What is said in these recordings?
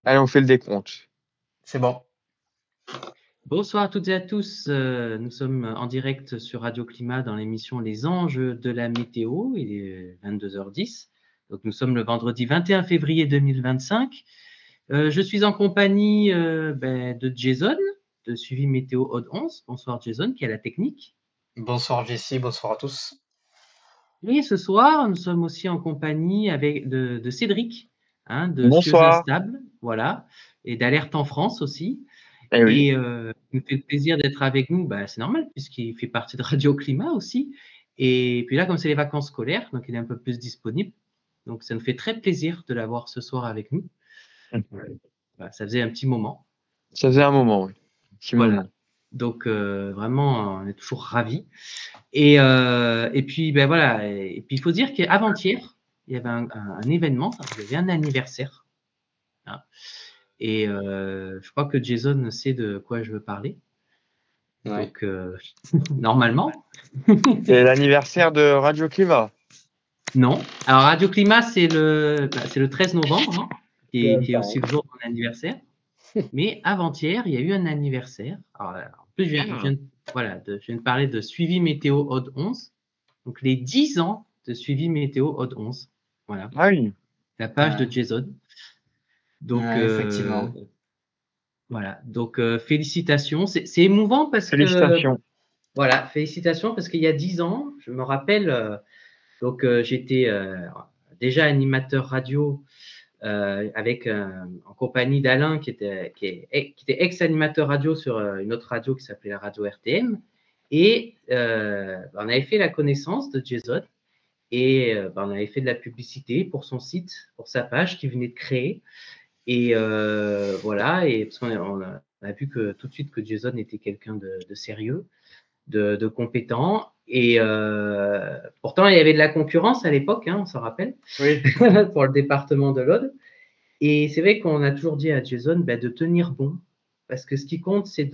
Allez, on fait le décompte. C'est bon. Bonsoir à toutes et à tous. Nous sommes en direct sur Radio Climat dans l'émission Les Anges de la météo. Il est 22h10. Donc nous sommes le vendredi 21 février 2025. Je suis en compagnie de Jason, de Suivi Météo Aude 11. Bonsoir Jason, qui est à la technique. Bonsoir Jessie, bonsoir à tous. Et ce soir, nous sommes aussi en compagnie de Cédric, de Cieux Bonsoir. Instables, voilà, et d'Alerte en France aussi. Eh oui. Et il nous fait le plaisir d'être avec nous, c'est normal, puisqu'il fait partie de Radio Climat aussi. Et puis là, comme c'est les vacances scolaires, donc il est un peu plus disponible. Donc ça nous fait très plaisir de l'avoir ce soir avec nous. Ça faisait un petit moment. Ça faisait un moment, oui. Voilà. Donc vraiment, on est toujours ravis. Et puis voilà. Et puis il faut dire qu'avant-hier, il y avait un événement, il y avait un anniversaire. Hein. Et je crois que Jason sait de quoi je veux parler. Ouais. Donc, normalement. C'est l'anniversaire de Radio Climat. Non. Alors, Radio Climat, c'est le 13 novembre, hein, qui est aussi le jour de mon anniversaire. Mais avant-hier, il y a eu un anniversaire. Alors, en plus, je viens de parler de Suivi Météo Aude 11. Donc, les 10 ans de Suivi Météo Aude 11. Voilà. Ah oui. La page de Jason. Donc, effectivement. Voilà. Donc, félicitations. C'est émouvant parce Félicitations. Voilà, félicitations parce qu'il y a 10 ans, je me rappelle, j'étais déjà animateur radio en compagnie d'Alain qui était ex-animateur radio sur une autre radio qui s'appelait la radio RTM. Et on avait fait la connaissance de Jason et on avait fait de la publicité pour son site, pour sa page qu'il venait de créer. Et voilà, et parce qu'on a vu que tout de suite que Jason était quelqu'un de sérieux, de compétent. Et pourtant, il y avait de la concurrence à l'époque, on s'en rappelle, oui. pour le département de l'Aude. Et c'est vrai qu'on a toujours dit à Jason de tenir bon, parce que ce qui compte, c'est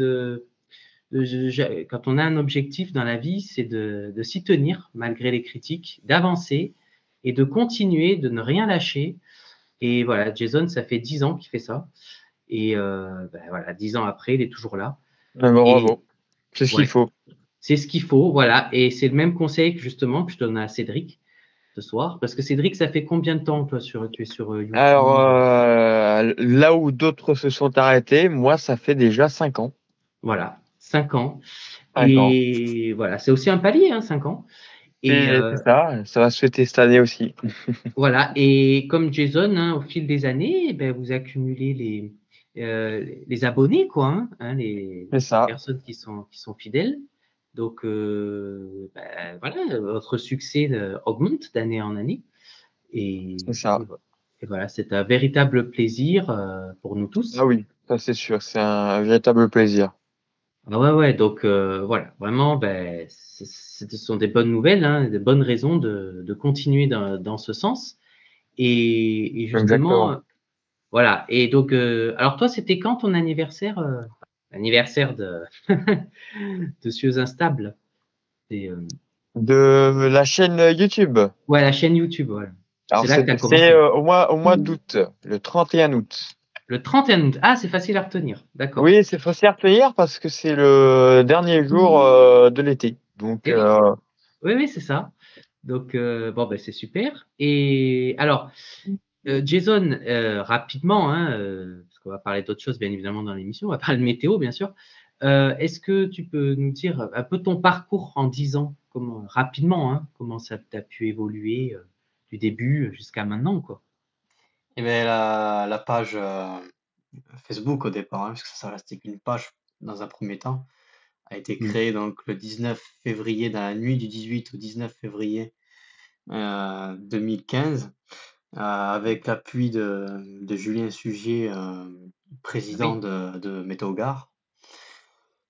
quand on a un objectif dans la vie, c'est de s'y tenir malgré les critiques, d'avancer et de continuer, de ne rien lâcher. Et voilà, Jason, ça fait 10 ans qu'il fait ça. Et voilà, 10 ans après, il est toujours là. Bravo. C'est ce qu'il faut. C'est ce qu'il faut, voilà. Et c'est le même conseil justement que je donne à Cédric ce soir. Parce que Cédric, ça fait combien de temps, toi, tu es sur YouTube? Alors, là où d'autres se sont arrêtés, moi, ça fait déjà 5 ans. Voilà, 5 ans. 5 ans. Et voilà, c'est aussi un palier, 5 ans. Et c'est ça va se fêter cette année aussi. Voilà, et comme Jason, au fil des années, vous accumulez les abonnés, quoi, les personnes qui sont fidèles. Donc, voilà, votre succès augmente d'année en année. Et voilà, c'est un véritable plaisir pour nous tous. Ah oui, ça c'est sûr, c'est un véritable plaisir. Ah ouais, donc voilà, vraiment, ce sont des bonnes nouvelles, des bonnes raisons de continuer dans ce sens. Et justement, voilà. Et donc, alors toi, c'était quand ton anniversaire l'anniversaire de Cieux Instables? De la chaîne YouTube. Ouais, la chaîne YouTube, voilà. Alors, c'est au mois d'août, le 31 août. Le 31 août. Ah, c'est facile à retenir. D'accord. Oui, c'est facile à retenir parce que c'est le dernier jour de l'été. Donc, oui, c'est ça. Donc, c'est super. Et alors, Jason, rapidement, parce qu'on va parler d'autres choses, bien évidemment, dans l'émission, on va parler de météo, bien sûr. Est-ce que tu peux nous dire un peu ton parcours en 10 ans, rapidement, comment ça t'a pu évoluer du début jusqu'à maintenant, quoi? Eh bien, la page Facebook au départ, parce que ça restait qu'une page dans un premier temps, a été créée donc le 19 février, dans la nuit du 18 au 19 février 2015. Avec l'appui de Julien Sugier, président de Météogare.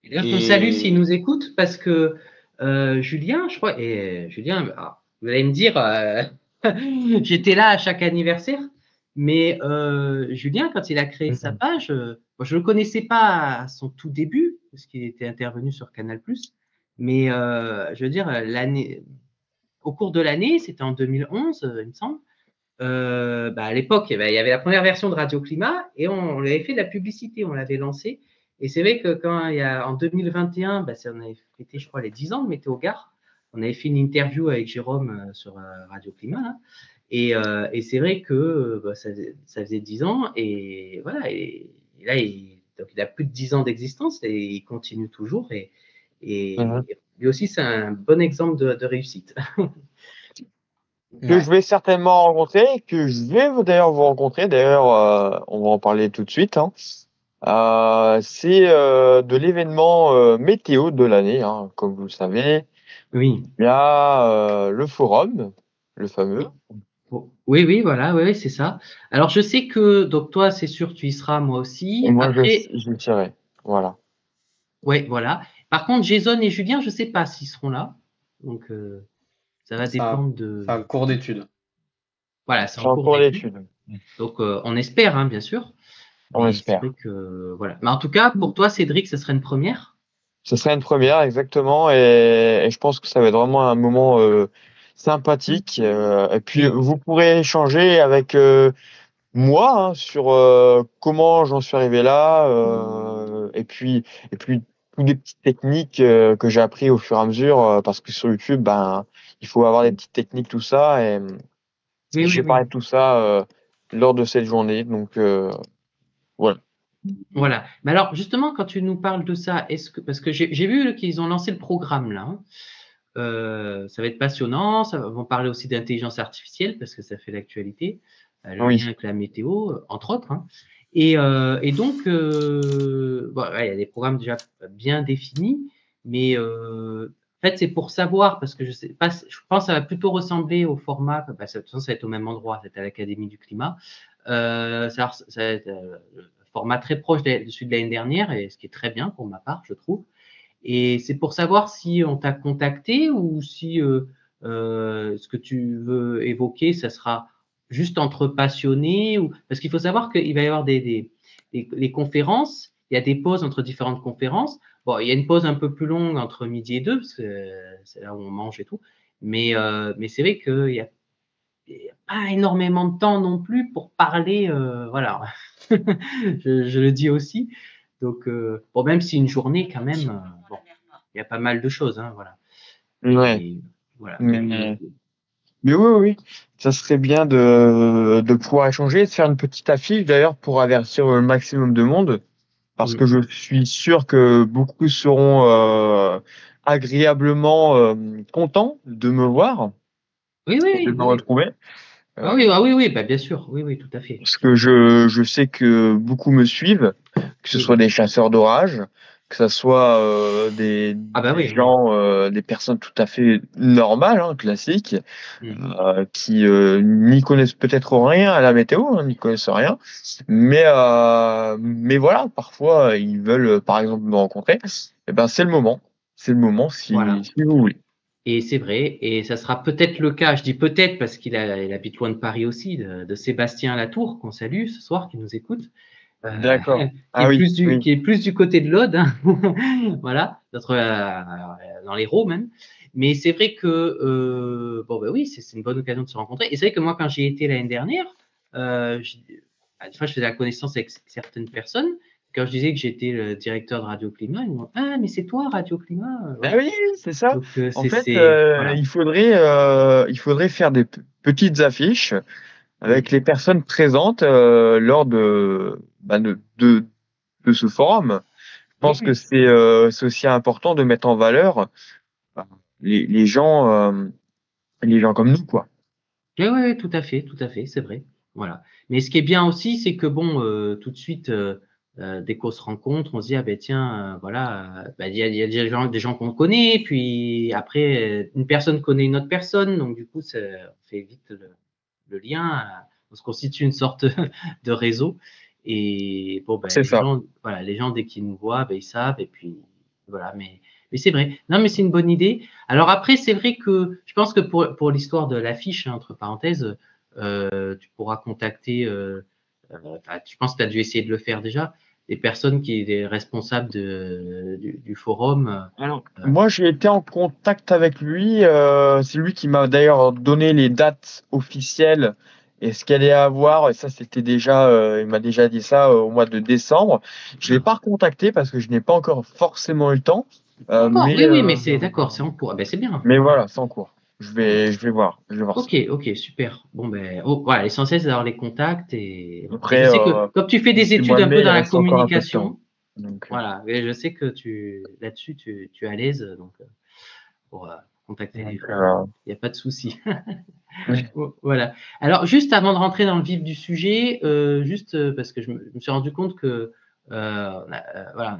Et d'ailleurs, on salue s'il nous écoute, parce que Julien, je crois, et Julien, vous allez me dire, j'étais là à chaque anniversaire, mais Julien, quand il a créé sa page, moi, je ne le connaissais pas à son tout début, parce qu'il était intervenu sur Canal+, mais je veux dire, au cours de l'année, c'était en 2011, il me semble, à l'époque, il y avait la première version de Radio Climat et on avait fait de la publicité, on l'avait lancé. Et c'est vrai que en 2021, on avait fêté, je crois, les 10 ans de Météo Gare. On avait fait une interview avec Jérôme sur Radio Climat. Là. Et c'est vrai que ça faisait 10 ans. Et voilà. Et là, donc il a plus de 10 ans d'existence et il continue toujours. Et lui aussi, c'est un bon exemple de réussite. Que je vais certainement rencontrer, que je vais d'ailleurs vous rencontrer. D'ailleurs, on va en parler tout de suite. Hein. C'est de l'événement météo de l'année, hein, comme vous le savez. Oui. Il y a le forum, le fameux. Oui, voilà, oui, c'est ça. Alors, je sais que, donc toi, c'est sûr, tu y seras, moi aussi. Et moi, Après, je le tirerai. Voilà. ouais, voilà. Par contre, Jason et Julien, je sais pas s'ils seront là. Donc, ça va dépendre de. C'est un cours d'études. Voilà, c'est en cours d'études. Donc, on espère, hein, bien sûr. On espère. C'est vrai que, voilà. Mais en tout cas, pour toi, Cédric, ce serait une première. Ce serait une première, exactement. Et je pense que ça va être vraiment un moment sympathique. Et puis, vous pourrez échanger avec moi hein, sur comment j'en suis arrivé là. Et puis toutes les petites techniques que j'ai appris au fur et à mesure. Parce que sur YouTube, il faut avoir des petites techniques, tout ça. Et j'ai parlé de tout ça lors de cette journée. Donc, voilà. Voilà. Mais alors, justement, quand tu nous parles de ça, parce que j'ai vu qu'ils ont lancé le programme là. Hein. Ça va être passionnant. Vont parler aussi d'intelligence artificielle parce que ça fait l'actualité, le lien avec la météo, entre autres. Hein. Et donc, il y a des programmes déjà bien définis, mais en fait, c'est pour savoir parce que je sais pas, je pense que ça va plutôt ressembler au format. De toute façon, ça va être au même endroit, c'est à l'Académie du climat. Ça va être format très proche de celui de l'année dernière, et ce qui est très bien pour ma part, je trouve. Et c'est pour savoir si on t'a contacté ou si ce que tu veux évoquer, ça sera juste entre passionnés. Parce qu'il faut savoir qu'il va y avoir les conférences, il y a des pauses entre différentes conférences. Bon, il y a une pause un peu plus longue entre midi et 2, parce que c'est là où on mange et tout. Mais c'est vrai qu'il n'y a pas énormément de temps non plus pour parler. Voilà, je le dis aussi. Donc, même si une journée, quand même, il y a pas mal de choses. Hein, voilà. Ouais. Et, voilà. Mais oui, ça serait bien de pouvoir échanger, de faire une petite affiche d'ailleurs pour avertir le maximum de monde, parce que je suis sûr que beaucoup seront agréablement contents de me voir, de me retrouver. Oui, bien sûr, oui, tout à fait. Parce que je sais que beaucoup me suivent, que ce soit des chasseurs d'orage, que ce soit des gens, des personnes tout à fait normales, hein, classiques, qui n'y connaissent peut-être rien à la météo, n'y connaissent rien, mais voilà, parfois ils veulent par exemple me rencontrer. Et c'est le moment si vous voulez. Et c'est vrai, et ça sera peut-être le cas, je dis peut-être parce qu'il habite loin de Paris aussi, de Sébastien Latour, qu'on salue ce soir, qui nous écoute. D'accord. Qui est plus du côté de l'Aude, hein. Voilà, dans l'Hérault même. Mais c'est vrai que oui, c'est une bonne occasion de se rencontrer. Et c'est vrai que moi, quand j'y étais l'année dernière, je faisais la connaissance avec certaines personnes. Quand je disais que j'étais le directeur de Radio Climat, ils m'ont dit « Ah, mais c'est toi, Radio Climat !» Oui, c'est ça. Donc, en fait, voilà. il faudrait faire des petites affiches avec les personnes présentes lors de ce forum. Je pense que c'est aussi important de mettre en valeur les gens comme nous, quoi. Oui, tout à fait, c'est vrai. Voilà. Mais ce qui est bien aussi, c'est que tout de suite, dès qu'on se rencontre, on se dit ah ben tiens, voilà, il y a des gens qu'on connaît, puis après une personne connaît une autre personne, donc du coup ça fait vite le lien, on se constitue une sorte de réseau. Et les gens dès qu'ils nous voient, ils savent, et puis voilà. Mais c'est vrai. Non, mais c'est une bonne idée. Alors après, c'est vrai que je pense que pour l'histoire de l'affiche, hein, entre parenthèses, tu pourras contacter. Je pense que tu as dû essayer de le faire déjà. Des personnes des responsables du forum. Alors, moi, j'ai été en contact avec lui. C'est lui qui m'a d'ailleurs donné les dates officielles Et ce qu'elle est à avoir, et ça c'était déjà, il m'a déjà dit ça au mois de décembre. Je l'ai pas recontacté parce que je n'ai pas encore forcément eu le temps. Encore, oui, oui, mais c'est d'accord, c'est en cours. Ah ben, c'est bien. Mais voilà, c'est en cours. Je vais voir ça. Ok, ok, super. Bon, ben, voilà, l'essentiel, c'est d'avoir les contacts. Et je Après, sais que comme tu fais des d'ici le études mois de un peu mai, il dans la reste encore un peu de temps. communication, Donc, voilà, et je sais que là-dessus, tu es à l'aise, donc pour contacter les donc, gens, il n'y a pas de souci. oui. Voilà. Alors, juste avant de rentrer dans le vif du sujet, parce que je me suis rendu compte que voilà,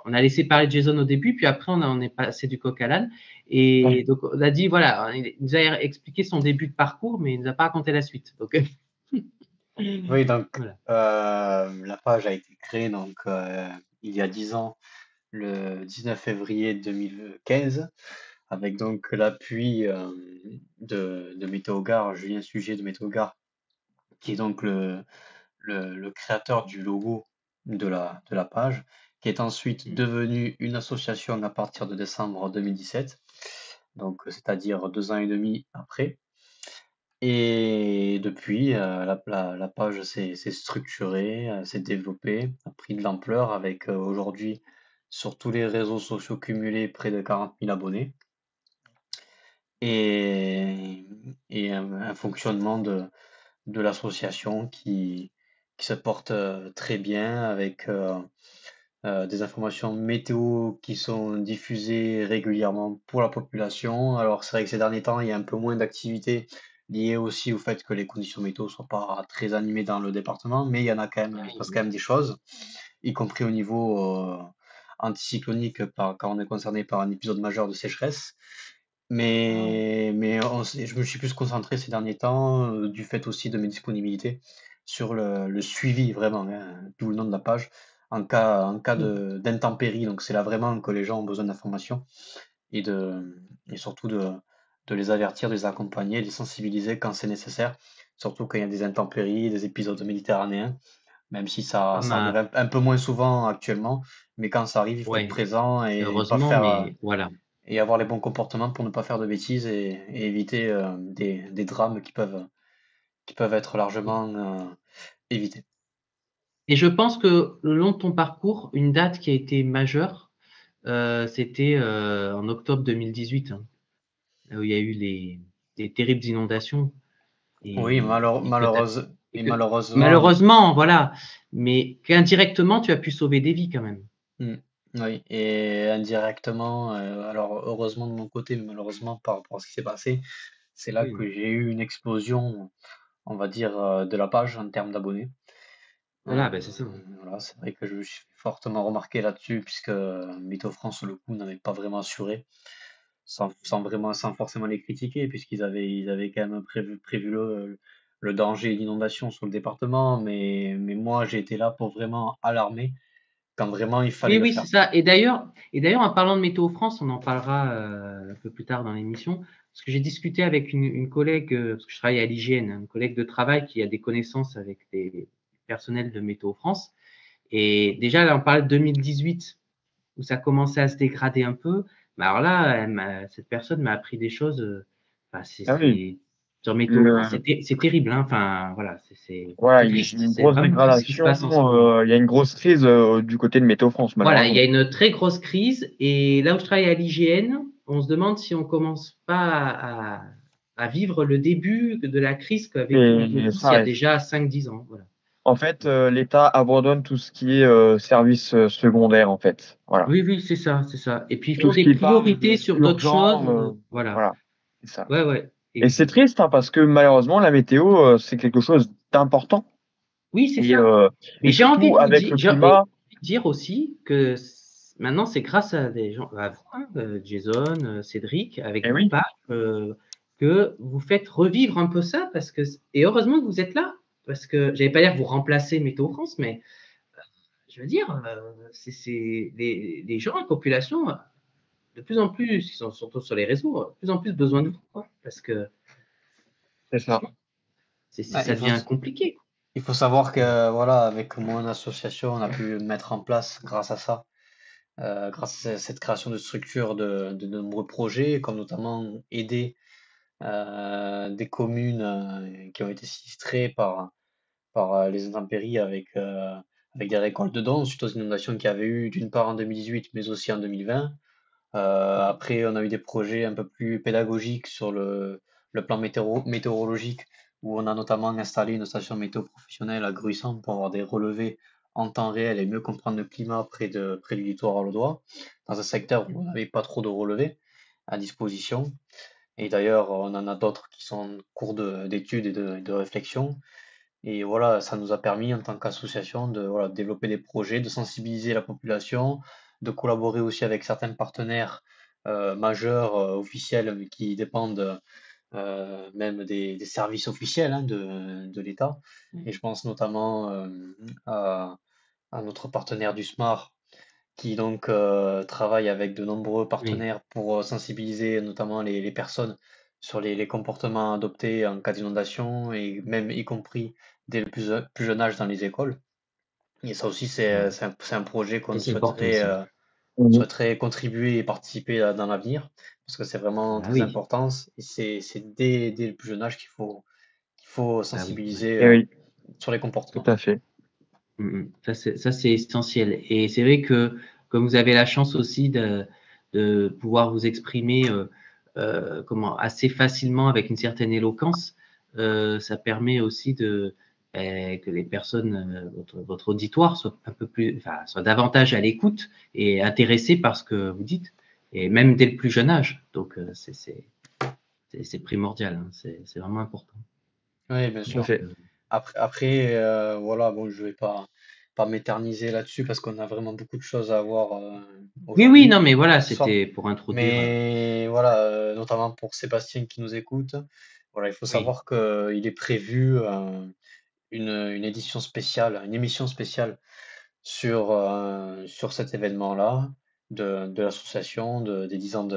on a laissé parler de Jason au début, puis après on est passé du coq à l'âne. Et donc on a dit, voilà, il nous a expliqué son début de parcours, mais il ne nous a pas raconté la suite. Donc, Oui, donc voilà. la page a été créée donc il y a 10 ans, le 19 février 2015, avec donc l'appui de Météogare, Julien Sujet de Météogare, qui est donc le créateur du logo de la page, qui est ensuite devenu une association à partir de décembre 2017, donc c'est-à-dire 2 ans et demi après. Et depuis, la page s'est structurée, s'est développée, a pris de l'ampleur avec aujourd'hui sur tous les réseaux sociaux cumulés près de 40 000 abonnés et, et un fonctionnement de l'association qui se porte très bien avec des informations météo qui sont diffusées régulièrement pour la population. Alors c'est vrai que ces derniers temps, il y a un peu moins d'activités liées aussi au fait que les conditions météo ne soient pas très animées dans le département, mais il y en a quand même, il se passe quand même des choses, y compris au niveau anticyclonique quand on est concerné par un épisode majeur de sécheresse. Mais je me suis plus concentré ces derniers temps, du fait aussi de mes disponibilités, sur le suivi vraiment, hein, d'où le nom de la page, en cas d'intempérie. Donc c'est là vraiment que les gens ont besoin d'informations et, et surtout de les avertir, de les accompagner, de les sensibiliser quand c'est nécessaire, surtout quand il y a des intempéries, des épisodes méditerranéens, même si ça arrive un peu moins souvent actuellement, mais quand ça arrive, il faut être Ouais, présent et pas heureusement, faire mais voilà. et avoir les bons comportements pour ne pas faire de bêtises et éviter des drames qui peuvent être largement évités. Et je pense que le long de ton parcours, une date qui a été majeure, c'était en octobre 2018, hein, là où il y a eu des terribles inondations. Oui, Et que et malheureusement, malheureusement, voilà, mais qu'indirectement, tu as pu sauver des vies quand même. hmm, oui, et indirectement, alors heureusement de mon côté, mais malheureusement par rapport à ce qui s'est passé, c'est là Oui, que j'ai eu une explosion, on va dire, de la page en termes d'abonnés. voilà, ben c'est ça. Voilà, c'est vrai que je me suis fortement remarqué là-dessus, puisque Mytho France, sur le coup, n'avait pas vraiment assuré, sans forcément les critiquer, ils avaient quand même prévu le danger d'inondation sur le département, mais moi, j'ai été là pour vraiment alarmer quand vraiment il fallait Oui, le oui, faire. c'est ça. Et d'ailleurs, en parlant de Météo France, on en parlera un peu plus tard dans l'émission, parce que j'ai discuté avec une collègue, parce que je travaille à l'hygiène, une collègue de travail qui a des connaissances avec des personnels de Météo France. Et déjà, là, on parle de 2018, où ça commençait à se dégrader un peu. Mais alors là, cette personne m'a appris des choses. Enfin, Ah oui. sur Météo France, Le, c'est terrible, hein. Enfin, voilà, voilà, c'est il y a triste. une C'est grosse vraiment triste ce qui se dégradation. passe en ce moment. Il y a une grosse crise du côté de Météo France, Voilà, il y malheureusement. a une très grosse crise. Et là où je travaille à l'IGN, on se demande si on commence pas à vivre le début de la crise qu'a vécu Météo Et France ça il y a arrive. déjà 5-10 ans. Voilà. En fait, l'État abandonne tout ce qui est service secondaire, en fait. Voilà. Oui, oui, c'est ça, c'est ça. Et puis, ils Tout font ce des qui parle priorités sur d'autres choses. d'urgent, Voilà. voilà, c'est ça. Ouais, ouais. Et c'est triste, hein, parce que malheureusement, la météo, c'est quelque chose d'important. Oui, c'est Et, ça. Mais j'ai envie surtout de vous avec dire, le climat. aussi que maintenant, c'est grâce à des gens, à vous, hein, Jason, Cédric, avec Eh vos oui, pages, que vous faites revivre un peu ça, et heureusement que vous êtes là, parce que j'allais pas dire que vous remplacez Météo France, mais je veux dire, c'est les gens, la population, de plus en plus, ils sont surtout sur les réseaux, de plus en plus besoin de vous, quoi, parce que c'est ça. Ah, ça devient compliqué. il faut savoir que, voilà, avec mon association, on a pu mettre en place, grâce à ça, grâce à cette création de structure, de nombreux projets, comme notamment aider des communes qui ont été sinistrées par les intempéries avec des récoltes de dons suite aux inondations qu'il y avait eu d'une part en 2018 mais aussi en 2020. Après, on a eu des projets un peu plus pédagogiques sur le plan météorologique, où on a notamment installé une station météo professionnelle à Gruissan pour avoir des relevés en temps réel et mieux comprendre le climat près du littoral laudois, dans un secteur où on n'avait pas trop de relevés à disposition. Et d'ailleurs, on en a d'autres qui sont en cours d'études et de réflexion. Et voilà, ça nous a permis en tant qu'association de voilà, développer des projets, de sensibiliser la population, de collaborer aussi avec certains partenaires majeurs, officiels, mais qui dépendent même des services officiels hein, de l'État. Et je pense notamment à, à notre partenaire du SMAR, qui donc travaille avec de nombreux Oui. partenaires pour sensibiliser notamment les personnes sur les comportements adoptés en cas d'inondation et même y compris dès le plus jeune âge dans les écoles. Et ça aussi, Ouais. c'est un projet Ça, qu'on c'est important aussi. Mhm. souhaiterait contribuer et participer dans l'avenir parce que c'est vraiment Ah très oui, important et c'est dès le plus jeune âge qu'il faut ah oui, ouais. sensibiliser Et oui, sur les tout comportements. à fait. Ça, c'est essentiel. Et c'est vrai que comme vous avez la chance aussi de pouvoir vous exprimer assez facilement avec une certaine éloquence, ça permet aussi que les personnes, votre auditoire soit un peu plus, enfin, soit davantage à l'écoute et intéressé par ce que vous dites, et même dès le plus jeune âge. Donc, c'est primordial, hein. C'est vraiment important. Oui, bien Tout à sûr. fait. Après, voilà, bon, je vais pas m'éterniser là-dessus parce qu'on a vraiment beaucoup de choses à voir Oui, oui, aujourd'hui, non, mais voilà, ce soir. c'était pour introduire. Mais voilà, notamment pour Sébastien qui nous écoute, voilà, il faut Oui. savoir qu'il est prévu une édition spéciale, une émission spéciale sur cet événement-là, de l'association, des 10 ans de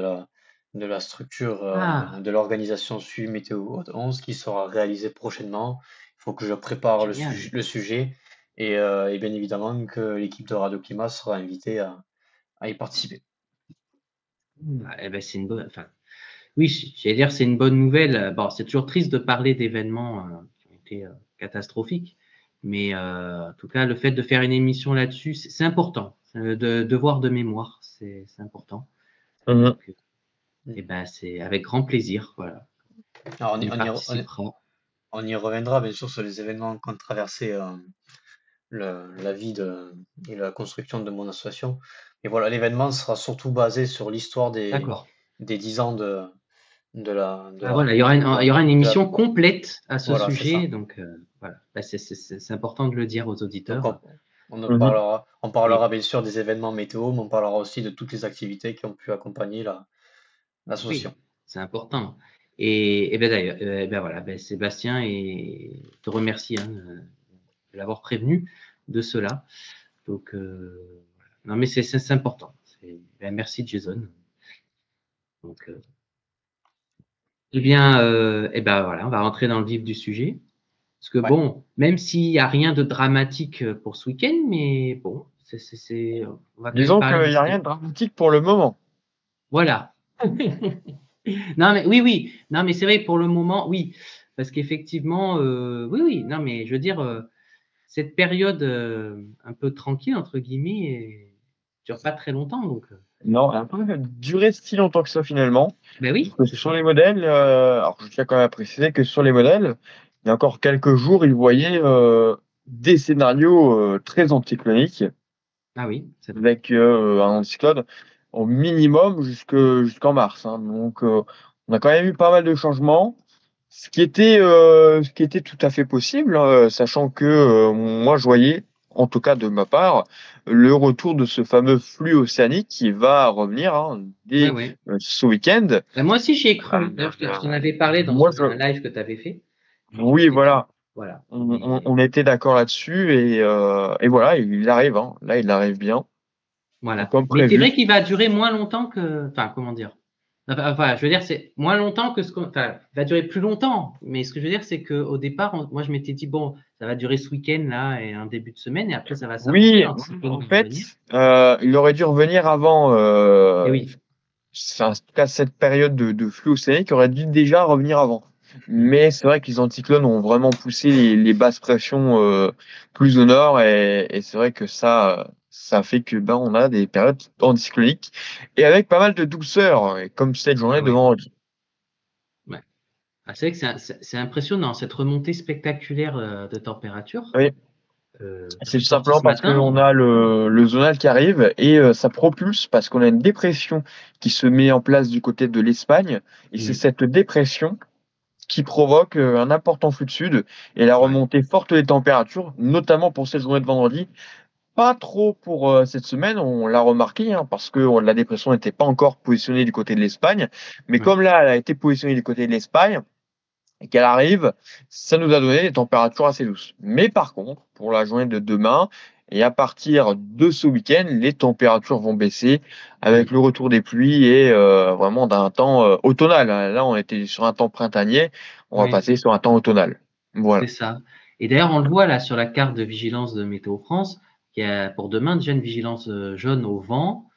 la structure, Ah, de l'organisation SUI Météo 11 qui sera réalisée prochainement. Il faut que je prépare génial. le sujet et bien évidemment que l'équipe de Radio Climat sera invitée à y participer. Eh ben, c'est une bonne. Enfin, oui, j'allais dire c'est une bonne nouvelle. Bon, c'est toujours triste de parler d'événements qui ont été catastrophiques, mais en tout cas, le fait de faire une émission là-dessus, c'est important. Devoir de mémoire, c'est important. Mhm. Donc, eh ben, c'est avec grand plaisir, voilà, Alors qu'on y participera. on y reviendra bien sûr sur les événements qu'ont traversé la vie et la construction de mon association. Et voilà, l'événement sera surtout basé sur l'histoire D'accord. des 10 ans Ah, voilà, il y aura une de la- émission complète à ce voilà, c'est sujet, ça. donc voilà. Ben, c'est important de le dire aux Donc auditeurs. Mhm. on Et parlera bien sûr des événements météo, mais on parlera aussi de toutes les activités qui ont pu accompagner l'association. oui, c'est important. Et ben d'ailleurs, ben voilà, ben Sébastien te remercie hein, de l'avoir prévenu de cela. Donc, voilà. Non, mais c'est important. Ben, merci Jason. Donc, eh bien, eh ben voilà, on va rentrer dans le vif du sujet. Parce que Ouais. bon, même s'il n'y a rien de dramatique pour ce week-end, mais bon, on va quand même Disons qu'il parler n'y a rien de dramatique pour le moment. Voilà. Non, mais oui, oui. Non, mais c'est vrai, pour le moment, oui. Parce qu'effectivement, oui, oui. Non, mais je veux dire, cette période un peu tranquille, entre guillemets, dure pas très longtemps. Donc, Non, elle n'a pas duré si longtemps que ça finalement. ben oui. Parce que sur les modèles, alors je tiens quand même à préciser que sur les modèles, il y a encore quelques jours, ils voyaient des scénarios très anticycloniques Ah oui, c'est vrai. avec un anticyclone au minimum jusqu'en mars, hein. Donc, on a quand même eu pas mal de changements, ce qui était tout à fait possible, hein, sachant que moi, je voyais, en tout cas de ma part, le retour de ce fameux flux océanique qui va revenir hein, Ouais, dès ouais. ce week-end. Ben, moi aussi, j'y ai cru. D'ailleurs, je t'en Euh, avais parlé dans moi, un live que tu avais fait. oui, Et puis, voilà, voilà. on était d'accord là-dessus et voilà, il arrive, hein. Là, il arrive bien, Voilà. comme Mais c'est prévu. vrai qu'il va durer moins longtemps que. Enfin, comment dire? Enfin, je veux dire, c'est moins longtemps que ce qu'on. Enfin, il va durer plus longtemps. Mais ce que je veux dire, c'est qu'au départ, moi, je m'étais dit, bon, ça va durer ce week-end, là, et un début de semaine, et après, ça va s'arranger. Oui, L'anticyclone en va fait, revenir. il aurait dû revenir avant Et oui. en tout cas, cette période de flux océanique aurait dû déjà revenir avant. Mais c'est vrai que les anticyclones ont vraiment poussé les basses pressions plus au nord et c'est vrai que ça fait que ben on a des périodes anticycloniques et avec pas mal de douceur, et comme cette journée Ah de ouais. vendredi. Ouais. Ah, c'est vrai que c'est impressionnant, cette remontée spectaculaire de température. Oui, Je c'est suis tout sorti simplement ce parce qu'on matin. a le zonal qui arrive et ça propulse parce qu'on a une dépression qui se met en place du côté de l'Espagne et c'est Mm. cette dépression qui provoque un important flux de sud et la Ouais. remontée forte des températures, notamment pour cette journée de vendredi. Pas trop pour cette semaine, on l'a remarqué, hein, parce que la dépression n'était pas encore positionnée du côté de l'Espagne. Mais Ouais. comme là, elle a été positionnée du côté de l'Espagne et qu'elle arrive, ça nous a donné des températures assez douces. Mais par contre, pour la journée de demain et à partir de ce week-end, les températures vont baisser avec Mm. le retour des pluies et vraiment d'un temps automnal. Là, on était sur un temps printanier, on va Oui, passer sur un temps automnal. Voilà. c'est ça. Et d'ailleurs, on le voit là sur la carte de vigilance de Météo France, qu'il y a pour demain déjà une vigilance jaune au vent,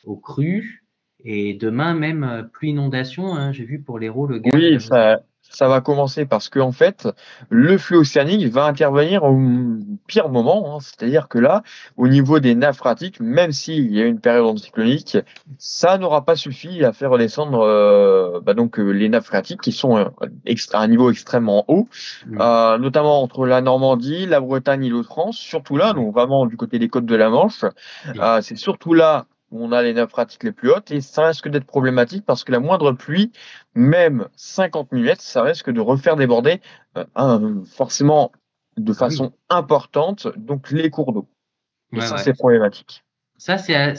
aux crues, et demain même pluie inondation, hein, j'ai vu pour l'Hérault, le Gard et Oui, la Lozère. ça va commencer parce que en fait, le flux océanique va intervenir au pire moment, hein. C'est-à-dire que là, au niveau des nappes phréatiques, même s'il y a une période anticyclonique, ça n'aura pas suffi à faire redescendre les nappes phréatiques qui sont à un niveau extrêmement haut, Mm. notamment entre la Normandie, la Bretagne et l'Île-de-France, surtout là, Ouais. donc vraiment du côté des côtes de la Manche. Mm. C'est surtout là où on a les nappes phréatiques les plus hautes et ça risque d'être problématique parce que la moindre pluie, même 50 mm, ça risque de refaire déborder forcément de Ah oui, façon importante donc les cours d'eau. Et ouais, ça, ouais. c'est problématique. Ça, c'est à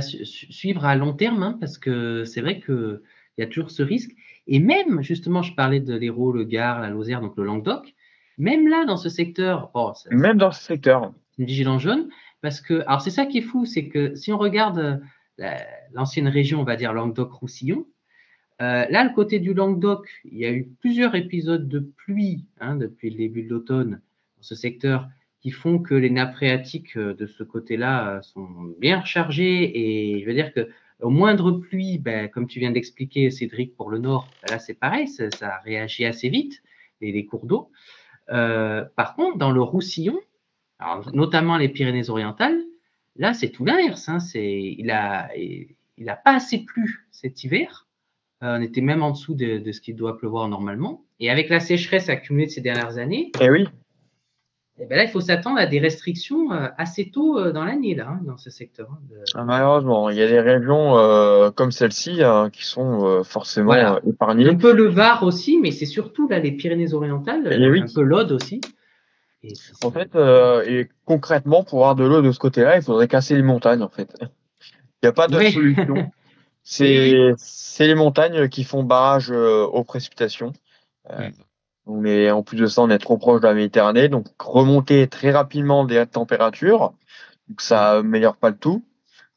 suivre à long terme, hein, parce que c'est vrai qu'il y a toujours ce risque. Et même, justement, je parlais de l'Hérault, le Gard, la Lozère, donc le Languedoc, même là, dans ce secteur, oh, Même dans ce secteur. une vigilance jaune, parce que, alors c'est ça qui est fou, c'est que si on regarde l'ancienne région, on va dire Languedoc-Roussillon, là, le côté du Languedoc, il y a eu plusieurs épisodes de pluie hein, depuis le début de l'automne dans ce secteur qui font que les nappes phréatiques de ce côté-là sont bien rechargées. Et je veux dire que au moindre pluie, ben, comme tu viens d'expliquer, Cédric, pour le nord, ben là c'est pareil, ça réagit assez vite, les cours d'eau. Par contre, dans le Roussillon, alors, notamment les Pyrénées-Orientales, là c'est tout l'inverse. Hein, il a pas assez plu cet hiver. On était même en dessous de ce qu'il doit pleuvoir normalement. Et avec la sécheresse accumulée de ces dernières années, Et oui, eh ben là, il faut s'attendre à des restrictions assez tôt dans l'année, là, hein, dans ce secteur. Hein, malheureusement, il y a des régions comme celle-ci qui sont forcément Voilà. Un épargnées. peu le Var aussi, mais c'est surtout là les Pyrénées-Orientales, Et oui, un peu l'Aude aussi. Et en fait, et concrètement, pour avoir de l'eau de ce côté-là, il faudrait casser les montagnes, en fait. Il n'y a pas d'autre oui, solution. oui, oui. C'est les montagnes qui font barrage aux précipitations. Euh, Mm. mais en plus de ça, on est trop proche de la Méditerranée, donc remonter très rapidement des températures, donc Mm. ça améliore pas le tout.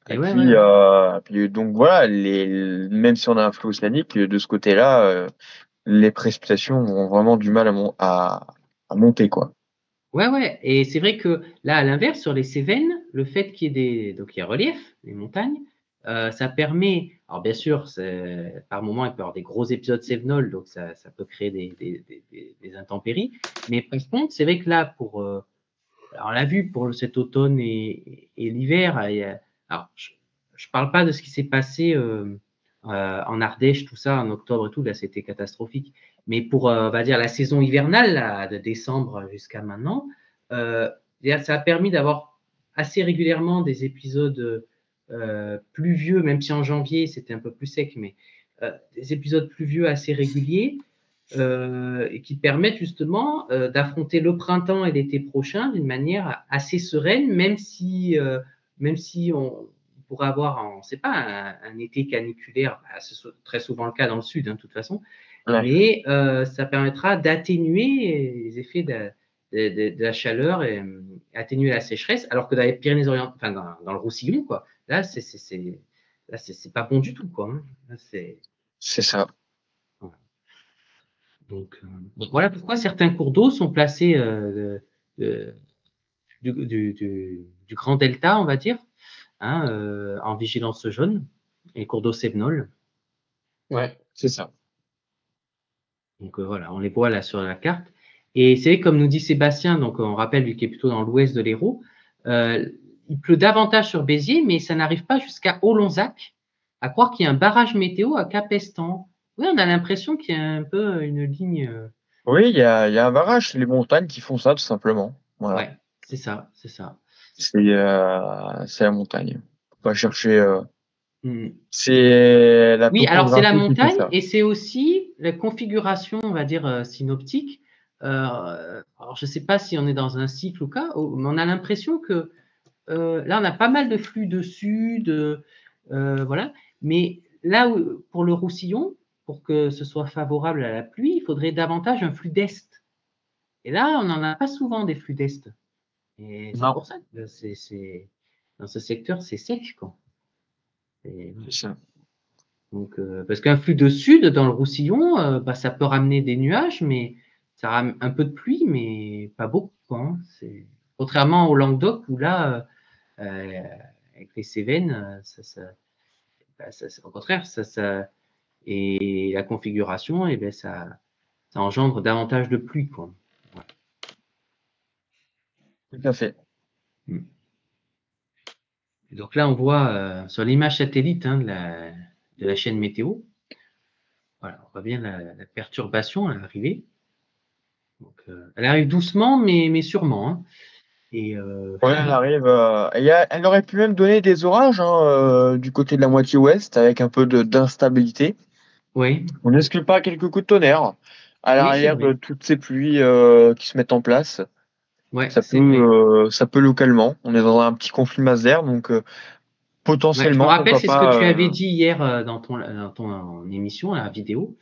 Et ouais, ouais, ouais. Puis donc voilà, même si on a un flot océanique, de ce côté-là, les précipitations ont vraiment du mal à monter, quoi. Ouais, ouais. Et c'est vrai que là, à l'inverse, sur les Cévennes, le fait qu'il y ait donc il y a relief, les montagnes, ça permet. Alors bien sûr, par moment, il peut y avoir des gros épisodes cévenols, donc ça peut créer des intempéries. Mais par contre, c'est vrai que là, alors on l'a vu pour cet automne et l'hiver. Alors, je parle pas de ce qui s'est passé en Ardèche, tout ça, en octobre et tout. Là, c'était catastrophique. Mais pour, on va dire, la saison hivernale, là, de décembre jusqu'à maintenant, euh, ça a permis d'avoir assez régulièrement des épisodes pluvieux, même si en janvier c'était un peu plus sec, mais des épisodes pluvieux assez réguliers et qui permettent justement d'affronter le printemps et l'été prochain d'une manière assez sereine, même si on pourrait avoir, on ne sait pas, un été caniculaire, bah, c'est très souvent le cas dans le sud, hein, de toute façon, Ouais. mais ça permettra d'atténuer les effets de la chaleur et atténuer la sécheresse, alors que dans les Pyrénées-Orientales, enfin dans le Roussillon, quoi, là, c'est pas bon du tout, quoi. Hein. Là, C'est ça. donc, voilà pourquoi certains cours d'eau sont placés du grand delta, on va dire, hein, en vigilance jaune, les cours d'eau cévenols. Ouais. C'est ça. Donc voilà, on les voit là sur la carte. Et c'est comme nous dit Sébastien, donc on rappelle lui qui est plutôt dans l'ouest de l'Hérault, il pleut davantage sur Béziers, mais ça n'arrive pas jusqu'à Olonzac, à croire qu'il y a un barrage météo à Capestan. Oui, on a l'impression qu'il y a un peu une ligne. Oui, il y a un barrage, c'est les montagnes qui font ça, tout simplement. Voilà. Ouais, c'est ça, c'est ça. C'est la montagne. Faut pas chercher. Hmm. C'est la Oui, alors c'est la topographie qui fait montagne ça. et c'est aussi la configuration, on va dire, synoptique. Alors je ne sais pas si on est dans un cycle ou quoi, mais on a l'impression que là, on a pas mal de flux de sud, voilà. Mais là, pour le Roussillon, pour que ce soit favorable à la pluie, il faudrait davantage un flux d'est. Et là, on n'en a pas souvent des flux d'est. Et c'est Non, pour ça que dans ce secteur, c'est sec, quoi. c'est ça. Donc, parce qu'un flux de sud dans le Roussillon, bah, ça peut ramener des nuages, mais ça ramène un peu de pluie, mais pas beaucoup, quoi, hein. Contrairement au Languedoc où là, avec les Cévennes, bah, au contraire, et la configuration, et ben ça engendre davantage de pluie, quoi. Voilà. Tout à fait. Et donc là, on voit sur l'image satellite hein, de la chaîne météo, voilà, on voit bien la perturbation à l'arrivée. Donc, elle arrive doucement, mais sûrement, hein. Et Ouais, elle arrive. Elle aurait pu même donner des orages hein, du côté de la moitié ouest avec un peu d'instabilité. oui, On n'exclut pas quelques coups de tonnerre à oui, c'est l'arrière de vrai. toutes ces pluies qui se mettent en place. Ouais, c'est vrai. Ça peut localement. On est dans un petit conflit de masse d'air, donc Ouais, je me potentiellement, rappelle, pourquoi c'est ce que pas. tu avais dit hier dans ton émission, la vidéo,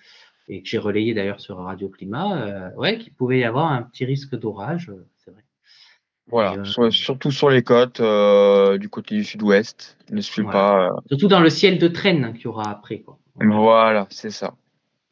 et que j'ai relayé d'ailleurs sur Radio Climat, ouais, qu'il pouvait y avoir un petit risque d'orage, c'est vrai. Et, Voilà, surtout sur les côtes du côté du sud-ouest. N'exclut voilà. pas. Surtout dans le ciel de traîne qu'il y aura après, quoi. Voilà, c'est ça.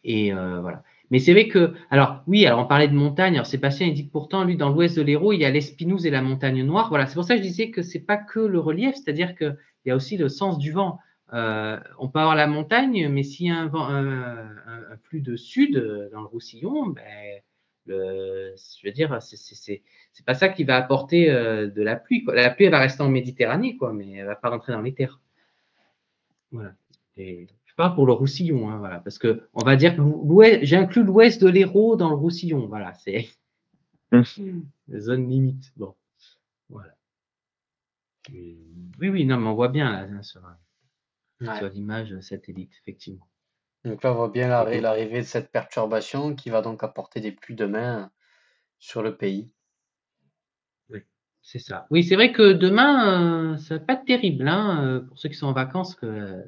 Et voilà. Mais c'est vrai que, alors oui, alors on parlait de montagne. Alors Sébastien il dit que pourtant, lui, dans l'ouest de l'Hérault, il y a l'Espinouse et la montagne noire. Voilà, c'est pour ça que je disais que c'est pas que le relief, c'est-à-dire qu'il y a aussi le sens du vent. On peut avoir la montagne, mais s'il y a un flux de sud dans le Roussillon, ben, je veux dire, c'est pas ça qui va apporter de la pluie, quoi. La pluie, elle va rester en Méditerranée, quoi, mais elle va pas rentrer dans les terres. Voilà. Et je parle pour le Roussillon, hein, voilà, parce que on va dire que j'inclus l'ouest de l'Hérault dans le Roussillon, voilà, c'est la zone limite. Bon, voilà. Oui, oui, non, mais on voit bien là, hein, sur l'image satellite, effectivement. Donc là, on voit bien l'arrivée de cette perturbation qui va donc apporter des pluies demain sur le pays. Oui, c'est ça. Oui, c'est vrai que demain, ça va pas être terrible, hein, pour ceux qui sont en vacances, que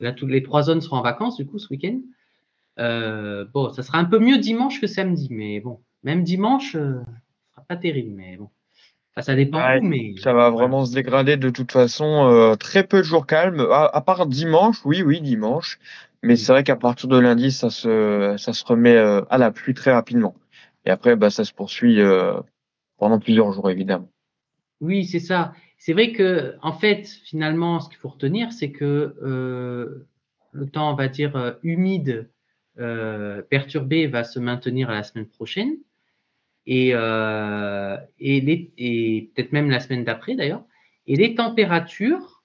là, toutes les 3 zones seront en vacances, du coup, ce week-end. Bon, ça sera un peu mieux dimanche que samedi, mais bon, même dimanche, ce sera pas terrible, mais bon. Enfin, ça dépend où, Ouais, mais ça va voilà. vraiment se dégrader de toute façon. Très peu de jours calmes, à part dimanche, oui, dimanche. Mais c'est vrai qu'à partir de lundi, ça se remet à la pluie très rapidement. Et après, bah, ça se poursuit pendant plusieurs jours, évidemment. Oui, c'est ça. C'est vrai que, en fait, finalement, ce qu'il faut retenir, c'est que le temps, on va dire, humide, perturbé, va se maintenir la semaine prochaine et peut-être même la semaine d'après d'ailleurs. Et les températures,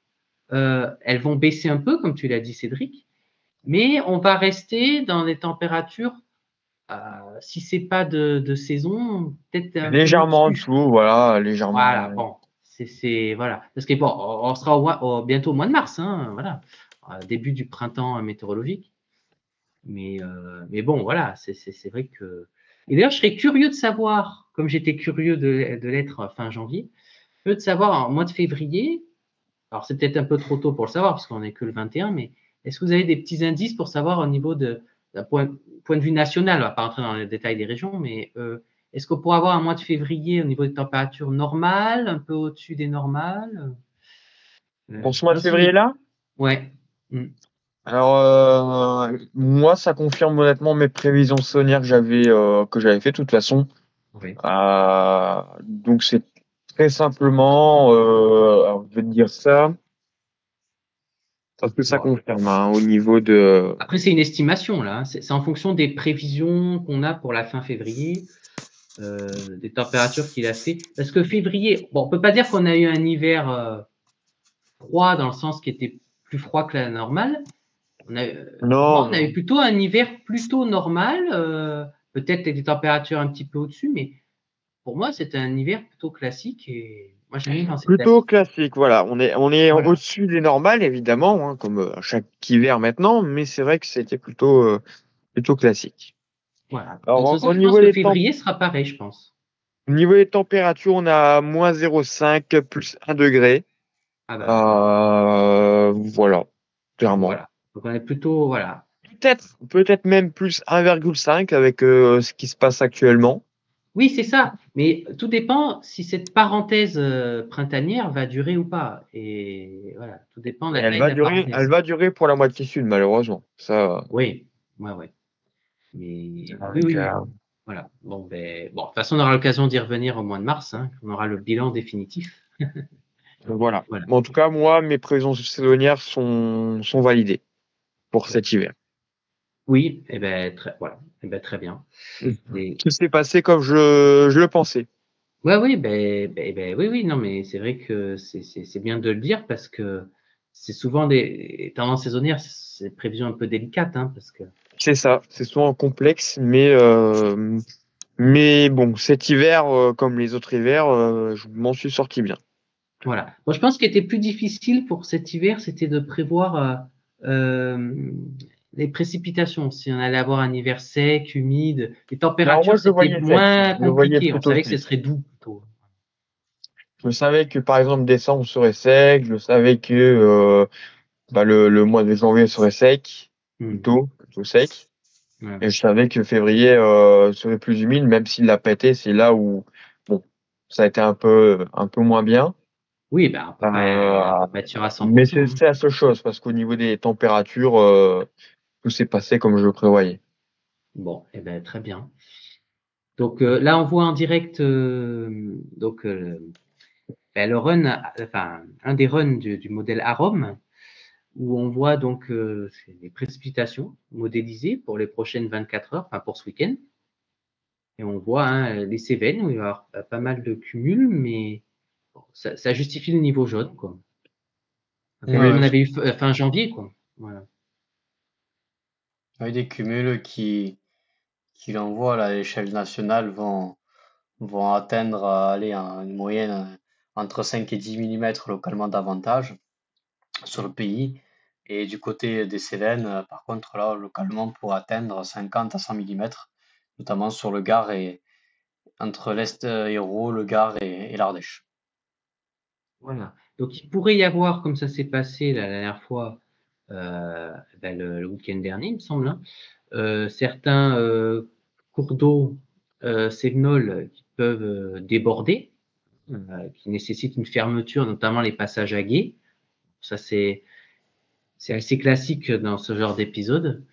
elles vont baisser un peu, comme tu l'as dit, Cédric, mais on va rester dans des températures, si c'est pas de saison, peut-être un peu Légèrement en au-dessus. dessous, voilà, légèrement. Voilà, bon, voilà. Parce que bon, on sera bientôt au mois de mars, hein, voilà, début du printemps météorologique. Mais bon, voilà, c'est vrai que. Et d'ailleurs, je serais curieux de savoir, comme j'étais curieux de l'être fin janvier, curieux de savoir en mois de février. Alors, c'est peut-être un peu trop tôt pour le savoir, parce qu'on n'est que le 21, mais est-ce que vous avez des petits indices pour savoir au niveau d'un point de vue national, on va pas rentrer dans les détails des régions, mais est-ce qu'on pourrait avoir un mois de février au niveau des températures normales, un peu au-dessus des normales? Pour ce Je mois sais de pas si. février-là, Ouais. Mm. alors moi, ça confirme honnêtement mes prévisions saisonnières que j'avais fait de toute façon. Oui. Donc c'est très simplement, alors, je vais te dire ça. Parce que ça Bon, confirme au niveau de. après, c'est une estimation, là, hein. C'est en fonction des prévisions qu'on a pour la fin février, des températures qu'il a fait. Parce que février, bon, on peut pas dire qu'on a eu un hiver froid dans le sens qui était plus froid que la normale. Pour moi, Non, on a eu non. plutôt un hiver plutôt normal, peut-être des températures un petit peu au-dessus, mais pour moi, c'était un hiver plutôt classique et moi, j'aime bien quand c'est Plutôt classique. classique, voilà. On est Voilà. au-dessus des normales, évidemment, comme chaque hiver maintenant, mais c'est vrai que c'était plutôt classique. Voilà. Alors, Donc, de toute façon, au je pense niveau que des temps, février sera pareil, je pense. au niveau des températures, on a -0,5, +1 degré. Ah bah voilà. Voilà, clairement. Voilà. Donc, on est plutôt, voilà. Peut-être même +1,5 avec ce qui se passe actuellement. Oui, c'est ça. Mais tout dépend si cette parenthèse printanière va durer ou pas. Et voilà, tout dépend de Et la taille de la elle parenthèse. va durer pour la moitié sud, malheureusement. Ça, Oui, ouais, ouais. Mais oui, donc, oui. Voilà. Bon, ben, bon, de toute façon, on aura l'occasion d'y revenir au mois de mars, hein. On aura le bilan définitif. voilà. Voilà. Mais en tout cas, moi, mes prévisions saisonnières sont validées pour cet hiver. Oui, et ben, voilà. Eh ben, très bien. Et, Tout s'est passé comme je le pensais. ouais, oui, oui, oui, non, mais c'est vrai que c'est bien de le dire parce que c'est souvent des tendances saisonnières, c'est des prévisions un peu délicates, hein, parce que C'est ça. C'est souvent complexe, mais bon, cet hiver, comme les autres hivers, je m'en suis sorti bien. voilà. Moi, je pense qu'il était plus difficile pour cet hiver, c'était de prévoir les précipitations. Si on allait avoir un hiver sec, humide, les Alors moi, températures, je le c'était voyais sec. moins Je le voyais compliqué. On plutôt savait que ce sec. serait doux plutôt. Je savais que par exemple décembre serait sec. Je savais que le mois de janvier serait sec, Hmm. plutôt sec. Ouais. Et je savais que février serait plus humide, même s'il l'a pété. C'est là où bon, ça a été un peu moins bien. Oui, ben, on Euh, peut pas être sûr à mais 100%, hein. c'est la seule chose parce qu'au niveau des températures, tout s'est passé comme je le prévoyais. Bon, eh ben, très bien. Donc là, on voit en direct ben, le run, enfin, un des runs du modèle Arom, où on voit donc les précipitations modélisées pour les prochaines 24 heures, enfin pour ce week-end. Et on voit hein, les Cévennes, où il va y avoir pas mal de cumuls, mais bon, ça justifie le niveau jaune, quoi. Un peu comme Oui, on Ouais, avait eu fin janvier, quoi. Voilà. il y a des cumuls qui l'envoient à l'échelle nationale vont atteindre aller en une moyenne entre 5 et 10 millimètres localement davantage sur le pays. Et du côté des Cévennes, par contre, là, localement, pour atteindre 50 à 100 millimètres, notamment sur le Gard et entre l'Est Hérault, le Gard et l'Ardèche. Voilà. Donc il pourrait y avoir, comme ça s'est passé la dernière fois, ben, le week-end dernier, il me semble, hein, certains cours d'eau cévenols qui peuvent déborder, qui nécessitent une fermeture, notamment les passages à gué. Ça, c'est assez classique dans ce genre d'épisode.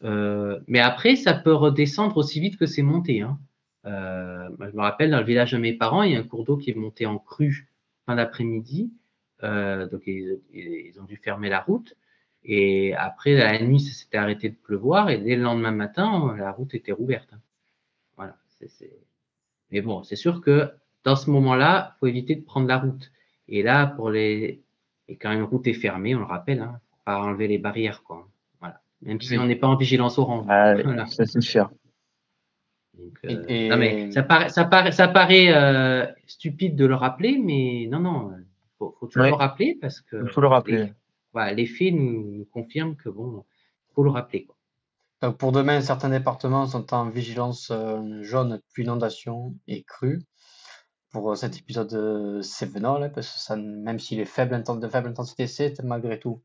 Mais après, ça peut redescendre aussi vite que c'est monté, hein. Moi, je me rappelle, dans le village de mes parents, il y a un cours d'eau qui est monté en crue fin d'après-midi. Donc, ils ont dû fermer la route. Et après, la nuit, ça s'était arrêté de pleuvoir. Et dès le lendemain matin, la route était rouverte, hein. Voilà. Mais bon, c'est sûr que dans ce moment-là, il faut éviter de prendre la route. Et là, et quand une route est fermée, on le rappelle, hein, faut pas enlever les barrières, quoi. Voilà. Même si on oui. n'est pas en vigilance orange. Voilà. Ça c'est sûr. Donc, Et, non, mais et- ça paraît stupide de le rappeler, mais non, non, faut toujours le Ouais, rappeler parce il que faut le rappeler. voilà, les faits nous confirment que bon, faut le rappeler, quoi. donc pour demain, certains départements sont en vigilance jaune, puis inondation et crue pour cet épisode cévenol, hein, parce que ça, même s'il est de faible intensité, c'est malgré tout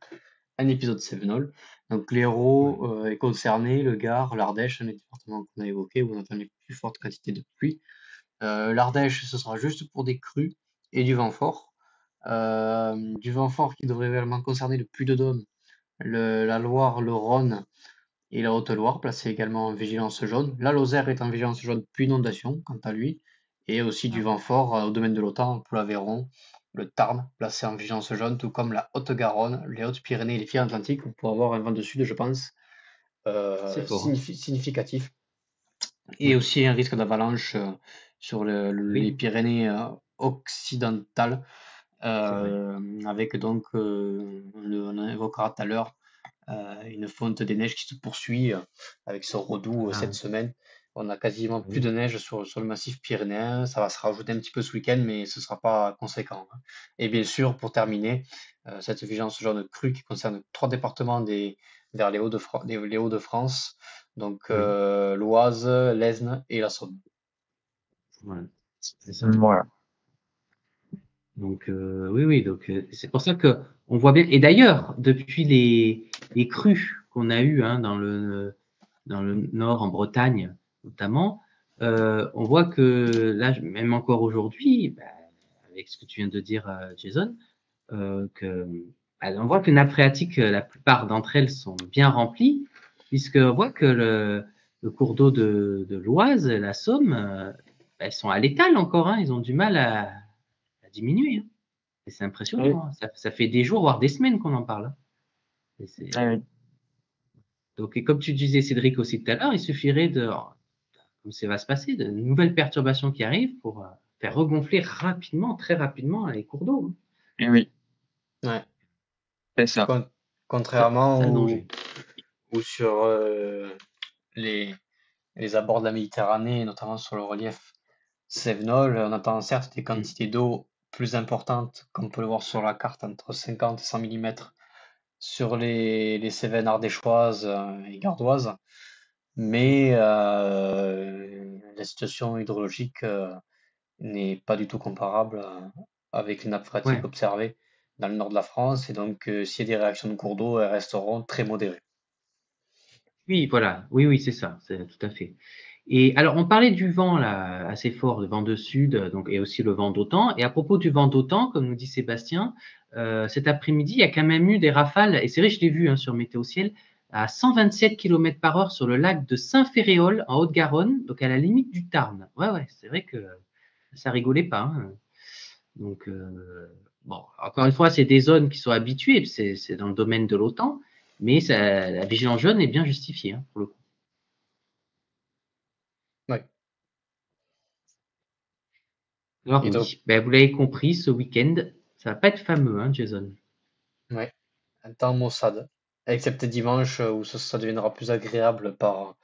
un épisode cévenol. Donc Ouais. l'Hérault est concerné, le Gard, l'Ardèche, les départements qu'on a évoqués où on attend les plus fortes quantités de pluie. L'Ardèche, ce sera juste pour des crues et du vent fort. Du vent fort qui devrait également concerner le Puy-de-Dôme, la Loire, le Rhône et la Haute-Loire, placés également en vigilance jaune. La Lozère est en vigilance jaune puis inondation, quant à lui, et aussi du vent fort au domaine de l'OTAN pour l'Aveyron le Tarn, placé en vigilance jaune, tout comme la Haute-Garonne, les Hautes-Pyrénées et les Pyrénées-Atlantiques, pour avoir un vent de sud, je pense, C'est fort, hein. significatif. Et Ouais. aussi un risque d'avalanche sur les Oui, Pyrénées occidentales, c'est vrai. avec donc, on évoquera tout à l'heure, une fonte des neiges qui se poursuit avec ce redout cette Ah, semaine. On a quasiment plus oui. de neige sur le massif pyrénéen. Ça va se rajouter un petit peu ce week-end, mais ce ne sera pas conséquent, hein. Et bien sûr, pour terminer, cette vigilance jaune crue qui concerne 3 départements vers les Hauts-de-France, donc Oui. l'Oise, l'Aisne et la Saône. Voilà. C'est ça. Voilà. Donc, oui, donc c'est pour ça que on voit bien. Et d'ailleurs, depuis les crues qu'on a eues hein, dans le nord, en Bretagne notamment, on voit que là, même encore aujourd'hui, bah, avec ce que tu viens de dire, Jason, on voit que les nappes phréatiques, la plupart d'entre elles sont bien remplies, puisqu'on voit que le cours d'eau de l'Oise, la Somme, elles sont à l'étal encore, hein, ils ont du mal à diminuer, hein. Et c'est Oui. impressionnant, hein. Ça fait des jours, voire des semaines qu'on en parle, hein. Ah oui. Donc, et comme tu disais, Cédric, aussi tout à l'heure, il suffirait comme ça va se passer, de nouvelles perturbations qui arrivent pour faire regonfler rapidement, très rapidement, les cours d'eau, Eh oui, Ouais. c'est ça. Con- Contrairement ça le danger. ou sur les abords de la Méditerranée, notamment sur le relief cévenol, on attend certes des Mm. quantités d'eau plus importantes, comme on peut le voir sur la carte, entre 50 et 100 mm sur les Cévennes ardéchoises et gardoises, mais la situation hydrologique n'est pas du tout comparable avec les nappes phréatiques Ouais. observées dans le nord de la France, et donc s'il y a des réactions de cours d'eau, elles resteront très modérées. Oui, voilà. Oui, oui, c'est ça, c'est tout à fait. Et alors, on parlait du vent là, assez fort, le vent de sud, donc, et aussi le vent d'OTAN. Et à propos du vent d'OTAN, comme nous dit Sébastien, cet après-midi, il y a quand même eu des rafales, et c'est vrai, je l'ai vu hein, sur Météo Ciel, à 127 km par heure sur le lac de Saint-Féréol, en Haute-Garonne, donc à la limite du Tarn. Ouais, ouais, c'est vrai que ça rigolait pas, hein. Donc, bon, encore une fois, c'est des zones qui sont habituées, c'est dans le domaine de l'OTAN, mais la vigilance jaune est bien justifiée hein, pour le coup. Ouais. Alors Et donc, oui, ben, vous l'avez compris, ce week-end, ça va pas être fameux, hein, Jason. ouais, un temps maussade, excepté dimanche où ça deviendra plus agréable par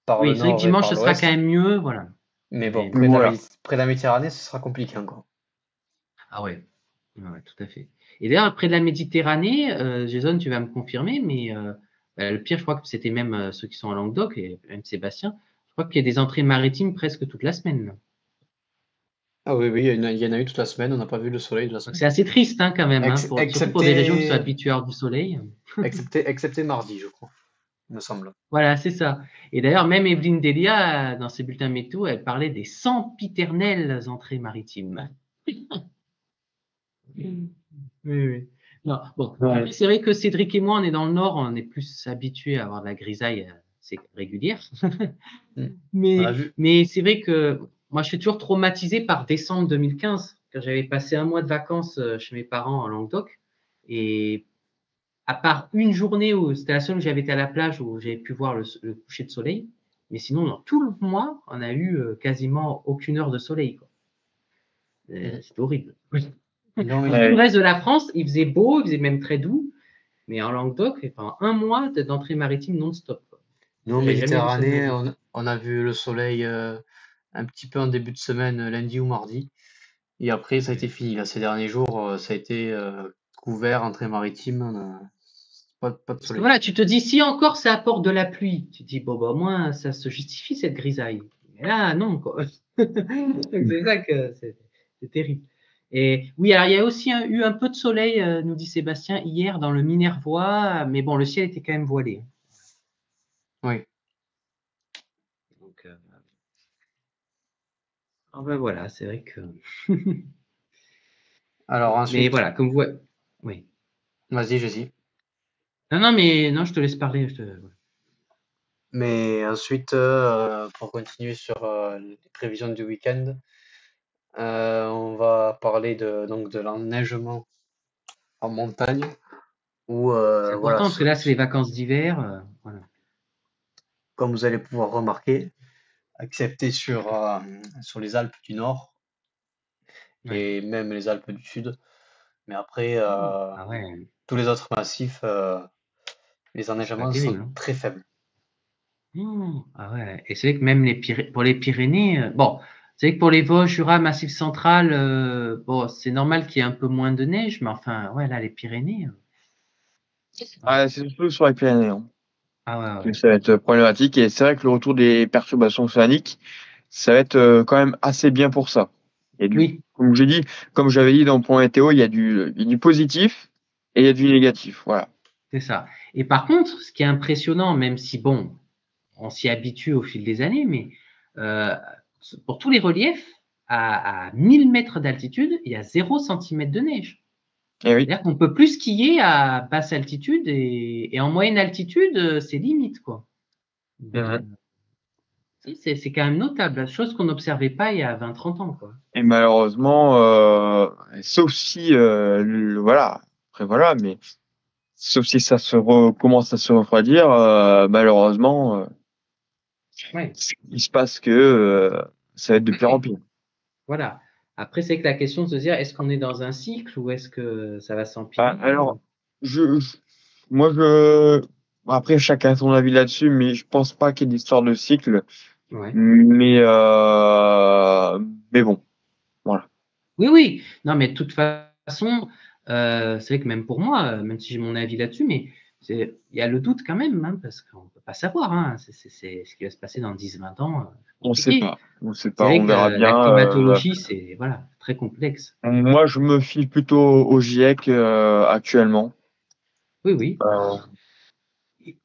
le Oui, c'est vrai que nord et dimanche, par ce sera quand l'ouest. même mieux, voilà. Mais bon, Mais Voilà. près de la Méditerranée, ce sera compliqué encore. ah ouais, ouais, ouais, tout à fait. Et d'ailleurs, près de la Méditerranée, Jason, tu vas me confirmer, mais ben, le pire, je crois que c'était même ceux qui sont à Languedoc et même Sébastien. Je crois qu'il y a des entrées maritimes presque toute la semaine, là. Ah oui, oui, il y en a eu toute la semaine, on n'a pas vu le soleil de la Donc semaine. c'est assez triste hein, quand même, hein, surtout pour des régions qui sont Excepté, habituées à avoir du soleil. excepté mardi, je crois, il me semble. Voilà, c'est ça. Et d'ailleurs, même Evelyne Delia, dans ses bulletins météo, elle parlait des sempiternelles entrées maritimes. Oui, oui. Non, bon, Ouais. après, c'est vrai que Cédric et moi, on est dans le Nord, on est plus habitués à avoir de la grisaille c'est régulière. Hmm. On a Mais, vu. mais c'est vrai que moi, je suis toujours traumatisé par décembre 2015, quand j'avais passé un mois de vacances chez mes parents en Languedoc. Et à part une journée où c'était la seule où j'avais été à la plage, où j'avais pu voir le coucher de soleil. Mais sinon, dans tout le mois, on a eu quasiment aucune heure de soleil, quoi. Hmm. C'était horrible. Non, Dans tout le Ouais. reste de la France, il faisait beau, il faisait même très doux. Mais en Languedoc, et pendant un mois d'entrée maritime non-stop, quoi. nous, en J'avais jamais vu ça de ma Méditerranée, vie. on a vu le soleil un petit peu en début de semaine, lundi ou mardi. Et après, ça a été Ouais. fini. Là, ces derniers jours, ça a été couvert, entrée maritime. Pas de Parce que soleil. voilà, tu te dis, si encore ça apporte de la pluie, tu te dis, bon, bah, au moins, ça se justifie cette grisaille. Mais là, non, quoi. Donc, c'est ça que c'est terrible. Et oui, alors il y a aussi eu un peu de soleil, nous dit Sébastien, hier dans le Minervois, mais bon, le ciel était quand même voilé. Oui. Donc, ah ben voilà, c'est vrai que. Alors Mais ensuite, voilà, comme vous voyez. Oui. vas-y. Non, non, mais non, je te laisse parler. Mais ensuite, pour continuer sur les prévisions du week-end, On va parler donc de l'enneigement en montagne. Où, C'est voilà, important parce que là, c'est les vacances d'hiver. Voilà. comme vous allez pouvoir remarquer, excepté sur les Alpes du Nord Ouais. et même les Alpes du Sud. Mais après, Ah ouais, tous les autres massifs, les c'est pas enneigements terrible, sont hein. très faibles. Ah ouais. Et c'est vrai que même pour les Pyrénées, bon, c'est vrai que pour les Vosges, Jura, Massif central, bon, c'est normal qu'il y ait un peu moins de neige, mais enfin, ouais, là, les Pyrénées. Ouais. Ah, c'est surtout sur les Pyrénées, hein, Ah ouais, que ouais. ça va être problématique. Et c'est vrai que le retour des perturbations océaniques, ça va être quand même assez bien pour ça. Et Oui, comme j'ai dit, comme j'avais dit dans le point météo, il y a du positif et il y a du négatif. Voilà. c'est ça. Et par contre, ce qui est impressionnant, même si, bon, on s'y habitue au fil des années, mais euh, pour tous les reliefs, à 1000 mètres d'altitude, il y a 0 cm de neige. Et oui. C'est-à-dire qu'on peut plus skier à basse altitude et en moyenne altitude, c'est limite, quoi. Donc, Mhm. c'est quand même notable, chose qu'on n'observait pas il y a 20-30 ans, quoi. Et malheureusement, sauf si, voilà, après voilà, mais sauf si ça commence à se refroidir, malheureusement, Ouais. il se passe que ça va être de pire en pire. Voilà. Après, c'est que la question de se dire, est-ce qu'on est dans un cycle ou est-ce que ça va Ah, s'empirer? alors, moi, après, chacun a son avis là-dessus, mais je pense pas qu'il y ait d'histoire de cycle. Ouais. Mais, mais bon, voilà. Oui, oui. Non, mais de toute façon, c'est vrai que même pour moi, même si j'ai mon avis là-dessus, mais il y a le doute quand même, hein, parce qu'on ne peut pas savoir, hein. C'est ce qui va se passer dans 10-20 ans, c'est On sait compliqué. pas. On sait C'est pas. vrai On que verra la bien. climatologie, c'est voilà, très complexe. Moi, je me fie plutôt au GIEC actuellement. Oui, oui. Euh,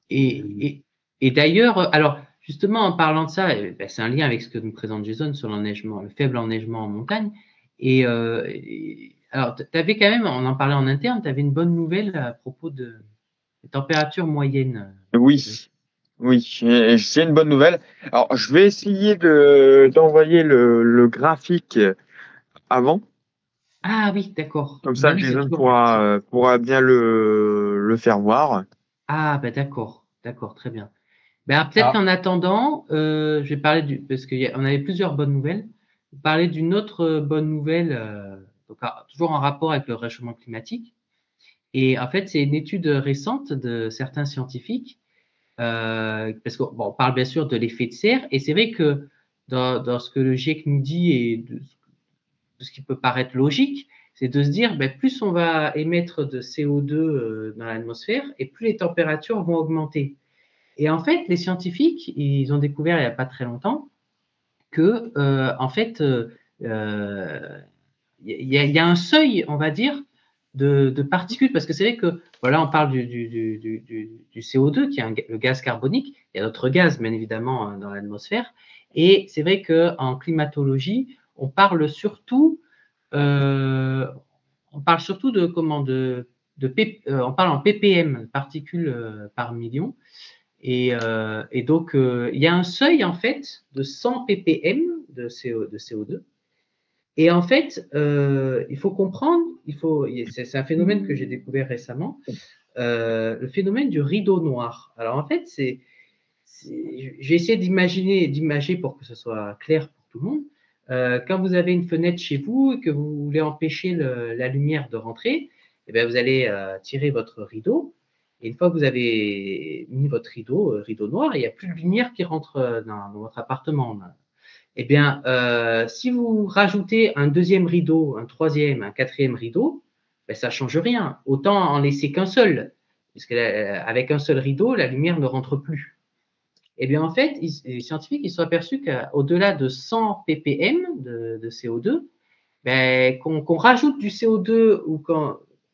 Et, et, et d'ailleurs, alors justement en parlant de ça, ben, c'est un lien avec ce que nous présente Jason sur l'enneigement, le faible enneigement en montagne. Alors, tu avais quand même, on en parlait en interne, tu avais une bonne nouvelle à propos des températures moyennes. oui, oui, c'est une bonne nouvelle. Alors, je vais essayer d'envoyer le graphique avant. Ah oui, d'accord. Comme Ben ça, oui, c'est Jason toujours. pourra bien le faire voir. Ah ben d'accord, d'accord, très bien. Ben, peut-être Ah, qu'en attendant, je vais parler parce qu'on avait plusieurs bonnes nouvelles. Parler d'une autre bonne nouvelle, donc, toujours en rapport avec le réchauffement climatique. Et en fait, c'est une étude récente de certains scientifiques, parce qu'on bon, on parle bien sûr de l'effet de serre, et c'est vrai que dans ce que le GIEC nous dit et de ce qui peut paraître logique, c'est de se dire, ben, plus on va émettre de CO2 dans l'atmosphère, et plus les températures vont augmenter. Et en fait, les scientifiques, ils ont découvert il n'y a pas très longtemps que, en fait, il y a un seuil, on va dire, de particules, parce que c'est vrai que, voilà, on parle du CO2, qui est le gaz carbonique. Il y a d'autres gaz, bien évidemment, dans l'atmosphère. Et c'est vrai qu'en climatologie, euh, on parle surtout de comment on parle en ppm, particules par million. Et donc, il y a un seuil, en fait, de 100 ppm de CO2. Et en fait, il faut comprendre, c'est un phénomène que j'ai découvert récemment, le phénomène du rideau noir. Alors, en fait, j'ai essayé d'imager pour que ce soit clair pour tout le monde. Quand vous avez une fenêtre chez vous et que vous voulez empêcher la lumière de rentrer, eh bien, vous allez tirer votre rideau. Et une fois que vous avez mis votre rideau noir, il n'y a plus de lumière qui rentre dans votre appartement. Eh bien, si vous rajoutez un deuxième rideau, un troisième, un quatrième rideau, ben, ça ne change rien. Autant en laisser qu'un seul. Puisque avec un seul rideau, la lumière ne rentre plus. Eh bien, en fait, les scientifiques ils se sont aperçus qu'au-delà de 100 ppm de CO2, ben, qu'on rajoute du CO2 ou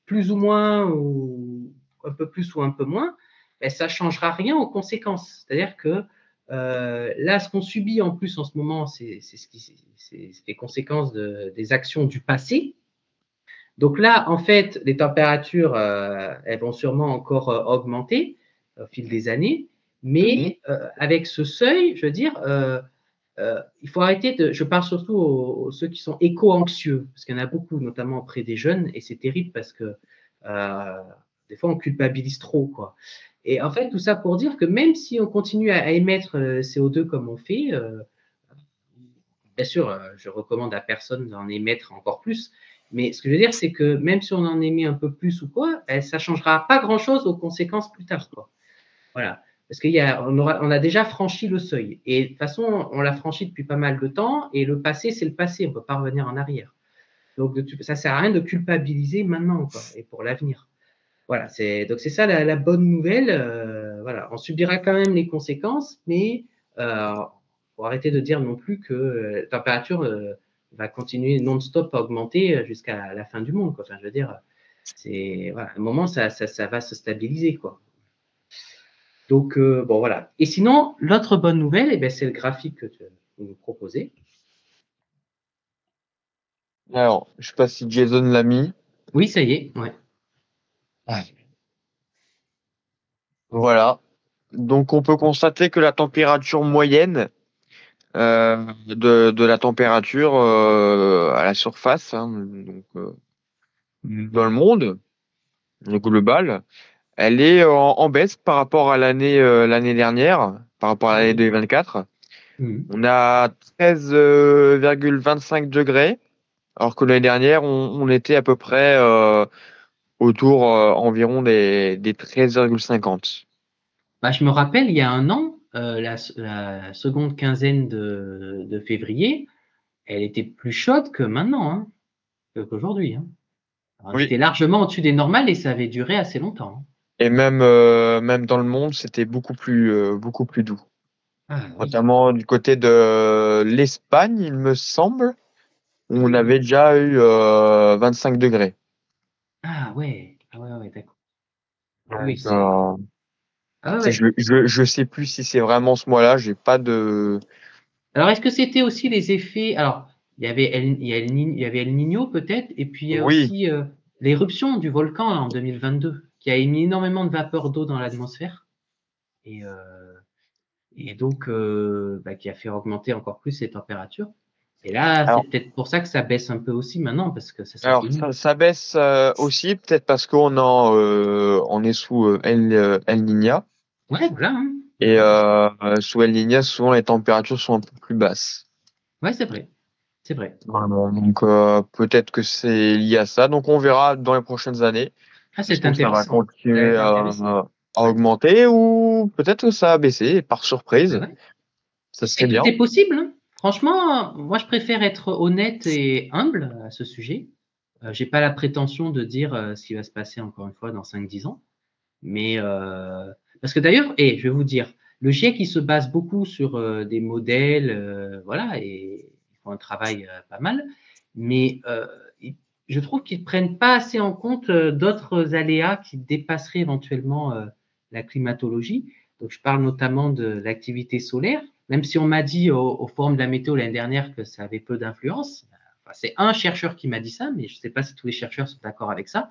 plus ou moins, ou un peu plus ou un peu moins, ben, ça ne changera rien aux conséquences. C'est-à-dire que là, ce qu'on subit en plus en ce moment, c'est les conséquences des actions du passé. Donc là, en fait, les températures, elles vont sûrement encore augmenter au fil des années, mais avec ce seuil, je veux dire, il faut arrêter de. Je parle surtout aux ceux qui sont éco-anxieux, parce qu'il y en a beaucoup, notamment auprès des jeunes, et c'est terrible parce que des fois on culpabilise trop, quoi. Et en fait, tout ça pour dire que même si on continue à émettre CO2 comme on fait, bien sûr, je recommande à personne d'en émettre encore plus. Mais ce que je veux dire, c'est que même si on en émet un peu plus ou quoi, ça ne changera pas grand-chose aux conséquences plus tard, quoi. Voilà. Parce on a déjà franchi le seuil. Et de toute façon, on l'a franchi depuis pas mal de temps. Et le passé, c'est le passé. On ne peut pas revenir en arrière. Donc, ça ne sert à rien de culpabiliser maintenant, quoi, et pour l'avenir. Voilà. Donc, c'est ça la bonne nouvelle. Voilà. On subira quand même les conséquences, mais faut arrêter de dire non plus que la température va continuer non-stop à augmenter jusqu'à la fin du monde, quoi. Enfin, je veux dire, voilà, à un moment, ça va se stabiliser, quoi. Donc, bon, voilà. Et sinon, l'autre bonne nouvelle, eh ben, c'est le graphique que tu nous proposais. Alors, je sais pas si Jason l'a mis. Oui, ça y est, ouais. Voilà. Donc, on peut constater que la température moyenne de la température à la surface, hein, donc, dans le monde, le global, elle est en baisse par rapport à l'année dernière, par rapport à l'année 2024. On a 13,25 degrés, alors que l'année dernière, on était à peu près autour environ des 13,50. Bah, je me rappelle, il y a un an, la seconde quinzaine de février, elle était plus chaude que maintenant, hein, qu'aujourd'hui. Hein. Alors, on Oui. était largement au-dessus des normales et ça avait duré assez longtemps. Hein. Et même dans le monde, c'était beaucoup plus doux. Ah, oui. Notamment du côté de l'Espagne, il me semble, où on avait déjà eu 25 degrés. Ah ouais, d'accord. Donc, Oui, c'est. Ah ouais. je sais plus si c'est vraiment ce mois-là, j'ai pas de. Alors, est-ce que c'était aussi les effets. Alors, il y avait il y avait El Niño peut-être, et puis il y a Oui, aussi l'éruption du volcan là, en 2022, qui a émis énormément de vapeur d'eau dans l'atmosphère, et, donc qui a fait augmenter encore plus les températures. Et là, c'est alors, peut-être pour ça que ça baisse un peu aussi maintenant, parce que ça alors s'atténue. ça baisse aussi, peut-être parce on est sous El Niño. Ouais, voilà. Hein. Et sous El Niño, souvent les températures sont un peu plus basses. Ouais, c'est vrai. C'est vrai. Voilà, donc peut-être que c'est lié à ça. Donc on verra dans les prochaines années. Ah, Est-ce c'est que ça va intéressant. continuer C'est intéressant. à Ouais. augmenter ou peut-être que ça va baisser par surprise. Ouais. Ça serait Et tout bien. est possible. Hein. Franchement, moi, je préfère être honnête et humble à ce sujet. J'ai pas la prétention de dire ce qui va se passer encore une fois dans 5-10 ans. Mais parce que d'ailleurs, je vais vous dire, le GIEC il se base beaucoup sur des modèles, voilà, et ils font un travail pas mal. Mais je trouve qu'ils prennent pas assez en compte d'autres aléas qui dépasseraient éventuellement la climatologie. Donc je parle notamment de l'activité solaire, même si on m'a dit au forum de la météo l'année dernière que ça avait peu d'influence. Enfin, c'est un chercheur qui m'a dit ça, mais je ne sais pas si tous les chercheurs sont d'accord avec ça.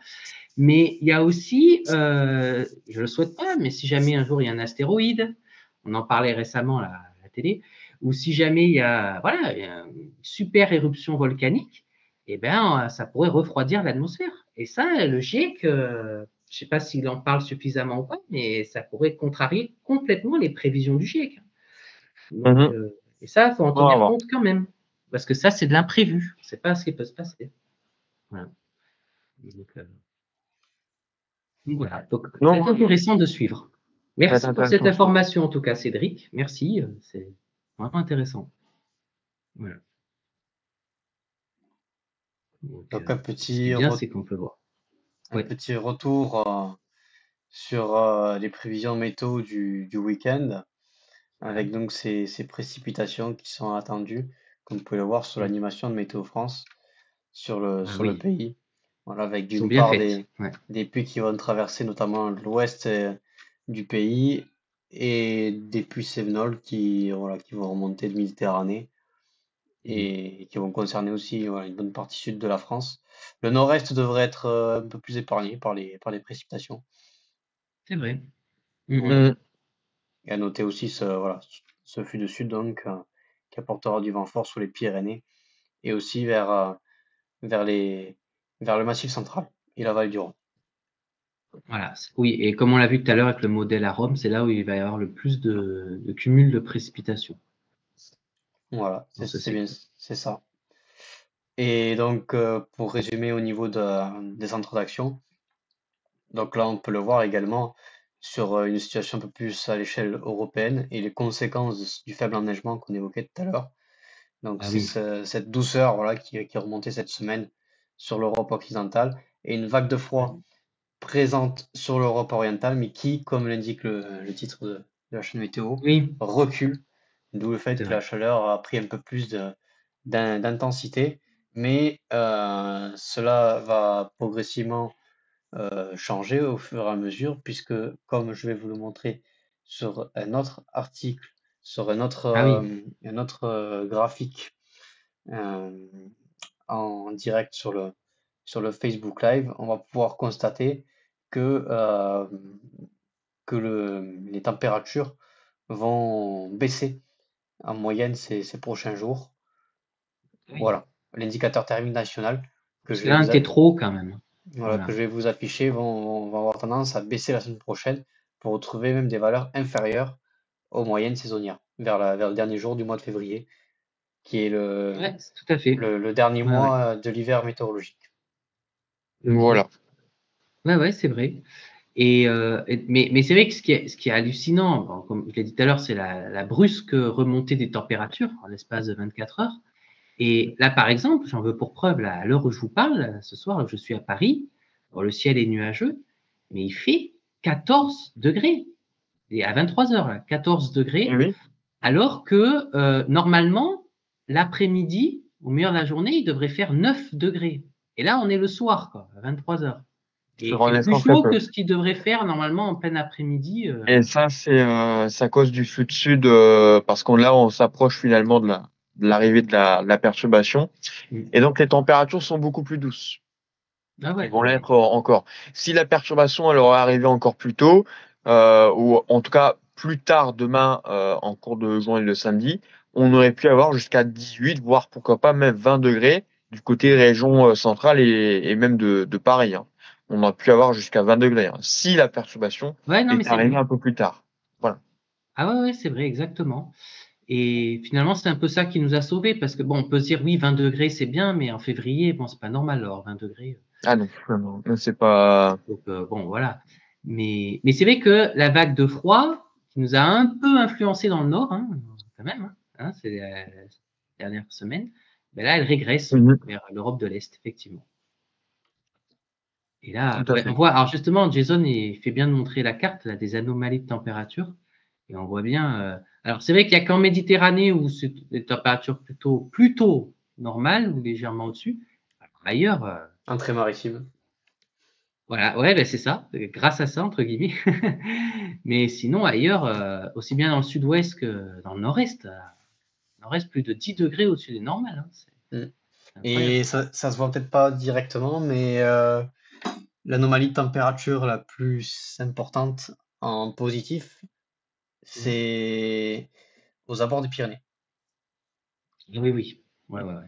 Mais il y a aussi, je le souhaite pas, mais si jamais un jour il y a un astéroïde, on en parlait récemment à la télé, ou si jamais il y a, voilà, il y a une super éruption volcanique, eh ben, ça pourrait refroidir l'atmosphère. Et ça, le GIEC, je sais pas s'il en parle suffisamment ou pas, mais ça pourrait contrarier complètement les prévisions du GIEC. Donc, Mhm. et ça, il faut en On va tenir voir. compte quand même, parce que ça, c'est de l'imprévu. C'est pas ce qui peut se passer. Voilà. Donc, voilà. Donc, c'est Non, intéressant de suivre. ça va être Merci pour cette intéressant. information, en tout cas, Cédric. Merci, c'est vraiment intéressant. Voilà. Donc, Donc un ce qui est petit, bien, c'est qu'on peut voir. un Ouais. petit retour sur les prévisions météo du week-end, avec donc ces précipitations qui sont attendues, comme vous pouvez le voir sur l'animation de Météo France, Ah sur le oui, pays. Voilà, avec ils sont d'une bien part faites. Ouais. des pluies qui vont traverser notamment l'ouest du pays et des pluies cévenoles voilà, qui vont remonter de Méditerranée et qui vont concerner aussi voilà, une bonne partie sud de la France. Le nord-est devrait être un peu plus épargné par les précipitations. C'est vrai. Et à noter aussi voilà, ce flux de sud donc, qui apportera du vent fort sur les Pyrénées et aussi vers le Massif central et la vallée du Rhône. Voilà. Oui, et comme on l'a vu tout à l'heure avec le modèle à Rome, c'est là où il va y avoir le plus de cumul de précipitations. Voilà, Dans ce c'est bien, secteur. c'est ça. Et donc, pour résumer au niveau des centres d'action, donc là, on peut le voir également sur une situation un peu plus à l'échelle européenne et les conséquences du faible enneigement qu'on évoquait tout à l'heure. Donc, Ah c'est oui. cette douceur, voilà, qui est remontée cette semaine sur l'Europe occidentale et une vague de froid présente sur l'Europe orientale, mais qui, comme l'indique le titre de la chaîne météo, Oui, recule, d'où le fait c'est que vrai. la chaleur a pris un peu plus d'intensité, mais cela va progressivement changer au fur et à mesure, puisque, comme je vais vous le montrer sur un autre article, sur Ah oui. un autre graphique euh, en direct sur le Facebook Live, on va pouvoir constater que, les températures vont baisser en moyenne ces prochains jours. Oui. Voilà, l'indicateur thermique national que Parce je que vais là, on vous, était trop quand même. voilà, que Voilà. je vais vous afficher vont avoir tendance à baisser la semaine prochaine pour retrouver même des valeurs inférieures aux moyennes saisonnières vers le dernier jour du mois de février, qui est Ouais, tout à fait. le dernier Ouais, ouais. mois de l'hiver météorologique. Voilà. Ouais, ouais, c'est vrai. Mais c'est vrai que ce qui est hallucinant, bon, comme je l'ai dit tout à l'heure, c'est la brusque remontée des températures en l'espace de 24 heures. Et là, par exemple, j'en veux pour preuve, là, à l'heure où je vous parle, ce soir, là, je suis à Paris, bon, le ciel est nuageux, mais il fait 14 degrés. Et à 23 heures, là, 14 Eh degrés, oui. alors que normalement, l'après-midi, au meilleur de la journée, il devrait faire 9 degrés. Et là, on est le soir, quoi, à 23 heures. Et il Sur un fait plus instant très chaud peu. que ce qu'il devrait faire normalement en plein après-midi. Et ça, c'est à cause du flux de sud, parce qu'on là, on s'approche finalement de l'arrivée de la perturbation. Et donc, les températures sont beaucoup plus douces. Ah Ils ouais. vont l'être encore. Si la perturbation, elle aurait arrivé encore plus tôt, ou en tout cas plus tard demain, en cours de journée de samedi, on aurait pu avoir jusqu'à 18, voire pourquoi pas même 20 degrés du côté région centrale et même de Paris, hein. On aurait pu avoir jusqu'à 20 degrés, hein, si la perturbation Ouais, non, mais est c'est arrivée vrai. un peu plus tard. Voilà. Ah ouais, ouais, c'est vrai, exactement. Et finalement, c'est un peu ça qui nous a sauvés, parce que bon, on peut se dire, oui, 20 degrés, c'est bien, mais en février, bon, c'est pas normal, alors 20 degrés. Ah non, non, non, c'est pas. Donc, bon, voilà. Mais c'est vrai que la vague de froid, qui nous a un peu influencé dans le nord, hein, quand même, hein, c'est la dernière semaine, ben là, elle régresse Mhm, vers l'Europe de l'Est, effectivement. Et là, tout à ouais, on fait. voit, alors justement, Jason, il fait bien de montrer la carte là, des anomalies de température. Et on voit bien. Alors, c'est vrai qu'il n'y a qu'en Méditerranée où c'est des températures plutôt normales ou légèrement au-dessus. Alors, ailleurs, Entrée maritime. voilà, ouais, ben c'est ça, grâce à ça, entre guillemets. Mais sinon, ailleurs, aussi bien dans le sud-ouest que dans le nord-est, plus de 10 degrés au-dessus des normales, hein. Mm. C'est incroyable. Et ça se voit peut-être pas directement, mais l'anomalie de température la plus importante en positif, Mhm. c'est aux abords des Pyrénées Oui, oui. Ouais, ouais, ouais.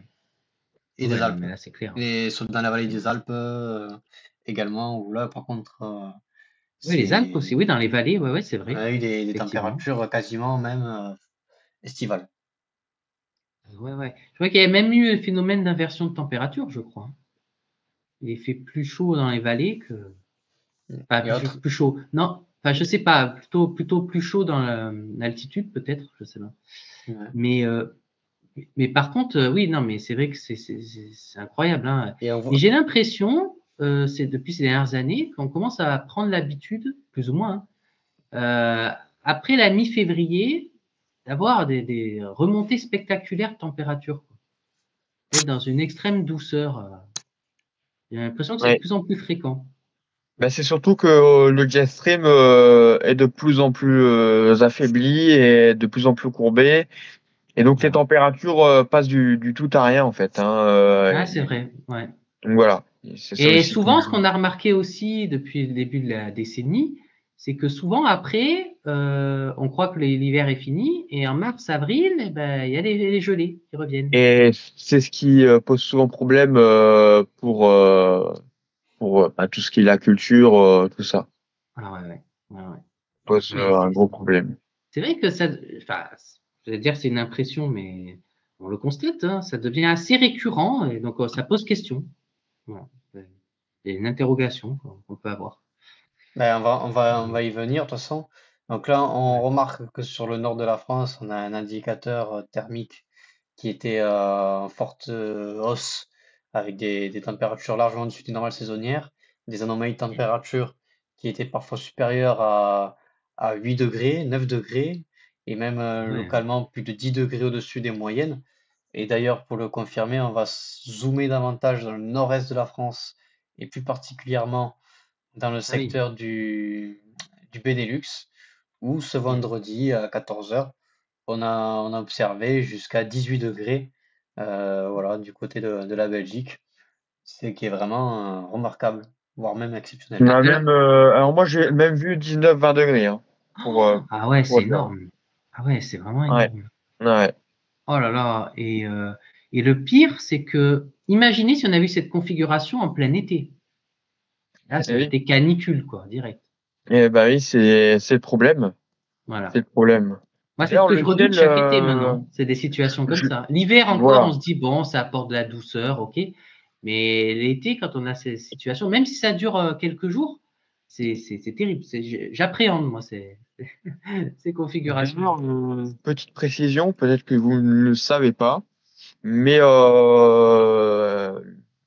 et des Ouais, non, Alpes. mais là, c'est clair. Dans la vallée des Alpes également, où là, par contre, Oui, les Alpes c'est, aussi, oui, dans les vallées, ouais, ouais, c'est on vrai, a eu des effectivement. températures quasiment même estivales. Ouais, ouais. Je crois qu'il y a même eu le phénomène d'inversion de température, je crois, hein. Il fait plus chaud dans les vallées que. Enfin, Et autres, plus chaud. Non, enfin, je sais pas, plutôt plus chaud dans l'altitude, peut-être, je sais pas. ouais. Mais, par contre, oui, non, mais c'est vrai que c'est incroyable, hein. Et on Et voit, j'ai l'impression, c'est depuis ces dernières années, qu'on commence à prendre l'habitude, plus ou moins, hein, après la mi-février, d'avoir des remontées spectaculaires de température, quoi. D'être dans une extrême douceur. J'ai l'impression que c'est de Ouais. plus en plus fréquent. Ben, c'est surtout que le jet stream est de plus en plus affaibli et de plus en plus courbé. Et donc les Voilà. températures passent du tout à rien en fait, hein, Ah, c'est vrai, ouais. donc voilà, c'est ça Et aussi qui souvent, ce joue. qu'on a remarqué aussi depuis le début de la décennie, c'est que souvent après, on croit que l'hiver est fini et en mars, avril, eh ben, il y a les gelées qui reviennent. Et c'est ce qui pose souvent problème pour bah, tout ce qui est la culture, tout ça. Ah ouais. Pose Mais un gros problème. c'est vrai que ça, enfin, je vais dire c'est une impression, mais on le constate, hein, ça devient assez récurrent et donc ça pose question. Voilà. Il y a une interrogation qu'on peut avoir. Ben, on va y venir de toute façon. Donc là, on Ouais. remarque que sur le nord de la France, on a un indicateur thermique qui était en forte hausse avec des températures largement au-dessus des normales saisonnières, des anomalies de température qui étaient parfois supérieures à 8 degrés, 9 degrés et même Ouais. localement plus de 10 degrés au-dessus des moyennes. Et d'ailleurs, pour le confirmer, on va zoomer davantage dans le nord-est de la France et plus particulièrement dans le Ah oui. secteur du Benelux, où ce vendredi à 14 heures, on a observé jusqu'à 18 degrés voilà, du côté de la Belgique, ce qui est vraiment remarquable, voire même exceptionnel. On a même, alors moi j'ai même vu 19-20 degrés hein, Ah ouais, pour c'est dire. énorme. Ah ouais, c'est vraiment Ouais, énorme. ouais. Oh là là. Et le pire, c'est que, imaginez si on avait eu cette configuration en plein été. Là, ça Et aurait oui. été canicule, quoi, direct. Et bah oui, c'est le problème. C'est Voilà. le problème. Moi, c'est ce D'ailleurs, que je le redoute ciel, chaque été maintenant. C'est des situations comme je- ça. L'hiver encore, on voilà. se dit, bon, ça apporte de la douceur, ok. Mais l'été, quand on a ces situations, même si ça dure quelques jours, c'est terrible. J'appréhende, moi, ces configurations. D'ailleurs, petite précision, peut-être que vous ne le savez pas, mais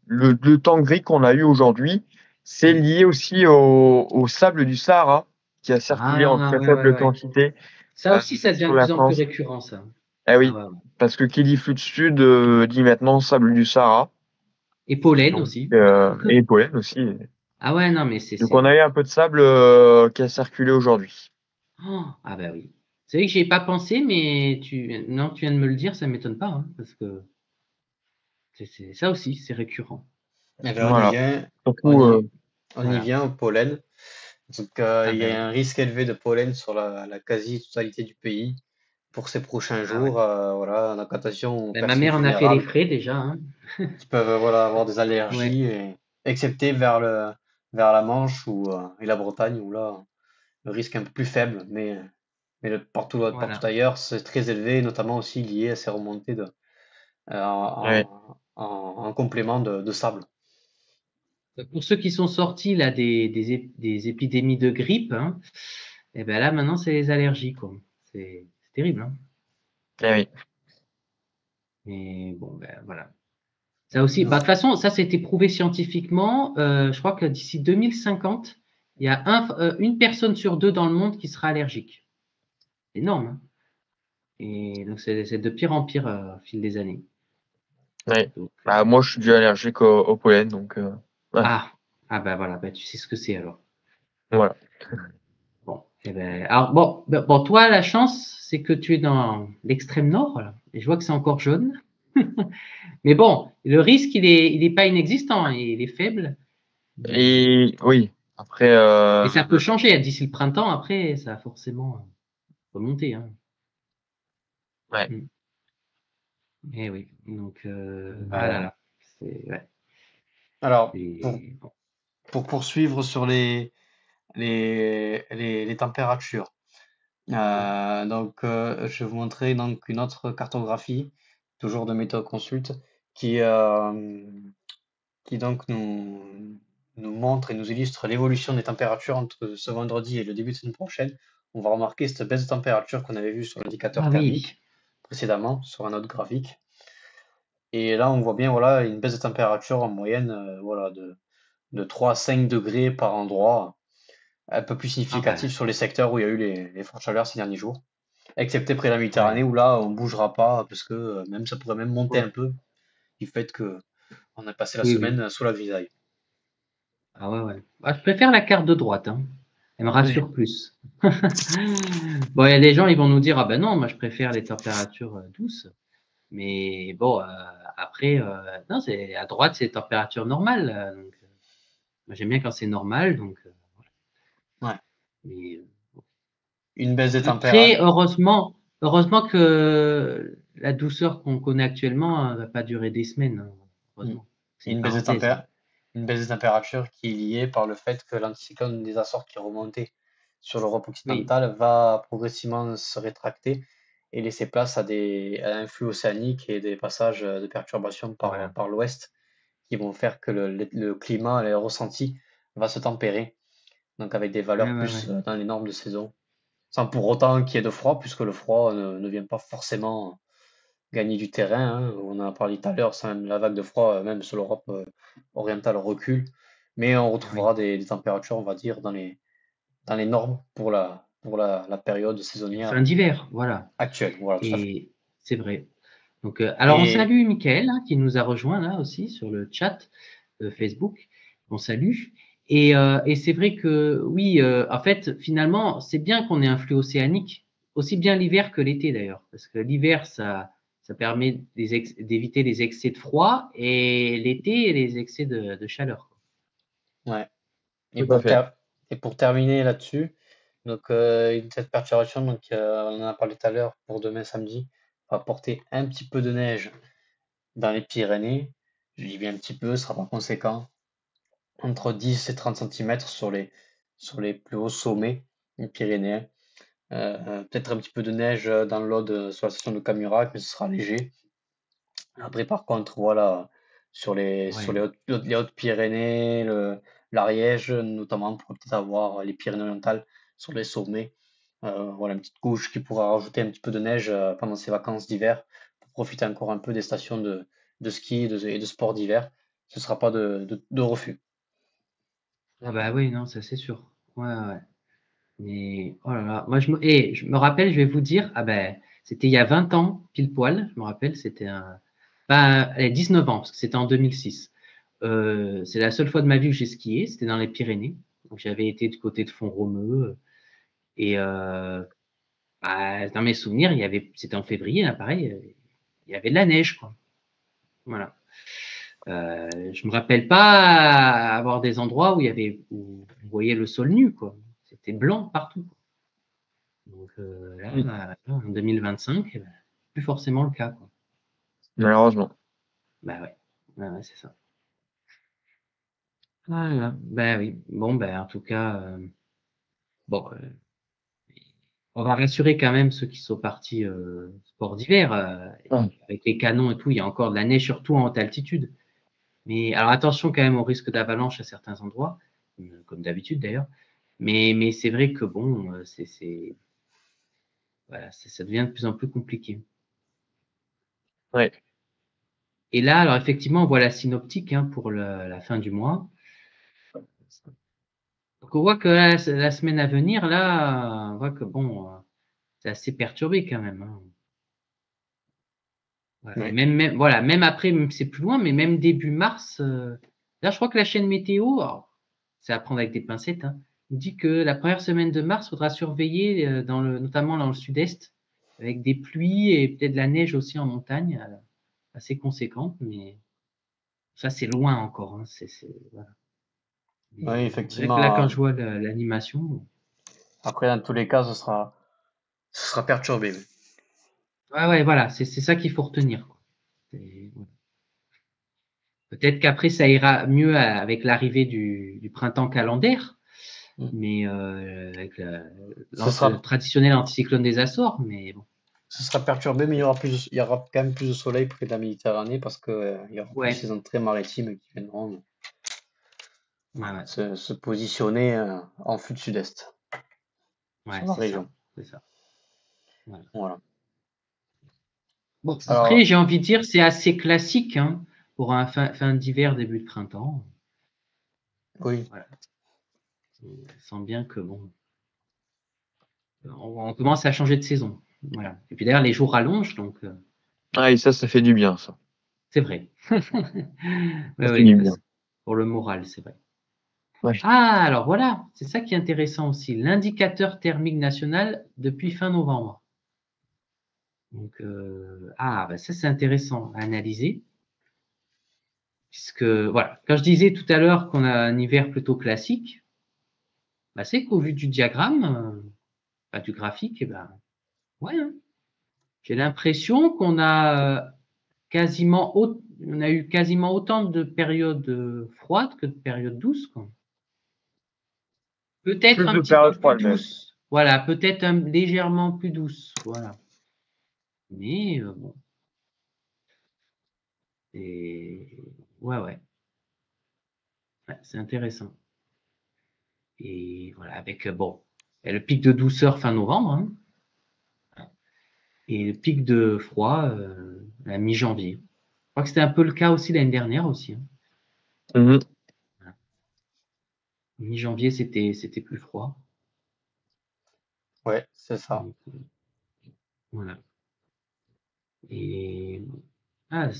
le temps gris qu'on a eu aujourd'hui, c'est lié aussi au sable du Sahara qui a circulé en Ah, très faible ouais. quantité Ça aussi, ça devient sur de la plus en plus France. récurrent, ça. Eh Ah oui, ouais. parce que qui dit flux de sud dit maintenant sable du Sahara, Et pollen donc aussi. et pollen aussi. Ah ouais, non, mais Donc on a eu un peu de sable qui a circulé aujourd'hui. Oh, ah bah oui. C'est vrai que j'y ai pas pensé, mais non, tu viens de me le dire, ça m'étonne pas, hein, parce que ça aussi, c'est récurrent. Et bien Voilà. on Surtout, y, on y Voilà. vient au pollen. Donc Ah il y bah a oui. un risque élevé de pollen sur la quasi-totalité du pays pour ces prochains Ah ouais. jours. Voilà, donc attention aux Ben, ma personnes mère en a fait les vulnérables frais déjà, hein. qui peuvent voilà, avoir des Ouais, allergies, excepté vers la Manche et la Bretagne, où là, le risque est un peu plus faible, mais partout voilà. ailleurs, c'est très élevé, notamment aussi lié à ces remontées ouais. en complément de sable. Pour ceux qui sont sortis là des épidémies de grippe, hein, et ben là maintenant c'est les allergies, quoi. C'est terrible, hein. Eh oui. Mais bon, ben voilà. Ça aussi, bah, de toute façon, ça c'était prouvé scientifiquement. Je crois que d'ici 2050, il y a une personne sur deux dans le monde qui sera allergique. C'est énorme, hein. Et donc c'est de pire en pire au fil des années. Ouais. Donc, Bah, moi, je suis déjà allergique au pollen, donc ouais. ah bah voilà, bah, tu sais ce que c'est alors. Voilà. Bon, eh ben, alors bon, toi la chance, c'est que tu es dans l'extrême nord, là, et je vois que c'est encore jaune. Mais bon, le risque il est pas inexistant, il est faible. Et oui, après, Et ça peut changer d'ici le printemps. Après, ça va forcément remonter, hein. ouais. Mm. Eh oui. Donc, ah là Euh, là, ouais, Alors, bon. pour poursuivre sur les températures, je vais vous montrer donc une autre cartographie, toujours de méthode consulte, qui, euh, qui donc nous montre et nous illustre l'évolution des températures entre ce vendredi et le début de semaine prochaine. On va remarquer cette baisse de température qu'on avait vue sur l'indicateur Ah oui. thermique précédemment, sur un autre graphique. Et là, on voit bien voilà, une baisse de température en moyenne voilà, de 3 à 5 degrés par endroit, un peu plus Ah ben, significatif sur les secteurs où il y a eu les fortes chaleurs ces derniers jours. Excepté près de la ouais. Méditerranée où là, on bougera pas parce que même ça pourrait même monter ouais. un peu du fait que on a passé la Oui, oui. semaine sous la grisaille. Ah ouais, ouais. Ah, je préfère la carte de droite, hein. Elle me Oui. rassure plus. Bon, il y a des gens, ils vont nous dire, ah ben non, moi je préfère les températures douces. Mais bon, après, non, c'est à droite, c'est température normale. Donc, moi j'aime bien quand c'est normal. Donc, Ouais. Mais Une baisse des après, températures. heureusement que la douceur qu'on connaît actuellement ne va pas durer des semaines, hein, heureusement. C'est une Une baisse des parenthèse. une baisse des températures qui est liée par le fait que l'anticyclone des Açores qui est remonté sur l'Europe Oui, occidentale va progressivement se rétracter et laisser place à un flux océanique et des passages de perturbations voilà. par l'ouest qui vont faire que le climat, les ressentis, va se tempérer, donc avec des valeurs Ouais, plus ouais. dans les normes de saison, sans pour autant qu'il y ait de froid, puisque le froid ne vient pas forcément gagner du terrain, hein. On en a parlé tout à l'heure, c'est même la vague de froid, même sur l'Europe orientale, recule. Mais on Oui. retrouvera des températures, on va dire, dans les normes pour la période saisonnière Fin d'hiver, voilà. actuelle. Voilà, tout à fait. Et c'est vrai. Donc, alors, on Et salue Mickaël hein, qui nous a rejoint là aussi sur le chat Facebook. On salue. Et c'est vrai que oui, en fait, finalement, c'est bien qu'on ait un flux océanique, aussi bien l'hiver que l'été d'ailleurs, parce que l'hiver, ça permet d'éviter les excès de froid et l'été, les excès de chaleur. ouais. Et Tout à fait. et pour terminer là-dessus, donc cette perturbation, donc on en a parlé tout à l'heure pour demain samedi, va porter un petit peu de neige dans les Pyrénées. Je dis bien un petit peu, ce sera pas conséquent. Entre 10 et 30 centimètres sur les plus hauts sommets pyrénéens. Peut-être un petit peu de neige dans l'Aude sur la station de Camurac, mais ce sera léger. Après, par contre, voilà, sur Ouais. les Hautes-Pyrénées, l'Ariège, notamment, on pourrait peut-être avoir les Pyrénées-Orientales sur les sommets. Voilà, une petite couche qui pourra rajouter un petit peu de neige pendant ces vacances d'hiver pour profiter encore un peu des stations de ski et de sport d'hiver. Ce ne sera pas de refus. Ah bah oui, non, ça c'est sûr. Ouais, ouais. Mais oh là là, moi je me rappelle, je vais vous dire, ah ben c'était il y a 20 ans, pile poil, je me rappelle, c'était allez, 19 ans, parce que c'était en 2006. C'est la seule fois de ma vie que j'ai skié, c'était dans les Pyrénées. Donc j'avais été du côté de Font-Romeu et dans mes souvenirs, c'était en février, là, pareil, il y avait de la neige, quoi. Voilà. Je me rappelle pas avoir des endroits où on voyait le sol nu, quoi. C'était blanc partout. Donc Mm. là, en 2025, eh ben, plus forcément le cas, quoi. Malheureusement. Bah ouais, ouais, ouais, c'est ça. Voilà. Ben oui. Bon, ben en tout cas, bon, on va rassurer quand même ceux qui sont partis sport d'hiver. Ah. Avec les canons et tout, il y a encore de la neige, surtout en haute altitude. Mais alors attention quand même au risque d'avalanche à certains endroits, comme d'habitude d'ailleurs. Mais c'est vrai que bon, voilà, ça devient de plus en plus compliqué. Ouais. Et là, alors effectivement, on voit la synoptique hein, pour la fin du mois. Donc on voit que la semaine à venir, là, on voit que bon, c'est assez perturbé quand même. Hein. Voilà. Et Oui. voilà, même après, même si c'est plus loin, mais même début mars, là, je crois que la chaîne météo, alors, c'est à prendre avec des pincettes, hein, dit que la première semaine de mars, il faudra surveiller, notamment dans le sud-est, avec des pluies et peut-être de la neige aussi en montagne, assez conséquente, mais ça, c'est loin encore. Hein, voilà. Oui, Mais bon, rien que là, quand effectivement. je vois l'animation, Après, dans tous les cas, ce sera perturbé. Oui. ouais, ouais, voilà, c'est ça qu'il faut retenir. Quoi. Voilà. Peut-être qu'après, ça ira mieux avec l'arrivée du printemps calendaire, Mm. mais avec Ce le sera, traditionnel anticyclone des Açores, mais bon. ce sera perturbé, mais il y aura quand même plus de soleil près de la Méditerranée parce que, il y aura plus Ouais, ces entrées maritimes qui viendront ouais, ouais, se positionner en flux de sud-est sur ouais, la c'est ça, région. c'est ça. Voilà. Voilà. Bon, après, Alors, j'ai envie de dire, c'est assez classique hein, pour un fin d'hiver, début de printemps. oui, Voilà. On sent bien que bon, on commence à changer de saison. Voilà. Et puis d'ailleurs, les jours rallongent, donc Ah, et ça fait du bien, ça. c'est vrai. Ça Oui, fait oui, du bien. pour le moral, c'est vrai. Ouais. Ah, alors voilà, c'est ça qui est intéressant aussi, l'indicateur thermique national depuis fin novembre. Donc, bah ça c'est intéressant à analyser, puisque voilà, quand je disais tout à l'heure qu'on a un hiver plutôt classique, bah, c'est qu'au vu du diagramme, du graphique, eh ben, ouais, hein. J'ai l'impression qu'on a on a eu quasiment autant de périodes froides que de périodes douces, quoi. Peut-être Plus un de petit peu périodes plus froides même. douce. Voilà, peut-être légèrement plus douce. Voilà. Mais bon. Et ouais, ouais. Ouais, c'est intéressant. Et voilà, avec bon, le pic de douceur fin novembre, hein, et le pic de froid à mi-janvier. Je crois que c'était un peu le cas aussi l'année dernière aussi, hein. Mhm. Voilà. Mi-janvier, c'était plus froid. Ouais, c'est ça. Donc, voilà. Et ah,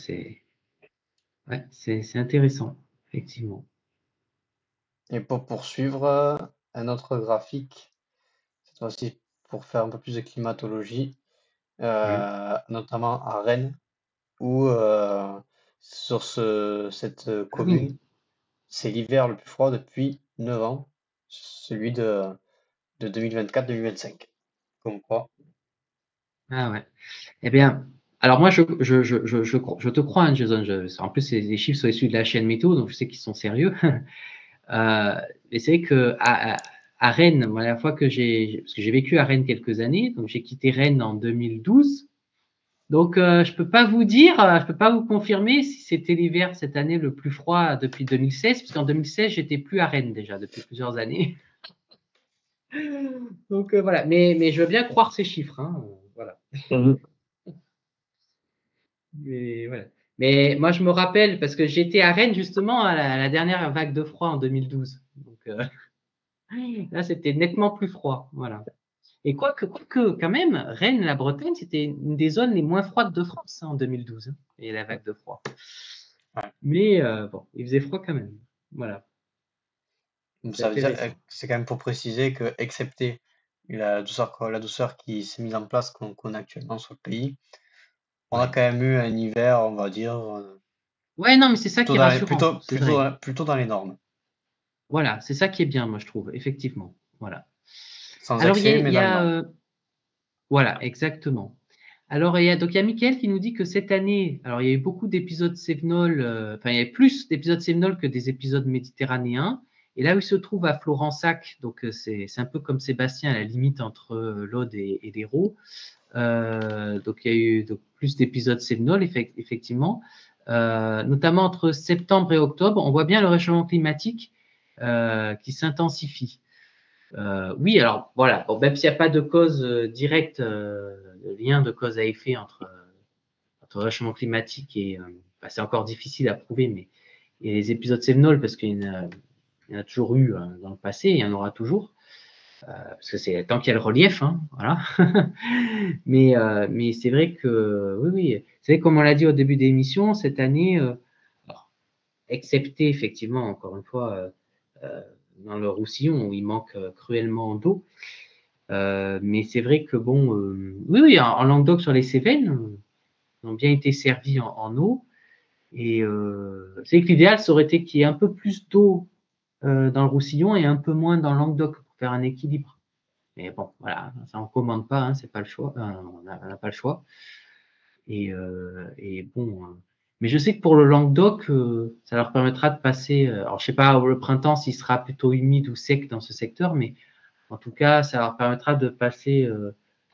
ouais, c'est intéressant, effectivement. Et pour poursuivre, un autre graphique, cette fois-ci pour faire un peu plus de climatologie, Ouais. notamment à Rennes, où sur cette Ah commune, oui. c'est l'hiver le plus froid depuis 9 ans, celui de 2024-2025. Comme quoi. Ah ouais. Eh bien, alors moi, je te crois, hein, Jason. En plus, les chiffres sont issus de la chaîne Météo, donc je sais qu'ils sont sérieux. Mais c'est vrai que à Rennes, moi, la fois parce que j'ai vécu à Rennes quelques années, donc j'ai quitté Rennes en 2012. Donc, je peux pas vous dire, je peux pas vous confirmer si c'était l'hiver cette année le plus froid depuis 2016, puisqu'en 2016, j'étais plus à Rennes déjà depuis plusieurs années. Donc voilà, mais je veux bien croire ces chiffres, hein, voilà. Mhm. Mais voilà. Mais moi, je me rappelle parce que j'étais à Rennes justement à la dernière vague de froid en 2012. Donc là, c'était nettement plus froid, voilà. Et quoique, quand même, Rennes, la Bretagne, c'était une des zones les moins froides de France, hein, en 2012, hein, et la vague de froid. Ouais. Mais bon, il faisait froid quand même. Voilà, Donc c'est ça veut dire, intéressant. c'est quand même pour préciser que, excepté la douceur qui s'est mise en place qu'on a actuellement sur le pays, on a Ouais. quand même eu un hiver, on va dire, Ouais, non, mais c'est ça qui est rassurant, c'est vrai. plutôt dans les normes. Voilà, c'est ça qui est bien, moi, je trouve, effectivement. Voilà. Sans Alors, excès, mais il y dans les a normes. voilà, exactement. Alors, il y a Mickaël qui nous dit que cette année, alors il y a eu beaucoup d'épisodes Sévenol, enfin il y avait plus d'épisodes Sévenol que des épisodes méditerranéens. Et là où il se trouve à Florensac, donc c'est un peu comme Sébastien à la limite entre l'Aude et l'Hérault. Donc il y a eu donc, plus d'épisodes Sévenol, effectivement. Notamment entre septembre et octobre, on voit bien le réchauffement climatique qui s'intensifie. Oui, alors voilà, bon, même s'il n'y a pas de cause directe, de lien de cause à effet entre le réchauffement climatique et bah, c'est encore difficile à prouver, mais il y a les épisodes sévenols parce qu'il y en a toujours eu dans le passé, il y en aura toujours, parce que c'est tant qu'il y a le relief, hein, voilà. Mais c'est vrai que oui, oui, c'est vrai comme on l'a dit au début de l'émission, cette année, alors, excepté effectivement, encore une fois, dans le Roussillon où il manque cruellement d'eau. Mais c'est vrai que bon, oui, oui, en Languedoc sur les Cévennes, ils ont bien été servis en eau. Et c'est que l'idéal, ça aurait été qu'il y ait un peu plus d'eau dans le Roussillon et un peu moins dans le Languedoc pour faire un équilibre. Mais bon, voilà, ça on commande pas, hein, c'est pas le choix, on n'a pas le choix. Et bon, mais je sais que pour le Languedoc, ça leur permettra de passer. Alors je sais pas le printemps s'il sera plutôt humide ou sec dans ce secteur, mais en tout cas, ça leur permettra de passer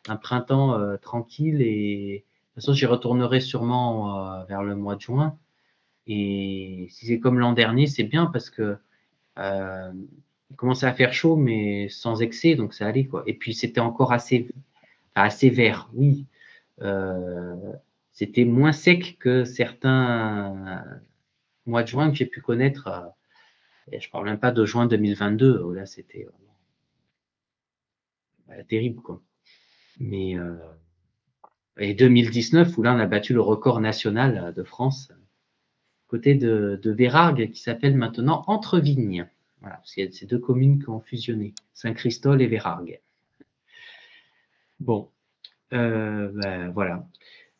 un printemps tranquille et de toute façon, j'y retournerai sûrement vers le mois de juin. Et si c'est comme l'an dernier, c'est bien parce que il commençait à faire chaud, mais sans excès, donc ça allait quoi. Et puis c'était encore assez vert, oui. Euh, C'était moins sec que certains mois de juin que j'ai pu connaître. Et je parle même pas de juin 2022, où là c'était terrible quoi. Mais et 2019, où là, on a battu le record national de France, côté de Vérargues, qui s'appelle maintenant Entrevignes. Voilà, parce qu'il y a ces deux communes qui ont fusionné, Saint-Christol et Vérargues. Bon, ben, voilà.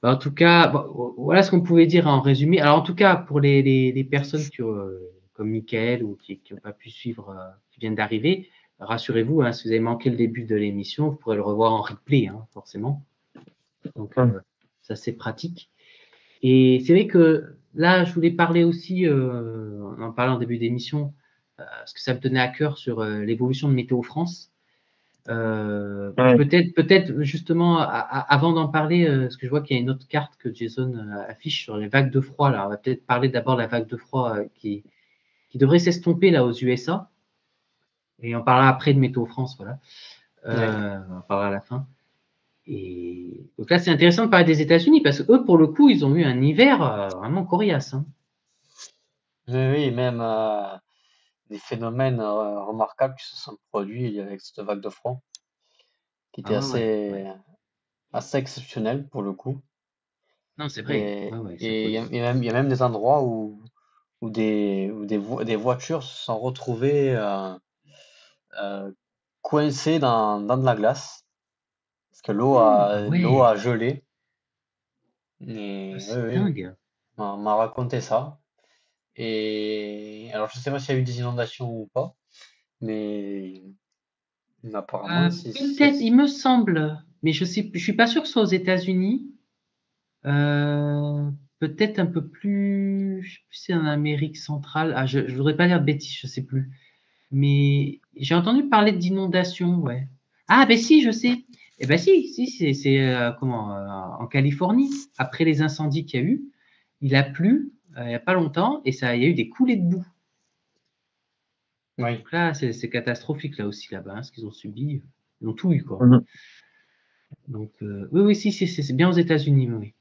Ben, en tout cas, bon, voilà ce qu'on pouvait dire en résumé. Alors, en tout cas, pour les personnes qui ont, comme Michael ou qui n'ont pas pu suivre, qui viennent d'arriver, rassurez-vous, hein, si vous avez manqué le début de l'émission, vous pourrez le revoir en replay, hein, forcément. Donc, ça, c'est pratique. Et c'est vrai que là, je voulais parler aussi, on en parlait en début d'émission, parce que ça me tenait à cœur sur l'évolution de Météo France. Peut-être justement, avant d'en parler, parce que je vois qu'il y a une autre carte que Jason affiche sur les vagues de froid. Là. On va peut-être parler d'abord de la vague de froid qui devrait s'estomper là aux USA. Et on parlera après de Météo France, voilà. On en parlera à la fin. Et donc là, c'est intéressant de parler des États-Unis parce qu'eux, pour le coup, ils ont eu un hiver vraiment coriace. Hein. Oui, même des phénomènes remarquables qui se sont produits avec cette vague de froid, qui était assez exceptionnelle pour le coup. Non, c'est vrai. Et il y a même des endroits où des voitures se sont retrouvées coincées dans de la glace parce que l'eau a gelé. Et c'est dingue. On m'a raconté ça. Et alors, je sais pas s'il y a eu des inondations ou pas, mais apparemment, peut-être, il me semble, mais je suis pas sûr que ce soit aux États-Unis. Peut-être un peu plus, je sais plus si c'est en Amérique centrale. Ah, je voudrais pas dire de bêtises, je sais plus. Mais j'ai entendu parler d'inondations, ouais. Ah, ben si, je sais. Eh ben si, c'est en Californie, après les incendies qu'il y a eu, il a plu il n'y a pas longtemps et il y a eu des coulées de boue. Oui. Donc là, c'est catastrophique là aussi là-bas, hein, ce qu'ils ont subi. Ils ont tout eu, quoi. Donc oui, si, c'est bien aux États-Unis, oui.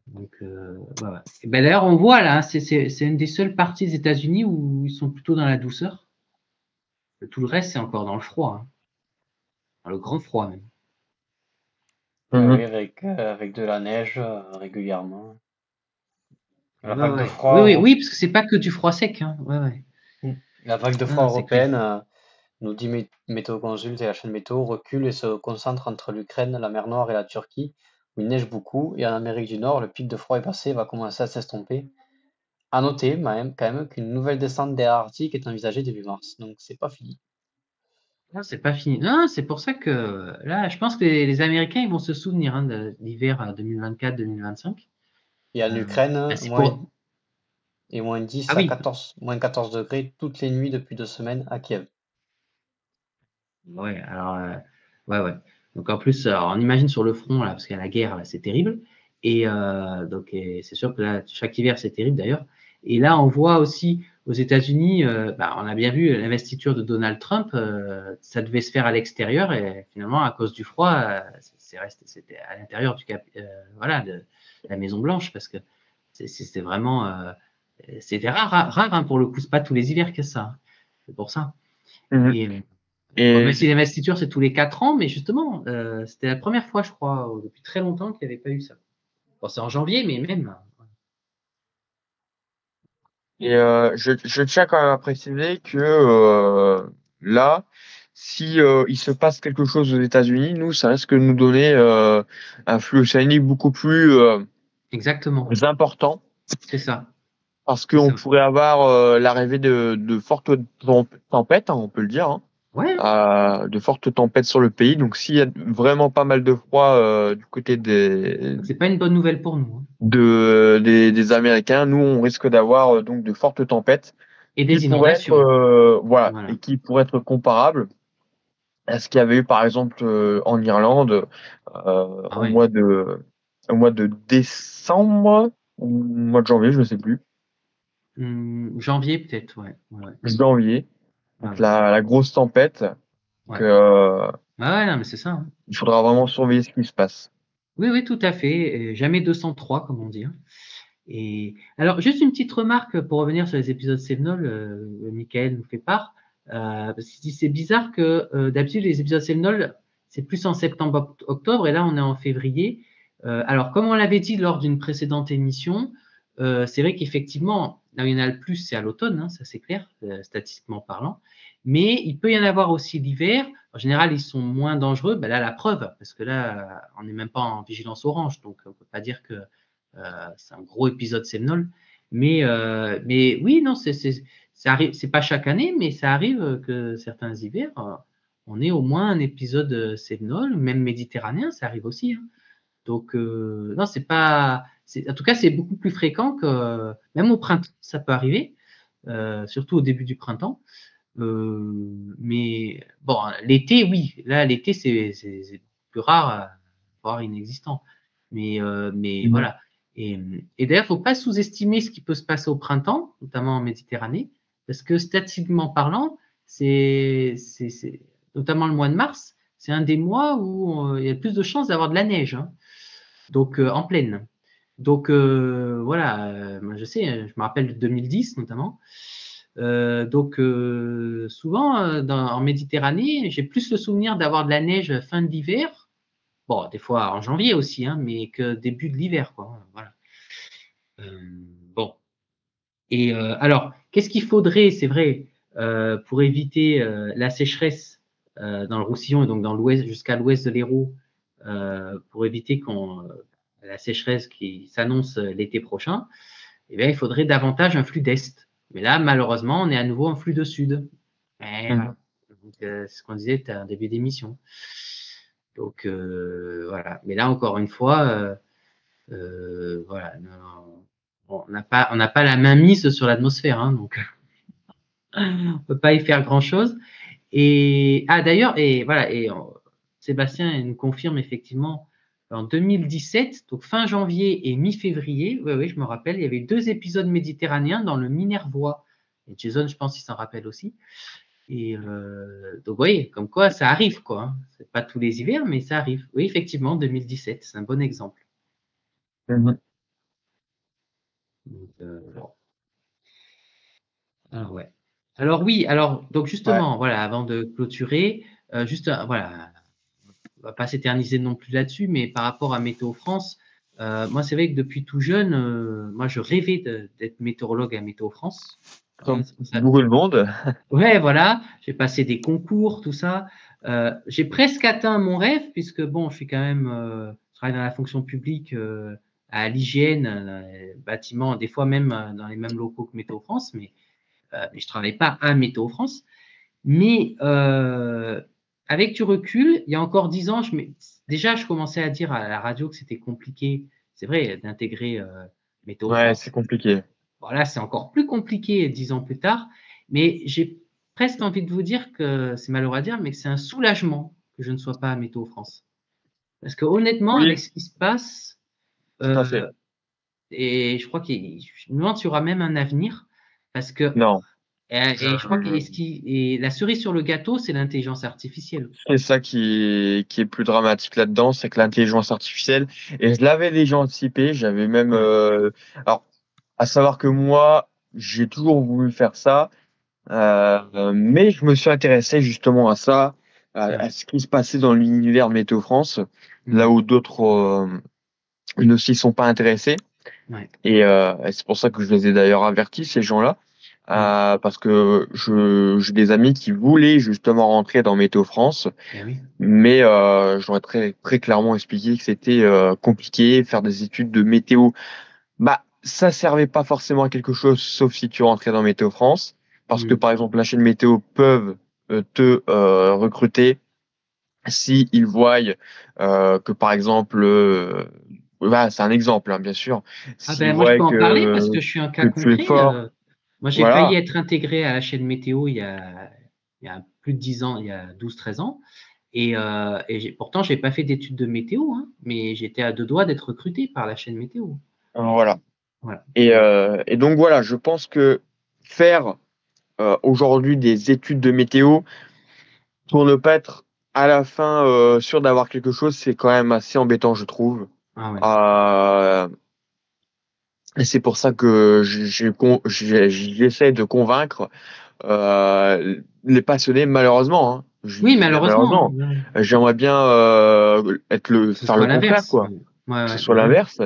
Donc voilà. Et ben d'ailleurs, on voit là, c'est une des seules parties des États-Unis où ils sont plutôt dans la douceur. Tout le reste, c'est encore dans le froid, hein. Dans le grand froid même. Oui, avec de la neige régulièrement. La vague de froid oui, parce que c'est pas que du froid sec, hein. La vague de froid européenne, nous dit Météo Consult et la chaîne Météo, recule et se concentre entre l'Ukraine, la mer Noire et la Turquie, où il neige beaucoup, et en Amérique du Nord, le pic de froid est passé et va commencer à s'estomper. À noter quand même qu'une nouvelle descente des Arctiques est envisagée début mars, donc c'est pas fini. Non, c'est pas fini. Non, c'est pour ça que là, je pense que les Américains ils vont se souvenir, hein, de l'hiver 2024-2025. Et en Ukraine, moins 10 à 14, moins 14 degrés toutes les nuits depuis 2 semaines à Kiev. Ouais, alors, ouais. Donc en plus, on imagine sur le front, là, parce qu'il y a la guerre, là, c'est terrible. Et donc c'est sûr que là, chaque hiver, c'est terrible d'ailleurs. Et là, on voit aussi aux États-Unis, on a bien vu l'investiture de Donald Trump, ça devait se faire à l'extérieur et finalement, à cause du froid, c'était à l'intérieur de la Maison Blanche parce que c'était vraiment, c'était rare hein, pour le coup, c'est pas tous les hivers que ça. Hein. C'est pour ça. Même si l'investiture, c'est tous les 4 ans, mais justement, c'était la première fois, je crois, depuis très longtemps qu'il n'y avait pas eu ça. Bon, c'est en janvier, mais même. Et je tiens quand même à préciser que là, si il se passe quelque chose aux États-Unis, nous, ça risque de nous donner un flux océanique beaucoup plus Exactement. important. C'est ça. Parce qu'on pourrait avoir l'arrivée de fortes tempêtes, hein, on peut le dire, hein, de fortes tempêtes sur le pays. Donc, s'il y a vraiment pas mal de froid du côté c'est pas une bonne nouvelle pour nous. Hein. Des Américains, nous, on risque d'avoir donc de fortes tempêtes et des inondations. Voilà, et qui pourraient être comparables à ce qu'il y avait eu par exemple en Irlande au mois de décembre ou au mois de janvier, je ne sais plus. Janvier peut-être, ouais. Janvier, donc la grosse tempête. Non, mais c'est ça. Hein. Il faudra vraiment surveiller ce qui se passe. Oui, tout à fait. Jamais 203, comme on dit. Hein. Et alors, juste une petite remarque pour revenir sur les épisodes Sévenol, Michael nous fait part. Parce qu'il dit c'est bizarre que d'habitude les épisodes Sévenol, c'est plus en septembre-octobre et là on est en février. Alors, comme on l'avait dit lors d'une précédente émission, c'est vrai qu'effectivement, là où il y en a le plus, c'est à l'automne, hein, ça c'est clair, statistiquement parlant. Mais il peut y en avoir aussi l'hiver. En général, ils sont moins dangereux. Ben là, la preuve, parce que là, on n'est même pas en vigilance orange, donc on ne peut pas dire que c'est un gros épisode Sévenol. Mais oui, non, ça arrive, c'est pas chaque année, mais ça arrive que certains hivers, on ait au moins un épisode sévenol, même méditerranéen, ça arrive aussi. Hein. Donc, non, c'est pas. En tout cas, c'est beaucoup plus fréquent que. Même au printemps, ça peut arriver, surtout au début du printemps. Mais bon, l'été, oui. Là, l'été, c'est plus rare, voire inexistant. Mais voilà. Et d'ailleurs, faut pas sous-estimer ce qui peut se passer au printemps, notamment en Méditerranée, parce que statistiquement parlant, notamment le mois de mars, c'est un des mois où il y a plus de chances d'avoir de la neige, hein. Donc en pleine. Donc voilà, moi je sais, je me rappelle de 2010 notamment. Donc souvent en Méditerranée, j'ai plus le souvenir d'avoir de la neige fin de l'hiver. Bon, des fois en janvier aussi, hein, mais que début de l'hiver, quoi. Voilà. Bon. Et alors, qu'est-ce qu'il faudrait, c'est vrai, pour éviter la sécheresse dans le Roussillon et donc dans l'ouest jusqu'à l'ouest de l'Hérault, pour éviter la sécheresse qui s'annonce l'été prochain, eh bien, il faudrait davantage un flux d'est. Mais là, malheureusement, on est à nouveau en flux de sud. Voilà. Donc, c'est ce qu'on disait en début d'émission. Donc voilà. Mais là, encore une fois, voilà, on n'a pas la main mise sur l'atmosphère, hein, donc on peut pas y faire grand chose. Et d'ailleurs, et voilà, Sébastien nous confirme effectivement en 2017, donc fin janvier et mi-février, oui, je me rappelle, il y avait 2 épisodes méditerranéens dans le Minervois. Et Jason, je pense qu'il s'en rappelle aussi. Et donc, vous voyez, comme quoi ça arrive, quoi. Hein. C'est pas tous les hivers, mais ça arrive. Oui, effectivement, 2017, c'est un bon exemple. Donc, bon. Alors, ouais. Alors oui, donc justement, voilà, avant de clôturer, juste, voilà, on va pas s'éterniser non plus là-dessus, mais par rapport à Météo France, moi, c'est vrai que depuis tout jeune, moi, je rêvais d'être météorologue à Météo France. Comme beaucoup de monde. Ouais, voilà, j'ai passé des concours, tout ça. J'ai presque atteint mon rêve, puisque bon, je suis quand même, je travaille dans la fonction publique, à l'hygiène, dans les bâtiments, des fois même dans les mêmes locaux que Météo France, mais je travaille pas à Météo France. Mais avec du recul, il y a encore 10 ans, déjà, je commençais à dire à la radio que c'était compliqué, c'est vrai, d'intégrer Météo Ouais, France. c'est compliqué. Voilà, c'est encore plus compliqué 10 ans plus tard, mais j'ai presque envie de vous dire que c'est malheureux à dire, mais que c'est un soulagement que je ne sois pas à Météo France. Parce que honnêtement, Oui. avec ce qui se passe, Tout à fait. et je crois je me demande s'il y aura même un avenir, parce que Non, et je crois que la cerise sur le gâteau, c'est l'intelligence artificielle. c'est ça qui est plus dramatique là-dedans, c'est que l'intelligence artificielle, et je l'avais déjà anticipé, j'avais même, alors, à savoir que moi, j'ai toujours voulu faire ça, mais je me suis intéressé justement à ça, à ce qui se passait dans l'univers de Météo France, là où d'autres ne s'y sont pas intéressés. Ouais. Et c'est pour ça que je les ai d'ailleurs avertis, ces gens-là, parce que j'ai des amis qui voulaient justement rentrer dans Météo France, Oui. mais j'aurais très très clairement expliqué que c'était compliqué, faire des études de météo. Bah, ça servait pas forcément à quelque chose, sauf si tu rentrais dans Météo France, parce que par exemple la chaîne météo peuvent te recruter si ils voient que par exemple voilà, c'est un exemple, hein, bien sûr. S'ils Moi, je voient peux en parler parce que je suis un cas que tu es concret. fort, Moi, j'ai voilà. failli être intégré à la chaîne météo il y a plus de 10 ans, il y a 12-13 ans. Et pourtant, je n'ai pas fait d'études de météo, hein, mais j'étais à 2 doigts d'être recruté par la chaîne météo. Voilà. Voilà. Et donc voilà, je pense que faire aujourd'hui des études de météo pour ne pas être à la fin sûr d'avoir quelque chose, c'est quand même assez embêtant, je trouve. Ah ouais. Et c'est pour ça que j'essaie de convaincre les passionnés, malheureusement. Hein. Oui, malheureusement. J'aimerais bien faire le contraire, quoi. Ouais, Que ce soit l'inverse.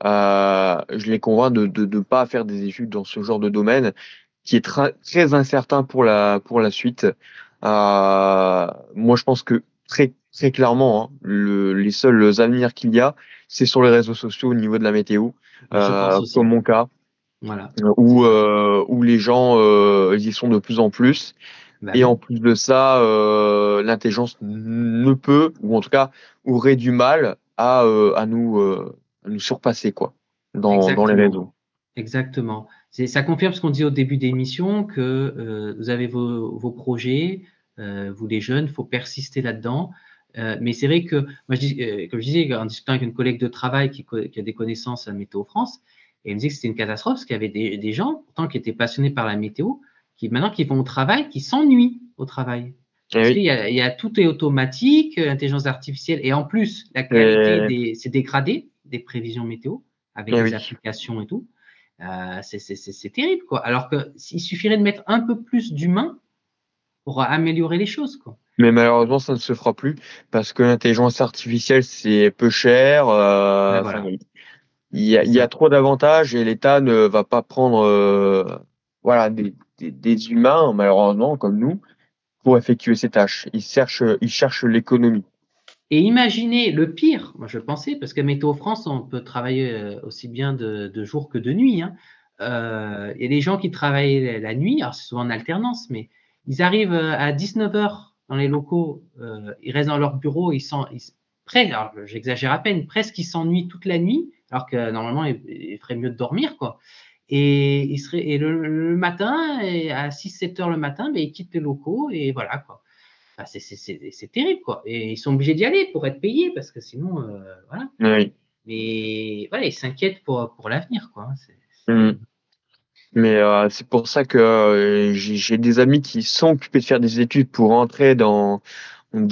Je les convainc de pas faire des études dans ce genre de domaine qui est très incertain pour la suite. Moi, je pense que très très clairement, hein, les seuls avenirs qu'il y a, c'est sur les réseaux sociaux au niveau de la météo, Je pense aussi. comme mon cas. Voilà. où les gens y sont de plus en plus. Bah Et oui, en plus de ça, l'intelligence ne peut, ou en tout cas aurait du mal à nous surpasser, quoi, dans les exactement. réseaux. Exactement. Ça confirme ce qu'on dit au début d'émission, que vous avez vos projets, vous les jeunes, il faut persister là-dedans. Mais c'est vrai que, moi, comme je disais, en discutant avec une collègue de travail qui a des connaissances à Météo France, et elle me disait que c'était une catastrophe parce qu'il y avait des gens, pourtant, qui étaient passionnés par la météo, maintenant qui vont au travail, qui s'ennuient au travail. Et Parce oui, qu'il y a tout est automatique, l'intelligence artificielle, et en plus, la qualité c'est dégradé des prévisions météo avec et des oui. applications et tout. C'est terrible, quoi. Alors qu'il suffirait de mettre un peu plus d'humain pour améliorer les choses, quoi. Mais malheureusement, ça ne se fera plus parce que l'intelligence artificielle, c'est peu cher. Ouais, Enfin, voilà, c'est il y a ça. trop d'avantages et l'État ne va pas prendre voilà, des humains, malheureusement, comme nous, pour effectuer ces tâches. Ils cherchent l'économie. Et imaginez le pire, moi je pensais, parce que Météo France, on peut travailler aussi bien de jour que de nuit, hein. Il y a des gens qui travaillent la nuit, alors c'est souvent en alternance, mais ils arrivent à 19 heures dans les locaux, ils restent dans leur bureau, alors j'exagère à peine, presque ils s'ennuient toute la nuit, alors que normalement il ferait mieux de dormir, quoi. Et le matin, à 6-7 heures le matin, ben, ils quittent les locaux et voilà, quoi. Enfin, c'est terrible, quoi. Et ils sont obligés d'y aller pour être payés parce que sinon, voilà. Oui. Mais voilà, ils s'inquiètent pour l'avenir, quoi. C'est Mm. terrible. Mais c'est pour ça que j'ai des amis qui sont occupés de faire des études pour entrer dans le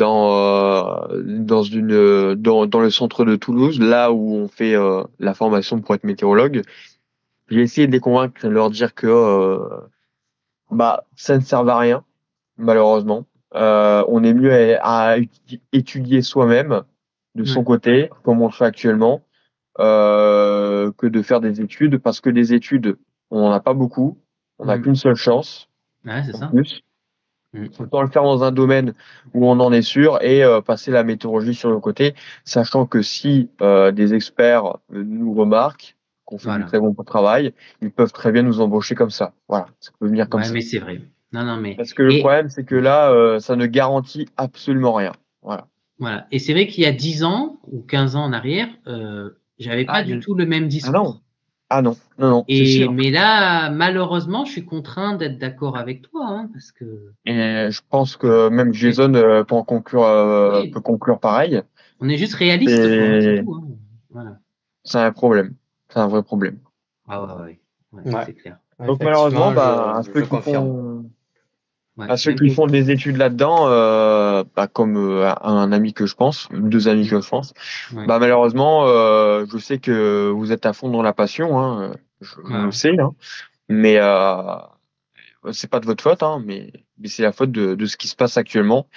centre de Toulouse, là où on fait la formation pour être météorologue. J'ai essayé de les convaincre, de leur dire que bah ça ne sert à rien, malheureusement. On est mieux étudier soi-même de son Ouais. côté, comme on le fait actuellement, que de faire des études, parce que des études, on n'en a pas beaucoup, on n'a Mm. qu'une seule chance, Ouais, c'est en ça. plus. Mm. Autant le faire dans un domaine où on en est sûr et passer la météorologie sur le côté, sachant que si des experts nous remarquent qu'on fait du Voilà. très bon travail, ils peuvent très bien nous embaucher comme ça. Voilà, ça peut venir comme Ouais, ça. mais c'est vrai. Non, non, mais. Parce que le Et problème, c'est que là, ça ne garantit absolument rien. Voilà. voilà. Et c'est vrai qu'il y a 10 ans ou 15 ans en arrière, j'avais pas Ah, du tout le même ah non, discours. ah non, non, non, c'est sûr. Mais là, malheureusement, je suis contraint d'être d'accord avec toi, hein, parce que Et je pense que même et- Jason peut oui, conclure pareil. on est juste réaliste, quoi, hein, c'est C'est tout, hein. Voilà. c'est un problème. C'est un vrai problème. Ah ouais, ouais, ouais, Ouais, c'est clair. Donc malheureusement, effectivement, bah, je confirme. Ouais, à ceux même qui pour. font des études là-dedans, bah, comme un ami que je pense, deux amis que je pense, Ouais, bah malheureusement, je sais que vous êtes à fond dans la passion, hein, je le ouais, sais, hein, mais c'est pas de votre faute, hein, mais c'est la faute de ce qui se passe actuellement.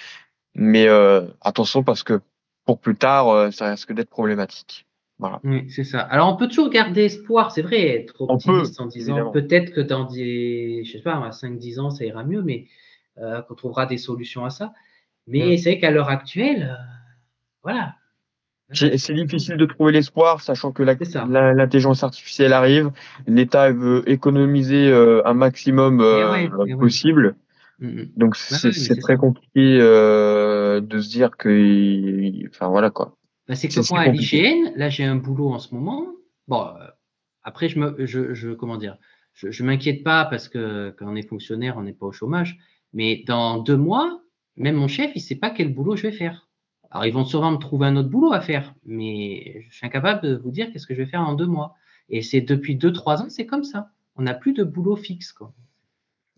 Mais attention parce que pour plus tard, ça risque d'être problématique. Voilà. oui, c'est ça. Alors, on peut toujours garder espoir, c'est vrai, être On peut, optimiste en disant évidemment. peut-être que dans je sais pas, à 5-10 ans, ça ira mieux, mais qu'on trouvera des solutions à ça. Mm. Mais c'est vrai qu'à l'heure actuelle, voilà. Voilà, C'est difficile de trouver l'espoir, sachant que c'est ça. l'intelligence artificielle arrive, l'État veut économiser un maximum Et ouais, et ouais. possible, Mm. donc Ouais, ouais, mais c'est c'est très ça. compliqué de se dire que, enfin voilà quoi, Bah, c'est que c'est moi, à compliqué. l'IGN, là, j'ai un boulot en ce moment. Bon, après, comment dire, je m'inquiète pas parce que quand on est fonctionnaire, on n'est pas au chômage. Mais dans 2 mois, même mon chef, il sait pas quel boulot je vais faire. Alors, ils vont sûrement me trouver un autre boulot à faire, mais je suis incapable de vous dire qu'est-ce que je vais faire en 2 mois. Et c'est depuis 2-3 ans, c'est comme ça. On n'a plus de boulot fixe, quoi.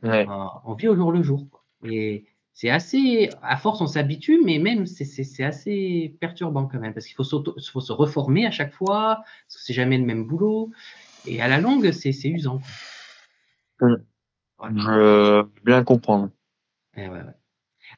Ouais. On vit au jour le jour, quoi. Et c'est assez, à force, on s'habitue, mais même c'est assez perturbant quand même, parce qu'il faut se reformer à chaque fois, parce que c'est jamais le même boulot. Et à la longue, c'est usant, Mm. quoi. Ouais. Je bien comprendre. Ouais, ouais, ouais.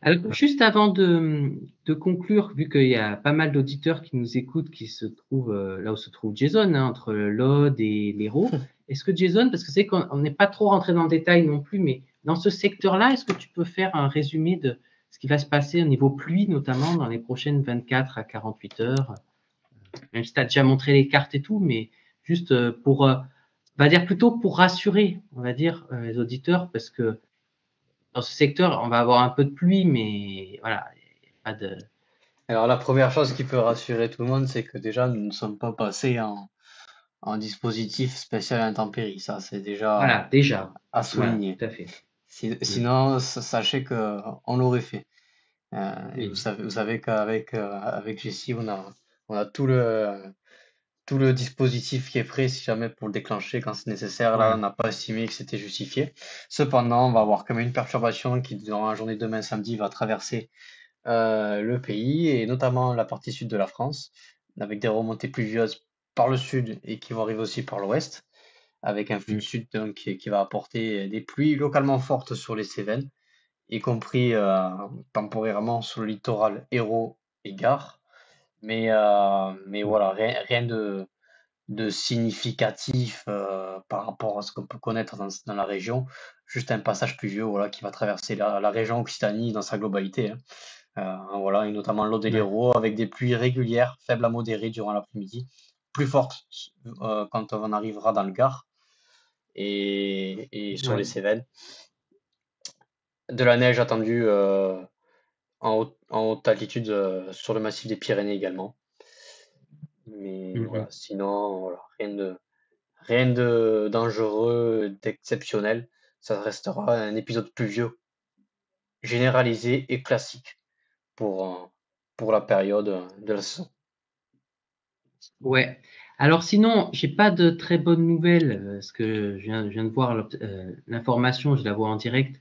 Alors, juste avant de conclure, vu qu'il y a pas mal d'auditeurs qui nous écoutent, qui se trouvent là où se trouve Jason, hein, entre l'Aude et l'Hérault, est-ce que Jason, parce que c'est qu'on n'est pas trop rentré dans le détail non plus, mais dans ce secteur-là, est-ce que tu peux faire un résumé de ce qui va se passer au niveau pluie, notamment dans les prochaines 24 à 48 heures? Même si tu as déjà montré les cartes et tout, mais juste pour on va dire plutôt pour rassurer, on va dire, les auditeurs, parce que dans ce secteur, on va avoir un peu de pluie, mais voilà, il y a pas de… Alors, la première chose qui peut rassurer tout le monde, c'est que déjà, nous ne sommes pas passés en dispositif spécial intempéries. Ça, c'est déjà Voilà, déjà, à voilà, souligner. tout à fait. Sinon, sachez que on l'aurait fait. Et Oui. vous savez qu'avec avec Jessie, on a tout le dispositif qui est prêt si jamais pour le déclencher quand c'est nécessaire. Là, on Voilà. n'a pas estimé que c'était justifié. Cependant, on va avoir quand même une perturbation qui, durant la journée de demain samedi, va traverser le pays et notamment la partie sud de la France, avec des remontées pluvieuses par le sud et qui vont arriver aussi par l'ouest, avec un flux de sud donc, qui va apporter des pluies localement fortes sur les Cévennes, y compris temporairement sur le littoral Hérault et Gard. Mais voilà, rien de significatif par rapport à ce qu'on peut connaître dans la région. Juste un passage pluvieux voilà, qui va traverser la région Occitanie dans sa globalité, hein. Voilà, et notamment l'Aude et Ouais. l'Hérault, avec des pluies régulières, faibles à modérées durant l'après-midi, plus fortes quand on arrivera dans le Gard et sur les Ouais. Cévennes. De la neige attendue en haute altitude sur le massif des Pyrénées également. Mais voilà, sinon, voilà, rien de dangereux, d'exceptionnel. Ça restera un épisode pluvieux généralisé et classique pour la période de la saison. Ouais. Alors sinon, j'ai pas de très bonnes nouvelles, parce que je viens de voir l'information, je la vois en direct.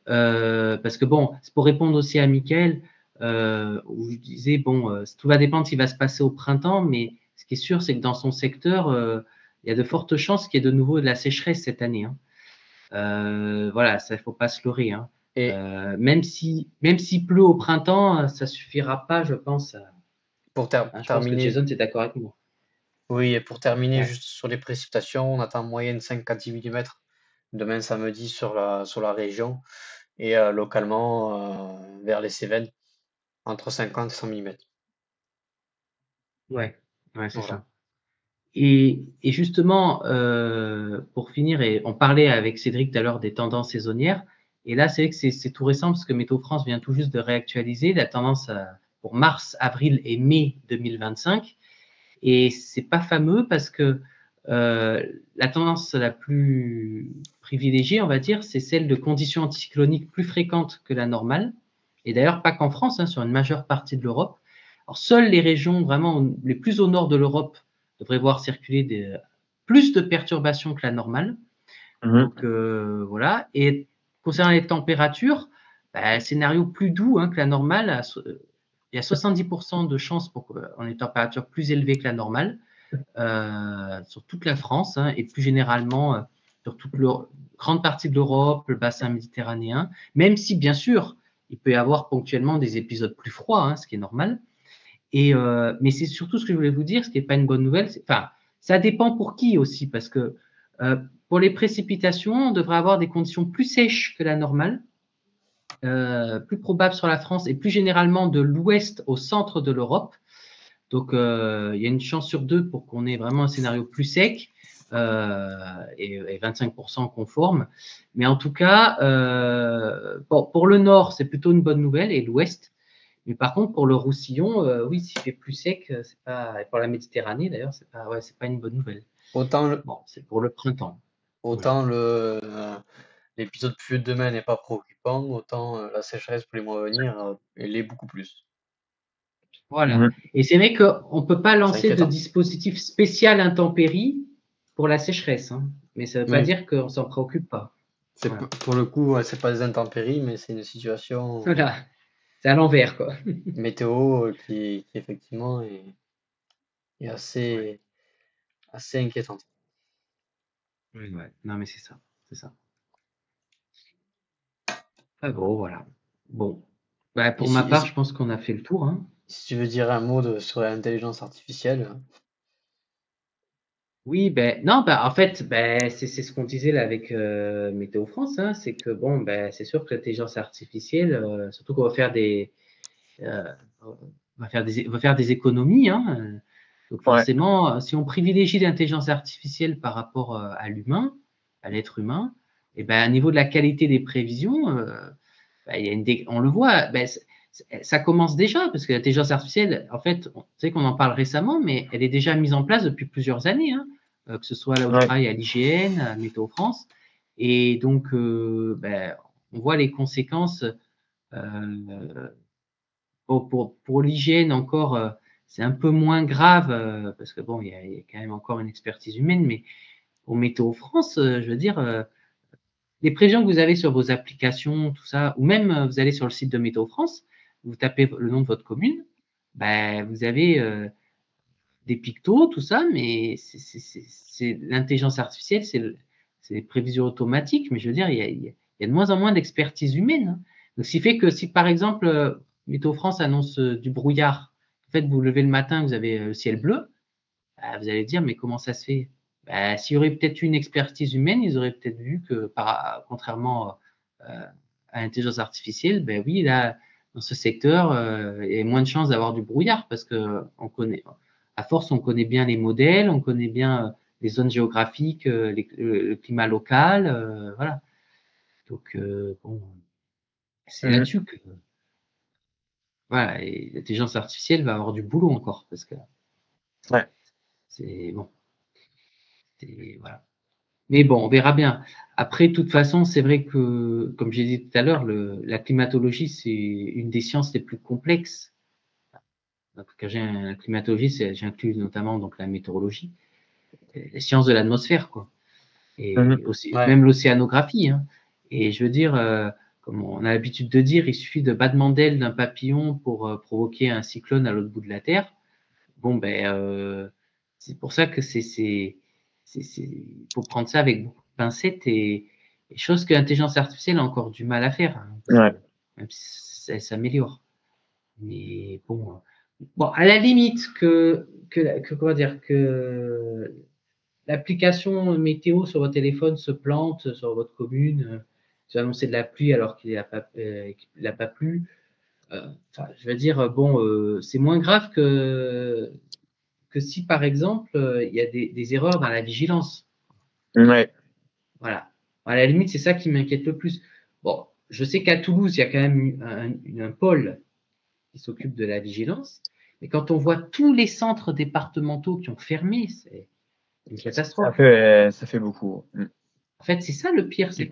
Parce que bon, c'est pour répondre aussi à Mickaël, où je disais, bon, tout va dépendre de ce qui va se passer au printemps, mais ce qui est sûr, c'est que dans son secteur, il y a de fortes chances qu'il y ait de nouveau de la sécheresse cette année, hein. Voilà, ça, il faut pas se leurrer, hein. Et Même s'il pleut au printemps, ça suffira pas, je pense. pour Je pense que terminer, Jason, tu es d'accord avec moi. oui, et pour terminer Ouais. juste sur les précipitations, on attend en moyenne 5 à 10 millimètres demain samedi sur la région et localement vers les Cévennes entre 50 et 100 millimètres. Ouais, ouais, c'est Voilà. ça. Et justement, pour finir, et on parlait avec Cédric tout à l'heure des tendances saisonnières, et là, c'est vrai que c'est tout récent parce que Météo France vient tout juste de réactualiser la tendance pour mars, avril et mai 2025. Et c'est pas fameux parce que la tendance la plus privilégiée, on va dire, c'est celle de conditions anticycloniques plus fréquentes que la normale. Et d'ailleurs, pas qu'en France, hein, sur une majeure partie de l'Europe. Alors, seules les régions vraiment les plus au nord de l'Europe devraient voir circuler plus de perturbations que la normale. Donc voilà. Et concernant les températures, bah, scénario plus doux hein, que la normale. Il y a 70% de chances pour qu'on ait une température plus élevée que la normale sur toute la France hein, et plus généralement sur toute grande partie de l'Europe, le bassin méditerranéen, même si bien sûr il peut y avoir ponctuellement des épisodes plus froids, hein, ce qui est normal. Mais c'est surtout ce que je voulais vous dire, ce qui n'est pas une bonne nouvelle. Enfin, ça dépend pour qui aussi, parce que pour les précipitations, on devrait avoir des conditions plus sèches que la normale, plus probables sur la France et plus généralement de l'ouest au centre de l'Europe. Donc, il y a une chance sur deux pour qu'on ait vraiment un scénario plus sec et 25% conforme. Mais en tout cas, pour le nord, c'est plutôt une bonne nouvelle et l'ouest. Mais par contre, pour le Roussillon, oui, s'il fait plus sec, c'est pas, et pour la Méditerranée d'ailleurs, c'est pas une bonne nouvelle. Autant, Bon, c'est pour le printemps. Voilà. autant l'épisode pluvieux de demain n'est pas préoccupant, autant la sécheresse pour les mois à venir, elle est beaucoup plus. Voilà. Et c'est vrai qu'on ne peut pas C'est lancer de inquiétant. dispositif spécial intempérie pour la sécheresse, hein. Mais ça ne veut pas Oui, dire qu'on ne s'en préoccupe pas. Voilà. pour le coup, ouais, c'est pas des intempéries, mais c'est une situation Voilà. C'est à l'envers, quoi. météo qui effectivement est Ouais. assez inquiétante. Ouais. Non, mais c'est ça. C'est ça. Ah bon, voilà. Bon. Bah, Et pour ma part, je pense qu'on a fait le tour, hein. si tu veux dire un mot sur l'intelligence artificielle, Oui, ben non, ben en fait, ben c'est ce qu'on disait là avec Météo France, hein, c'est que bon, ben c'est sûr que l'intelligence artificielle, surtout qu'on va faire on va faire des économies, hein. Donc forcément, si on privilégie l'intelligence artificielle par rapport à l'humain, à l'être humain, et ben, à niveau de la qualité des prévisions, il y a on le voit, ça commence déjà, parce que l'intelligence artificielle, en fait, on sait qu'on en parle récemment, mais elle est déjà mise en place depuis plusieurs années, hein, que ce soit là où je travaille à l'IGN, à Météo France. Et donc, on voit les conséquences. Pour l'IGN encore, c'est un peu moins grave, parce que bon, il y a quand même encore une expertise humaine, mais pour Météo France, je veux dire, les prévisions que vous avez sur vos applications, tout ça, ou même vous allez sur le site de Météo France, vous tapez le nom de votre commune, vous avez des pictos, tout ça, mais c'est l'intelligence artificielle, c'est des prévisions automatiques, mais je veux dire, il y a de moins en moins d'expertise humaine, hein. Donc, ce qui fait que si par exemple Météo France annonce du brouillard, en fait, vous vous levez le matin, vous avez le ciel bleu, vous allez dire, mais comment ça se fait? S'il y aurait peut-être eu une expertise humaine, ils auraient peut-être vu que, contrairement à l'intelligence artificielle, oui, là, dans ce secteur, il y a moins de chances d'avoir du brouillard parce que à force, on connaît bien les modèles, on connaît bien les zones géographiques, le climat local, voilà. Donc, bon, c'est là-dessus que voilà, et l'intelligence artificielle va avoir du boulot encore parce que c'est bon. Voilà. Mais bon, on verra bien. Après, de toute façon, c'est vrai que, comme j'ai dit tout à l'heure, la climatologie, c'est une des sciences les plus complexes. Donc, quand j'ai la climatologie, j'inclus notamment donc la météorologie, les sciences de l'atmosphère, quoi. Et aussi, même l'océanographie, hein. Et je veux dire, comme on a l'habitude de dire, il suffit de battement d'aile d'un papillon pour provoquer un cyclone à l'autre bout de la Terre. Bon, c'est pour ça que faut prendre ça avec beaucoup de pincettes et chose que l'intelligence artificielle a encore du mal à faire, hein, même si elle s'améliore. Mais bon, à la limite comment dire, que l'application météo sur votre téléphone se plante sur votre commune, sur annoncer de la pluie alors qu'il n'a pas plu. Je veux dire, bon, c'est moins grave que si, par exemple, il y a des erreurs dans la vigilance. Ouais. Voilà. À la limite, c'est ça qui m'inquiète le plus. Bon, je sais qu'à Toulouse, il y a quand même un pôle qui s'occupe de la vigilance, mais quand on voit tous les centres départementaux qui ont fermé, c'est une catastrophe. Ça fait beaucoup. En fait, c'est ça le pire. C'est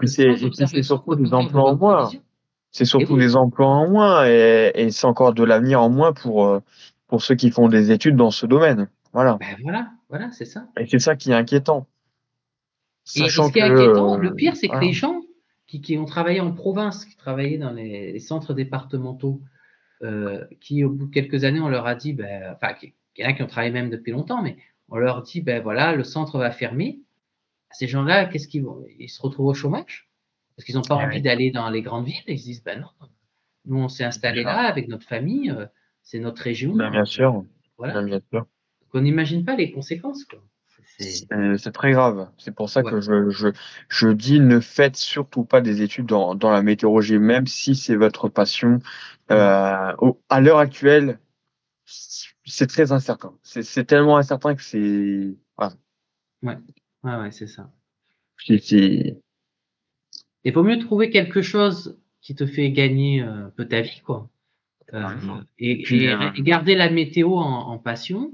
surtout des emplois en moins. C'est surtout des emplois en moins et c'est encore de l'avenir en moins pour ceux qui font des études dans ce domaine. Voilà. Voilà, c'est ça. Et c'est ça qui est inquiétant. Sachant et ce qui est inquiétant, le pire, c'est que les gens qui ont travaillé en province, qui travaillaient dans les centres départementaux, qui au bout de quelques années, on leur a dit, il y en a qui ont travaillé même depuis longtemps, mais on leur dit, voilà, le centre va fermer. Ces gens-là, qu'est-ce qu'ils vont? Ils se retrouvent au chômage parce qu'ils n'ont pas envie d'aller dans les grandes villes. Et ils se disent, non, nous on s'est installé là avec notre famille, c'est notre région. Bien sûr. Voilà. Bien sûr. Donc, on n'imagine pas les conséquences, quoi. C'est très grave. C'est pour ça que je dis ne faites surtout pas des études dans la météorologie, même si c'est votre passion. À l'heure actuelle, c'est très incertain. C'est tellement incertain que c'est. Voilà. Ouais, c'est ça. Il vaut mieux trouver quelque chose qui te fait gagner un peu ta vie, quoi. Et garder la météo en passion,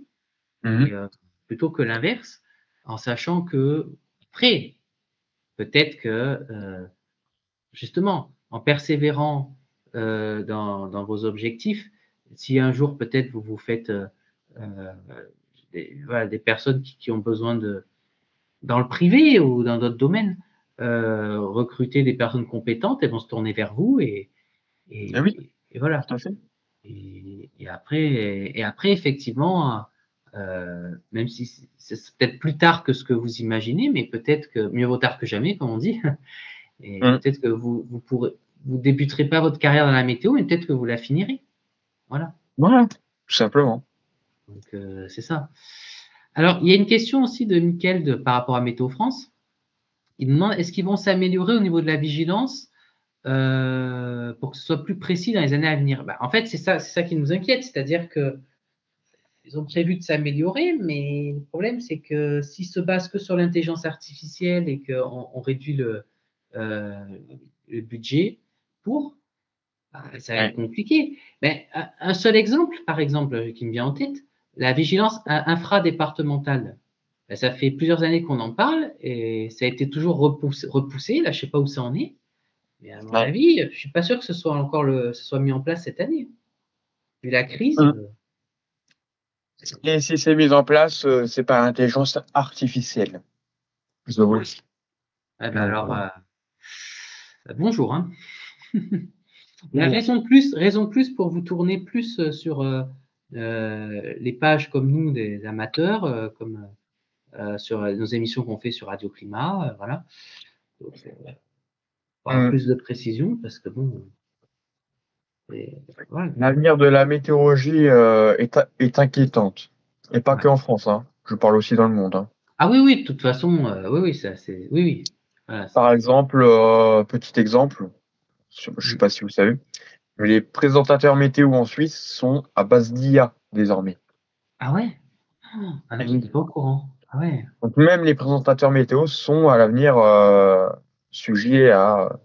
plutôt que l'inverse, en sachant que, après, peut-être que, justement, en persévérant dans vos objectifs, si un jour, peut-être, vous vous faites des personnes qui ont besoin dans le privé ou dans d'autres domaines, recruter des personnes compétentes, elles vont se tourner vers vous et voilà. Tout à fait. Et après, effectivement, même si c'est peut-être plus tard que ce que vous imaginez, mais peut-être que mieux vaut tard que jamais, comme on dit. Et peut-être que vous débuterez pas votre carrière dans la météo, mais peut-être que vous la finirez. Voilà. Voilà, tout simplement. Donc, c'est ça. Alors, il y a une question aussi de Mickaël par rapport à Météo France. Il demande, est-ce qu'ils vont s'améliorer au niveau de la vigilance pour que ce soit plus précis dans les années à venir? En fait, c'est ça qui nous inquiète. C'est-à-dire que ils ont prévu de s'améliorer, mais le problème, c'est que s'ils se basent que sur l'intelligence artificielle et qu'on réduit le budget pour, ça va être compliqué. Mais un seul exemple, par exemple, qui me vient en tête, la vigilance infradépartementale. Ben, ça fait plusieurs années qu'on en parle et ça a été toujours repoussé. Là, je ne sais pas où ça en est. Mais à mon avis, je ne suis pas sûr que ce soit mis en place cette année. Vu la crise. Et si c'est mis en place, c'est par intelligence artificielle. Je vous le dis. Ah ben alors, bonjour. Hein. Raison de plus pour vous tourner plus sur les pages comme nous, des amateurs, comme sur nos émissions qu'on fait sur Radio Climat. Voilà. Donc, pour avoir plus de précision, parce que bon. Voilà. L'avenir de la météorologie est inquiétante. Et pas que en France. Hein. Je parle aussi dans le monde. Hein. Ah oui, de toute façon, oui, ça c'est. Oui. Voilà, par exemple, petit exemple, je ne sais pas si vous savez, mais les présentateurs météo en Suisse sont à base d'IA désormais. Ah ouais? Je n'étais pas au courant. Ah ouais. Donc même les présentateurs météo sont à l'avenir sujets à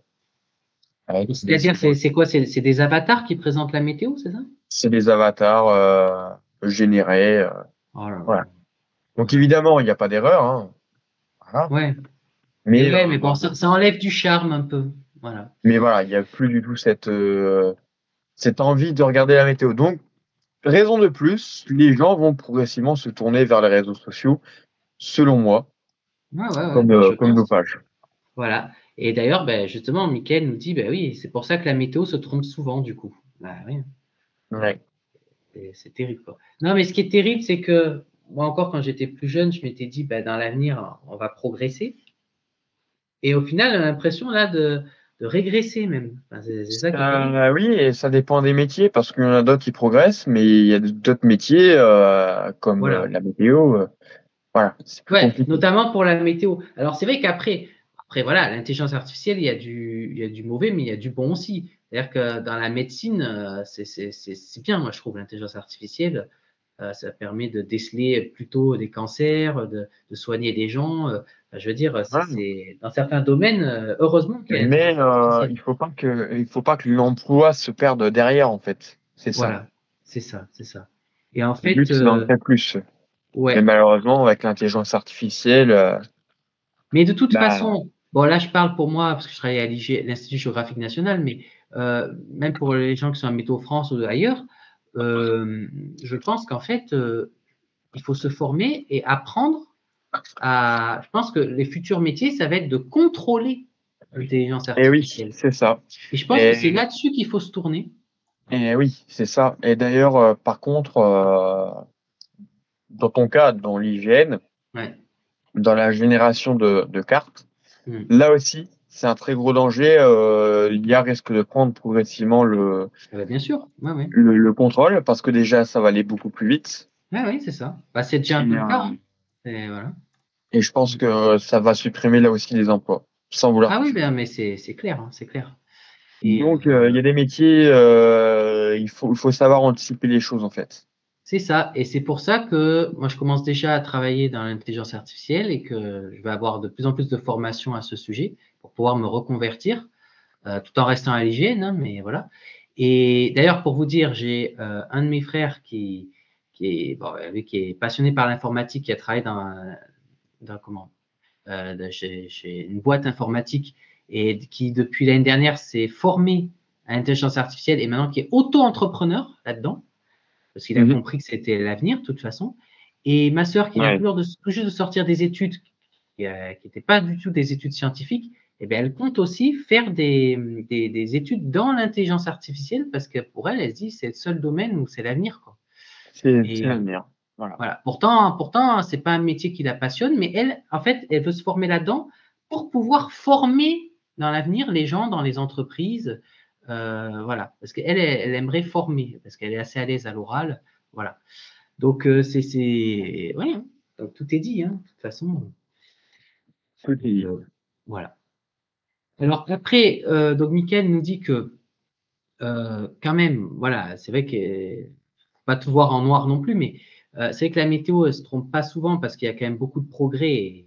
c'est-à-dire, c'est quoi? C'est des avatars qui présentent la météo, c'est ça? C'est des avatars générés. Oh là là. Voilà. Donc évidemment, il n'y a pas d'erreur. Hein. Voilà. Ouais. Mais bon, ça enlève du charme un peu. Voilà. Mais voilà, il n'y a plus du tout cette envie de regarder la météo. Donc, raison de plus, les gens vont progressivement se tourner vers les réseaux sociaux, selon moi, comme nos pages. Voilà. Et d'ailleurs, justement, Mickaël nous dit, oui, c'est pour ça que la météo se trompe souvent, du coup. Oui. Ouais. C'est terrible, quoi. Non, mais ce qui est terrible, c'est que moi encore, quand j'étais plus jeune, je m'étais dit, dans l'avenir, on va progresser. Et au final, on a l'impression là de régresser même. Enfin, c'est ça qui est oui, et ça dépend des métiers, parce qu'il y en a d'autres qui progressent, mais il y a d'autres métiers comme la météo. Voilà, c'est plus compliqué. Notamment pour la météo. Alors c'est vrai qu'après, voilà, l'intelligence artificielle, il y a du mauvais, mais il y a du bon aussi. C'est-à-dire que dans la médecine, c'est bien, moi je trouve, l'intelligence artificielle. Ça permet de déceler plutôt des cancers, de soigner des gens. Je veux dire, c'est dans certains domaines, heureusement qu'il y a l'intelligence artificielle. Il faut pas que l'emploi se perde derrière, en fait. C'est ça. Voilà, c'est ça. Et en fait, le but, c'est d'en faire plus. Ouais. Mais malheureusement, avec l'intelligence artificielle. Mais de toute façon, bon là je parle pour moi parce que je travaille à l'Institut géographique national, mais même pour les gens qui sont à Météo France ou ailleurs, je pense qu'en fait, il faut se former et apprendre à. Je pense que les futurs métiers, ça va être de contrôler l'intelligence artificielle. Et oui, c'est ça. Et je pense que c'est là-dessus qu'il faut se tourner. Et oui, c'est ça. Et d'ailleurs, par contre, dans ton cas, dans l'hygiène, dans la génération de cartes, là aussi, c'est un très gros danger. L'IA risque de prendre progressivement bien sûr. le contrôle, parce que déjà, ça va aller beaucoup plus vite. Oui, c'est ça. C'est déjà un peu le cas. Et voilà. Et je pense que ça va supprimer là aussi les emplois, sans vouloir. Ah oui, mais c'est clair, c'est clair. Et donc, il y a des métiers, il faut savoir anticiper les choses, en fait. C'est ça. Et c'est pour ça que moi, je commence déjà à travailler dans l'intelligence artificielle et que je vais avoir de plus en plus de formations à ce sujet pour pouvoir me reconvertir tout en restant à l'hygiène. Hein, mais voilà. Et d'ailleurs, pour vous dire, j'ai un de mes frères qui est passionné par l'informatique, qui a travaillé chez une boîte informatique et qui, depuis l'année dernière, s'est formé à l'intelligence artificielle et maintenant qui est auto-entrepreneur là-dedans, parce qu'il a compris que c'était l'avenir de toute façon. Et ma sœur, qui vient tout juste de sortir des études qui n'étaient pas du tout des études scientifiques, elle compte aussi faire des études dans l'intelligence artificielle parce que pour elle, elle se dit c'est le seul domaine où c'est l'avenir. C'est l'avenir. Voilà. Pourtant, c'est pas un métier qui la passionne, mais elle, en fait, elle veut se former là-dedans pour pouvoir former dans l'avenir les gens dans les entreprises. Voilà. Parce qu'elle aimerait former, parce qu'elle est assez à l'aise à l'oral. Voilà. Donc, voilà. Donc, tout est dit, hein, de toute façon. Tout est dit. Voilà. Alors, après, donc, Mickaël nous dit que, quand même, voilà, c'est vrai que pas tout voir en noir non plus, mais C'est vrai que la météo ne se trompe pas souvent parce qu'il y a quand même beaucoup de progrès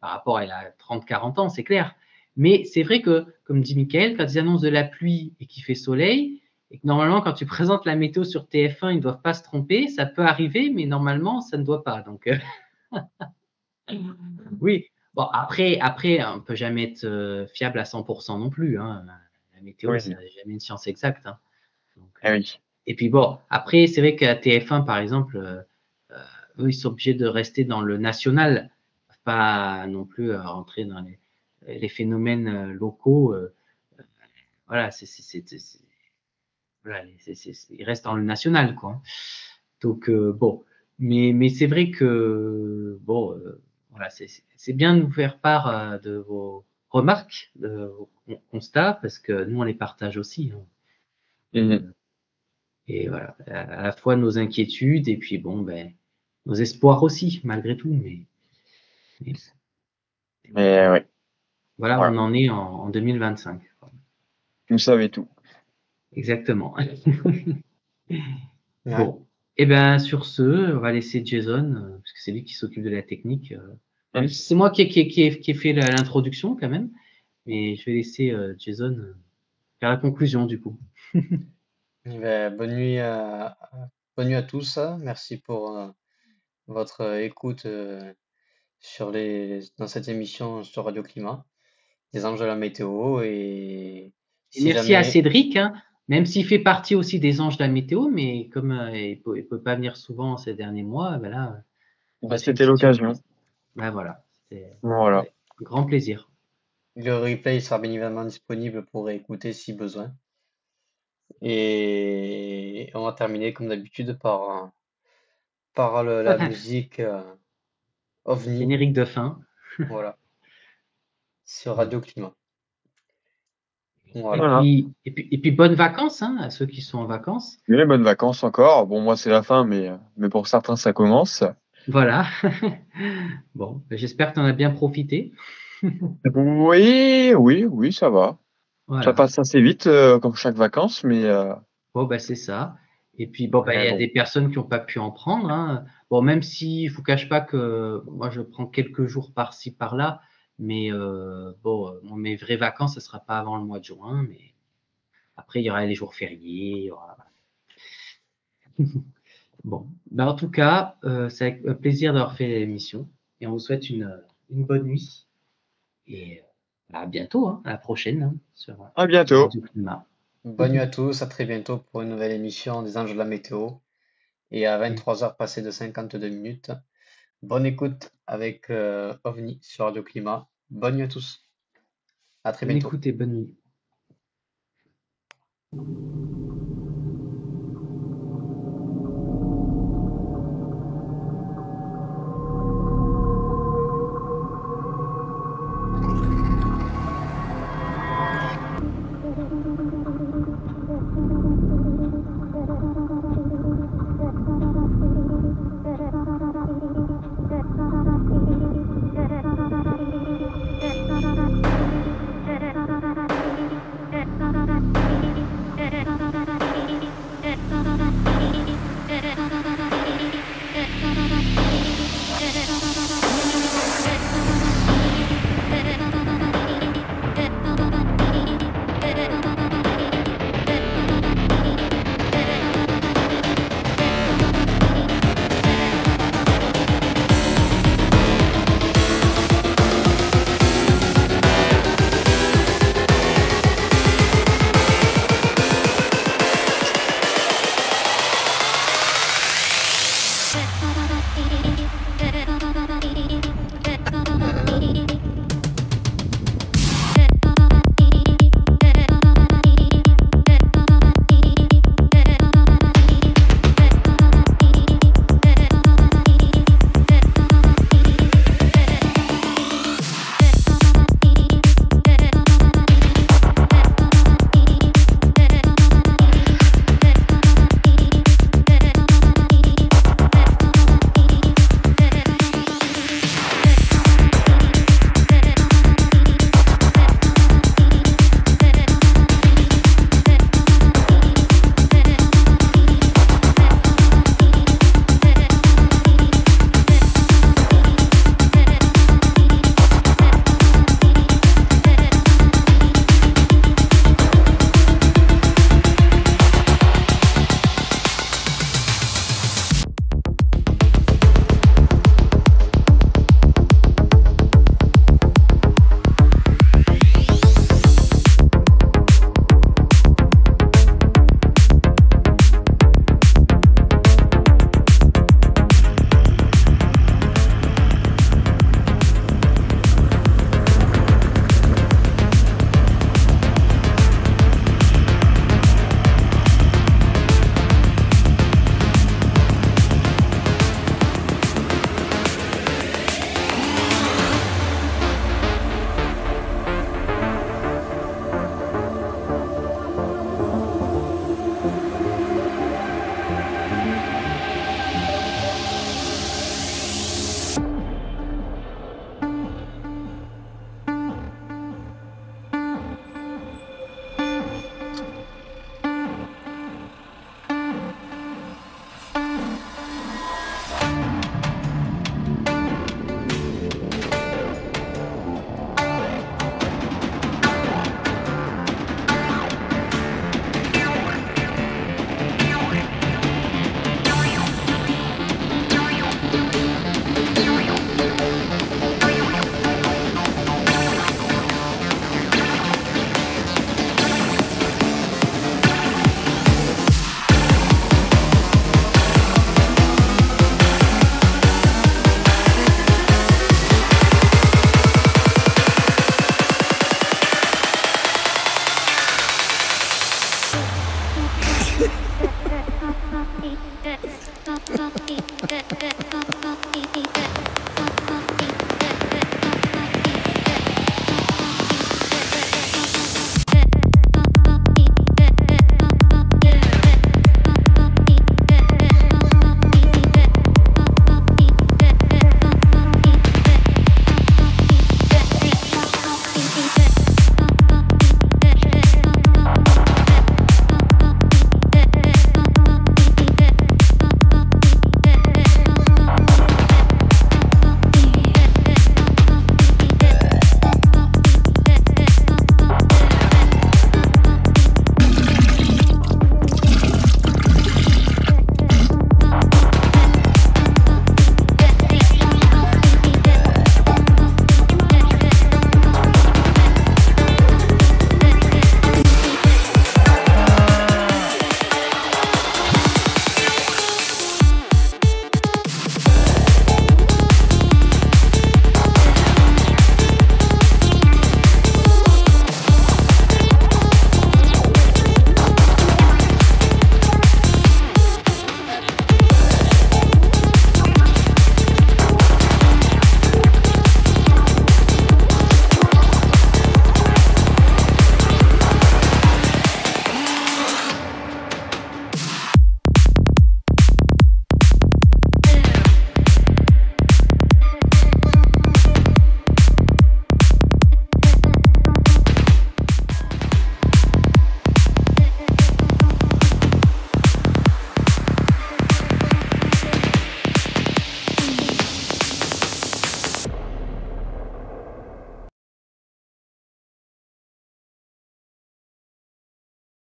par rapport à il y a 30-40 ans, c'est clair. Mais c'est vrai que, comme dit Michael, quand ils annoncent de la pluie et qu'il fait soleil, et que normalement, quand tu présentes la météo sur TF1, ils ne doivent pas se tromper, ça peut arriver, mais normalement, ça ne doit pas. Donc, oui. Bon, après, on ne peut jamais être fiable à 100% non plus. Hein. La météo, c'est Oui. jamais une science exacte. Hein. Donc, Ah oui. et puis bon, après, c'est vrai qu'à TF1, par exemple, eux, ils sont obligés de rester dans le national, pas non plus rentrer dans les phénomènes locaux. Voilà, voilà, ils restent dans le national, quoi. Donc, bon. Mais c'est vrai que, bon, voilà, c'est bien de nous faire part de vos remarques, de vos constats, parce que nous, on les partage aussi. Hein. Mhm. Et voilà, à la fois nos inquiétudes et puis bon, ben, nos espoirs aussi, malgré tout. Mais Mais ouais, voilà, voilà. on en est en 2025. Vous savez tout. Exactement. Ouais. Bon, et bien sur ce, on va laisser Jason, parce que c'est lui qui s'occupe de la technique. Même si c'est moi qui ai fait l'introduction quand même, mais je vais laisser Jason faire la conclusion du coup. Eh ben, bonne nuit à tous. Merci pour votre écoute dans cette émission sur Radio Climat, des anges de la météo. Et Et si merci à jamais, Cédric, hein, même s'il fait partie aussi des anges de la météo, mais comme il peut pas venir souvent ces derniers mois, ben là, Bah, voici une c'était petite l'occasion. surprise. Ben voilà, c'était Voilà. ouais, grand plaisir. le replay sera bien évidemment disponible pour écouter si besoin. Et on va terminer comme d'habitude par la musique OVNI, Générique de fin. voilà, sur Radio Climat. Et Voilà. Voilà. puis, bonnes vacances hein, à ceux qui sont en vacances. Et bonnes vacances encore. Bon, moi, c'est la fin, mais pour certains, ça commence. Voilà. Bon, ben, j'espère que tu en as bien profité. Oui, oui, oui, ça va. Ça Voilà. passe assez vite, comme chaque vacances, Bon, ben, c'est ça. Et puis, bon, ben, il y mais a bon. des personnes qui n'ont pas pu en prendre. Hein. Bon, même si je vous cache pas que moi, je prends quelques jours par-ci, par-là, mais bon, mes vraies vacances, ce sera pas avant le mois de juin. Mais après, il y aura les jours fériés. Il y aura... Bon, ben, en tout cas, c'est avec plaisir d'avoir fait l'émission. Et on vous souhaite une bonne nuit. Et à bientôt, hein, à la prochaine hein, À sur bientôt. Radio Climat. Bonne nuit à tous, à très bientôt pour une nouvelle émission des Anges de la Météo. Et à 23 heures passées de 52 minutes. Bonne écoute avec OVNI sur Radio Climat. Bonne nuit à tous. À très Bonne bientôt. écoute et bonne nuit.